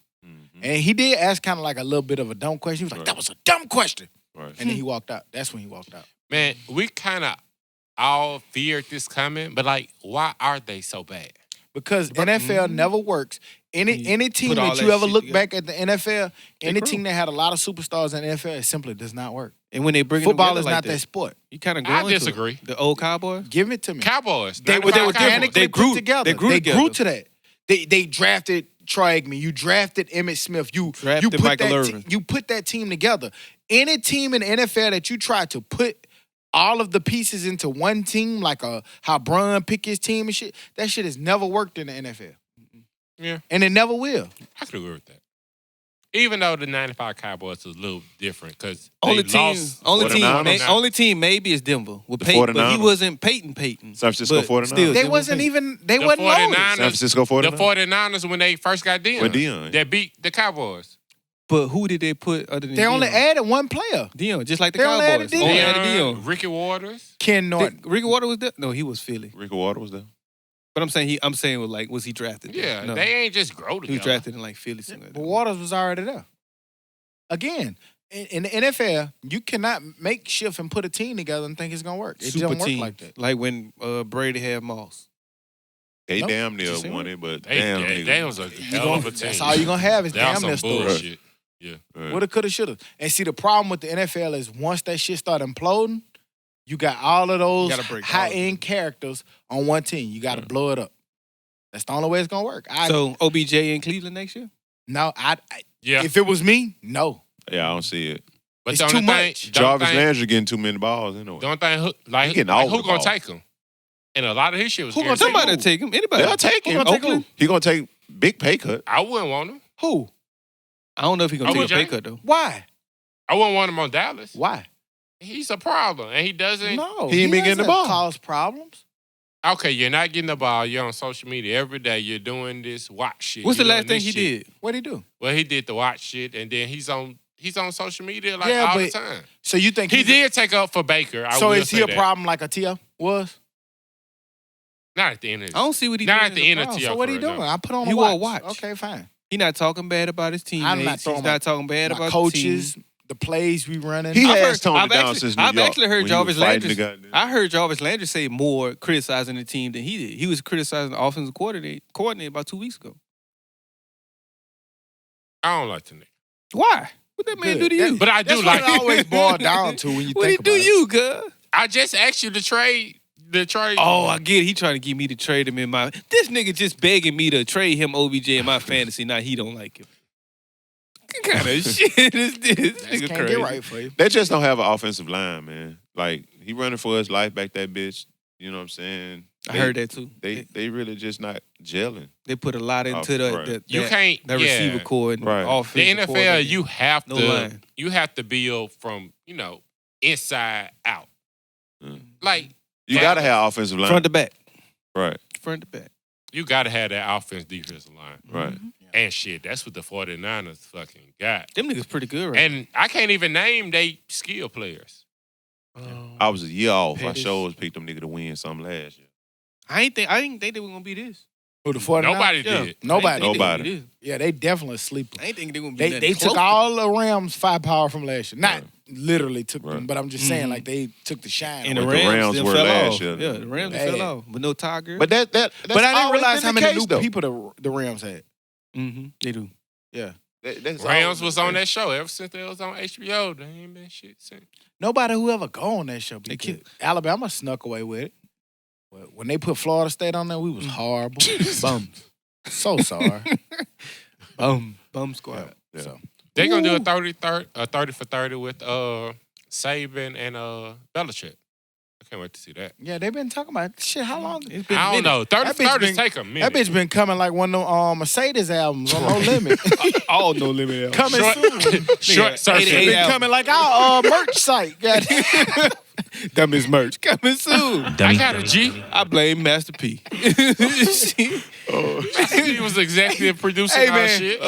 And he did ask kind of like a little bit of a dumb question. He was like,
Right.
that was a dumb question.
Right.
And then he walked out. That's when he walked out.
Man, we kind of all feared this coming, but like, why are they so bad?
Because NFL never works. Any team
put all
that you
that
ever
shit
look
together.
back at the NFL, any
grow.
team that had a lot of superstars in the NFL, it simply does not work.
And when they bring
Football
them
is
together
not
like
that sport.
You kind of
I
going
disagree.
to it. The old Cowboys.
Give it to me.
Cowboys.
They were
95
different.
Cowboys.
They grew
together.
They grew
They
together.
grew to that. They drafted Troy Aikman. You drafted Emmitt Smith. You
Drafted
put
Michael
that
Irvin.
you put that team together. Any team in the NFL that you try to put all of the pieces into one team, like how Bron picked his team and shit, that shit has never worked in the NFL.
Yeah.
And it never will.
I could agree with that. Even though the 95 Cowboys is a little different because
Only
they
team,
lost.
only team maybe is Denver with
The
Peyton, but he
49ers.
wasn't Peyton.
San Francisco
But
49ers.
still,
They
Denver
wasn't
Peyton.
even. They
The
wasn't loaded.
49ers,
San Francisco 49ers.
The 49ers when they first got Dion.
With Dion.
That beat the Cowboys.
But who did they put other than
They only
Dion?
added one player.
Dion, just like the
They only
Cowboys.
added Dion.
Only added Dion.
Ricky Waters.
Ken Norton.
Ricky Water was there? No, he was Philly.
Ricky Water was there.
But I'm saying was he drafted? there?
Yeah,
No.
they ain't just grow
He
together.
was drafted in like Philly. Something like
But
that.
Waters was already there. Again, in the NFL, you cannot make shift and put a team together and think it's gonna work. It
Super
don't work
team,
like that.
like when Brady had Moss.
They
Nope.
damn near
Just saying.
won it, but
They,
damn
they,
nigga.
they was a hell of a team.
That's all you're gonna have is
That was
damn near
some
stories.
bullshit. Yeah.
Right.
Woulda, coulda, shoulda. And see, the problem with the NFL is once that shit start imploding, you got all of those
gotta break all of
high-end characters on one team. You got to blow it up. That's the only way it's gonna work.
So OBJ in Cleveland next year?
No,
Yeah.
if it was me, no.
Yeah, I don't see it.
But
it's
the only
too
thing,
much.
Jarvis Landry getting too many balls anyway.
The only thing,
He getting all
who
the
gonna
ball.
take him? And a lot of his shit was
Who gonna
guaranteed.
Somebody will take him. Anybody?
They'll take him.
gonna take
Oakland?
He gonna take big pay cut.
I wouldn't want him.
Who?
I don't know if he's gonna take
OBJ?
a pay cut though.
Why?
I wouldn't want him on Dallas.
Why?
He's a problem, and he doesn't.
No,
He ain't been getting the
hasn't
ball.
caused problems.
Okay, you're not getting the ball. You're on social media every day. You're doing this watch shit.
What's the
You're
last
doing
thing
this
he
shit.
did?
What'd he do?
Well, he did the watch shit, and then he's on social media like
Yeah,
all the
but
time.
So you think
He
he's
did take up for Baker. I
So
will
is he
say
a
that.
problem like Atia was?
Not at the end of
I don't see what he
Not
doing
at the
as a
end of
problem.
T.O.
So what he
career,
doing?
no.
I put on
He
a
wore a
watch.
watch.
Okay, fine.
He not talking bad about his teammates.
I'm not throwing
He's
my-
not talking bad
My
about
coaches,
the team.
the plays we running.
He
I've
has
heard-
toned
I've
it down
actually-
since New
I've
York.
actually heard
when he was
Jarvis
fighting
Landry.
the goddamn-
I heard Jarvis Landry say more criticizing the team than he did. He was criticizing the offensive coordinator about 2 weeks ago.
I don't like the nigga.
Why? What that man do to you?
But I do
That's
like
what it
him.
always boils down to when you
What he
think
do
about it.
you, cuz?
I just asked you to trade. The trade.
Oh, I get it. He trying to get me to trade him in my. This nigga just begging me to trade him OBJ in my fantasy. Now he don't like him. What kind of shit is this? This
That
nigga
can't
crazy.
get right for you.
They just don't have an offensive line, man. Like he running for his life back that bitch. You know what I'm saying?
I heard that too.
They really just not gelling.
They put a lot into
Right.
You can't.
the
yeah.
receiver core and
Right.
offensive
The NFL,
coordinator.
you have
No
to.
line.
You have to build from inside out.
Mm.
Like
You
Yeah.
gotta have offensive line.
front to back.
Right,
Front to back.
you got to have that offense defensive line.
right.
And shit, that's what the 49ers fucking got.
Them niggas pretty good, right?
And I can't even name they skill players.
I was a year off. I
Pettis.
sure picked them nigga to win something last year.
I didn't think they were gonna be this.
Who, the 49ers?
Nobody
Yeah.
did.
Nobody.
I ain't think they were
Nobody.
gonna be this.
Yeah, they definitely sleep.
I ain't think they were gonna be
They
nothing
took
close to
all the Rams firepower from last year. Not
Right.
literally took them,
Right.
but I'm just saying
Mhm.
like they took the shine.
And the
What
away.
the
Rams,
Rams
then
were
fell
last
off.
year.
Yeah, the Rams
Bad.
fell off. But no Tiger.
But that's
But I didn't
always
realize
been
how
the
many
case,
new
though.
people the Rams had.
They do.
Yeah.
That's
Rams
always
was
been
on
the
that show ever since they was on HBO. They ain't been shit since.
Nobody who ever go on that show be
They
good. Alabama snuck away with it. But when they put Florida State on there, we was horrible. Bums. So sorry.
Bum squad.
Yeah.
So
They gonna do a 30 for 30 with Saban and Belichick. I can't wait to see that.
yeah, they've been talking about shit. How long?
It's been
I don't know. 30
That
for
bitch
30
been-
take a minute.
That bitch been coming like one of them Mercedes albums on No Limit.
all no limit.
Coming
Short-
soon.
Short circuit.
88
Been
album.
coming like our merch site. Goddamn.
Dummies merch coming soon.
I
Dummy.
got a G.
I blame Master P.
He was executive producing
Hey,
our
man.
shit.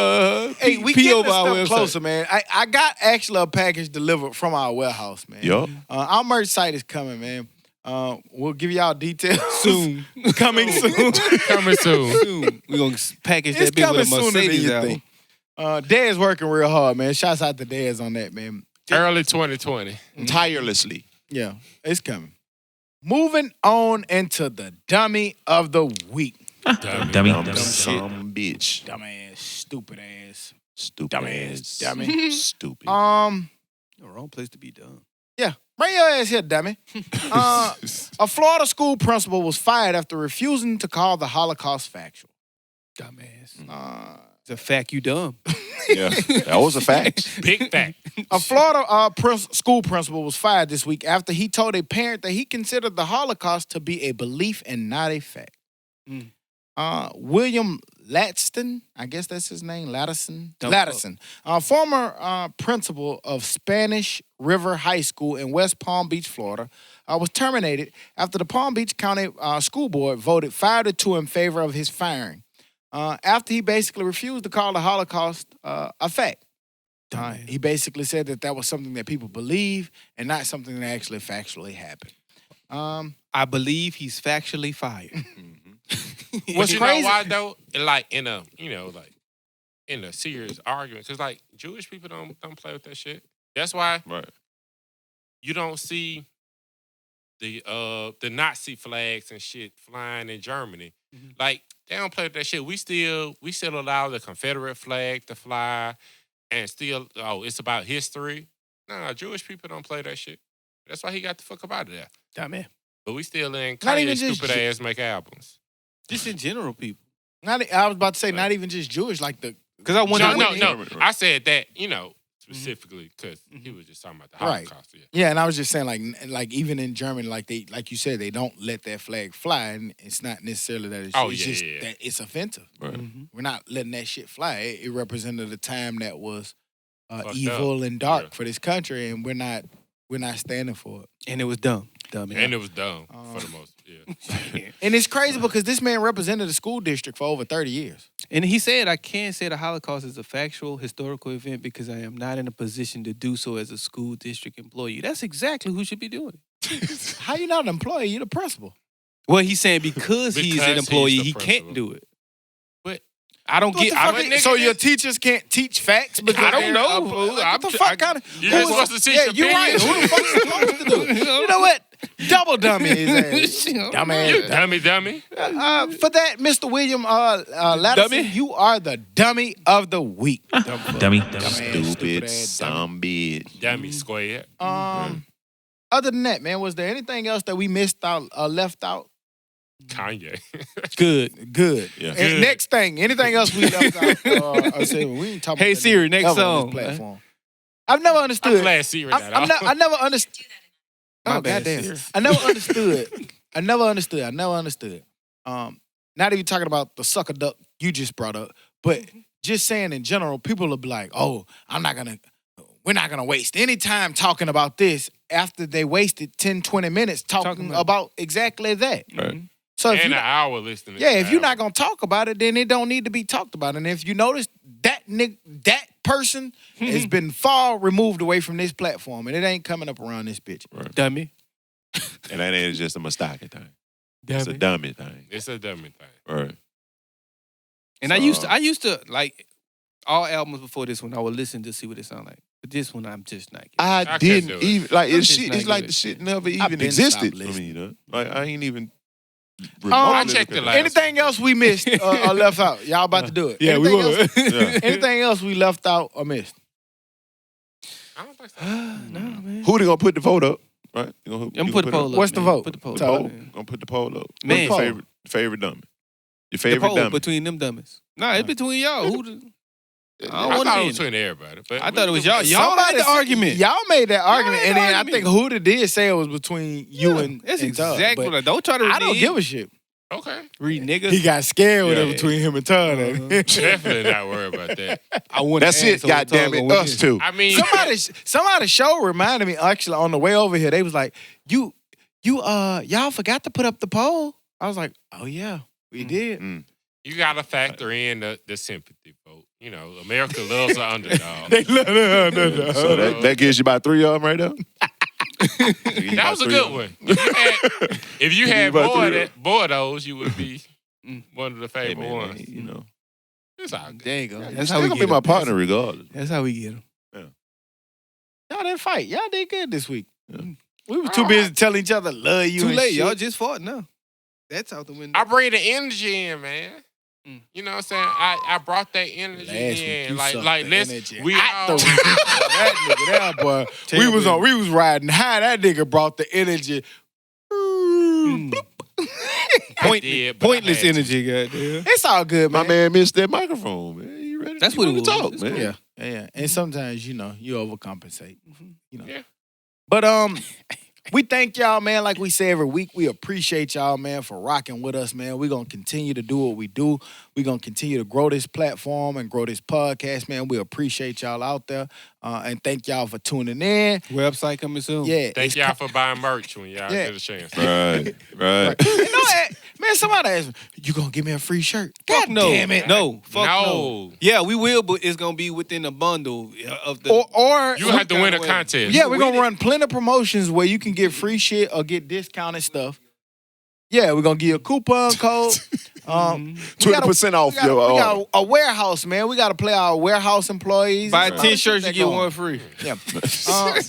Hey, we
P
getting
over
this
our
stuff
website.
closer, man. I got actually a package delivered from our warehouse, man.
Yup.
Our merch site is coming, man. We'll give y'all details
Soon.
coming soon.
Coming soon.
Soon. We're going to package
It's
that bitch
coming
with a
sooner than
Mercedes
you
album.
think. Dad's working real hard, man. Shouts out to Dad's on that, man.
Early 2020.
Tirelessly.
Yeah, it's coming. Moving on into the dummy of the week.
Dummy.
Dumb
Dummy.
some bitch.
Dumbass, stupid ass.
Stupid
Dumbass,
ass.
dummy.
Stupid.
No, wrong place to be dumb.
Yeah, bring your ass here, dummy. A Florida school principal was fired after refusing to call the Holocaust factual.
Dumbass. It's a fact you dumb.
Yeah, that was a fact.
Big fact.
A Florida school principal was fired this week after he told a parent that he considered the Holocaust to be a belief and not a fact. William Latston, I guess that's his name, Latterson, former principal of Spanish River High School in West Palm Beach, Florida, was terminated after the Palm Beach County School Board voted 5-2 in favor of his firing. After he basically refused to call the Holocaust a fact. He basically said that was something that people believe and not something that actually factually happened.
I believe he's factually fired.
What's crazy? Know why though? Like in a serious argument, because like Jewish people don't play with that shit. That's why you don't see the Nazi flags and shit flying in Germany. Like they don't play with that shit. We still allow the Confederate flag to fly, and still it's about history. Nah, Jewish people don't play that shit. That's why he got the fuck up out of there.
Damn man.
But we still in Kanye stupid ass make albums.
Just in general, people.
I was about to say not even just Jewish, like the
because I wonder.
No. I said that specifically because he was just talking about the Holocaust.
Right. Yeah, and I was just saying like even in Germany, like you said, they don't let that flag fly, and it's not necessarily that it's just that it's offensive.
Right.
We're not letting that shit fly. It represented a time that was evil and dark for this country, and we're not standing for it.
And it was dumb.
And it was dumb for the most. Yeah.
And it's crazy because this man represented the school district for over 30 years.
And he said, I can't say the Holocaust is a factual historical event because I am not in a position to do so as a school district employee. That's exactly who should be doing it.
How you not an employee? You're the principal.
Well, he's saying because he's an employee, he can't do it.
But
I don't get.
So your teachers can't teach facts because
I don't know.
What the fuck kind of?
You're supposed to teach opinions.
You're right. Who the fuck is supposed to do it? You know what? Double dummy his ass.
Dummy.
For that, Mr. William Latterson, you are the dummy of the week.
Dummy.
Stupid zombie.
Dummy square.
Other than that, man, was there anything else that we missed out or left out?
Kanye.
Good.
Yeah.
And next thing, anything else we left out? I said, we ain't talking about
Hey Siri, next song.
Platform. I've never understood.
I'm glad Siri got off.
I never understood.
My
Oh,
bad,
goddamn.
Siri.
I never understood. Not even talking about the sucker duck you just brought up, but just saying in general, people will be like, oh, we're not going to waste any time talking about this after they wasted 10, 20 minutes talking about exactly that.
Right.
So if
and an hour listening.
if you're not going to talk about it, then it don't need to be talked about. And if you notice, that person has been far removed away from this platform, and it ain't coming up around this bitch.
Right.
Dummy.
And that ain't just a mistake thing. It's a dummy thing.
It's a dummy thing.
Right.
And I used to like all albums before this one. I would listen to see what it sound like. But this one, I'm just not.
I
can't
didn't
do it.
even like
I'm
it's
just
shit.
not
It's like
good.
the shit never
I've
even
been
existed
stopped
for me.
listening.
Like I ain't even.
I checked the last.
Anything else we missed or left out? Y'all about to do it.
Yeah,
anything
we will.
else-
Yeah.
Anything else we left out or missed?
I don't think so.
No, man.
Who they gonna put the vote up? Right? You
I'm gonna put the poll up.
What's the
man.
vote?
Put the poll
The
up.
poll.
man.
Gonna put the poll up.
Man.
What's your favorite dummy? Your
The
favorite
poll
dummy.
between them dummies. Nah, it's between y'all. Who the, I don't
I
want
thought
to
it
be
was
in it.
between everybody. But
I thought it was y'all. Y'all
Somebody
made the
said-
argument.
Y'all made that argument,
made
and
the
then
argument.
I think Huda did say it was between you and
That's
and Todd,
exactly
but
what don't try to
I don't give a shit.
Okay.
read nigga.
He got scared with it
Yeah.
between him and Todd.
Definitely not worried about that.
I want
That's it. Goddamn it. Us too.
I mean,
Somebody's show reminded me actually on the way over here. They was like, y'all forgot to put up the poll. I was like, oh yeah, we did.
you got to factor in the sympathy vote. You know, America loves an underdog.
They love it.
So that gives you about 3 of them right there.
That was a good one. If you had more of those, you would be one of the
Hey,
favorite
man,
ones.
you know,
It's all good.
There you go.
that's
That's
how
how we
gonna
get
be my
him.
partner regardless.
That's how we get him.
Y'all didn't fight. Y'all did good this week.
Yeah.
We was too busy telling each other love you.
Too
and
late.
shit.
Y'all just fought now. That's out the window.
I bring the energy in, man. You know what I'm saying? I brought that energy in. Like let's we all
that nigga there, boy. We was riding high. That nigga brought the energy.
Pointless energy, goddamn.
It's all good, man.
My man missed that microphone, man. You ready?
That's what it was.
Talk, man.
Yeah. And sometimes, you overcompensate. You know.
Yeah.
But we thank y'all, man. Like we say every week, we appreciate y'all, man, for rocking with us, man. We're going to continue to do what we do. We're going to continue to grow this platform and grow this podcast, man. We appreciate y'all out there. And thank y'all for tuning in.
Website coming soon.
Yeah.
Thank y'all for buying merch when y'all get a chance.
Right.
You know, man, somebody asked me, you going to give me a free shirt? God damn it.
No. Fuck no. Yeah, we will, but it's going to be within a bundle of the...
Or
you have to win a contest.
Yeah, we're going to run plenty of promotions where you can get free shit or get discounted stuff. Yeah, we're going to give you a coupon code.
20% off
we got a warehouse, man. We got to play our warehouse employees.
Buy 10 shirts, you get one free.
Yeah.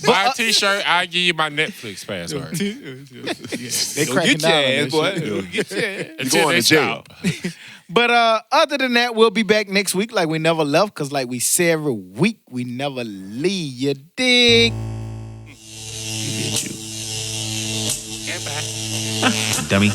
Buy a t-shirt, I'll give you my Netflix password.
They cracking down on this
boy.
shit.
Get your ass.
Until
going
they
to jail.
stop.
But other than that, we'll be back next week like we never left, because like we say every week, we never leave. You dig?
Goodbye.
Dummy.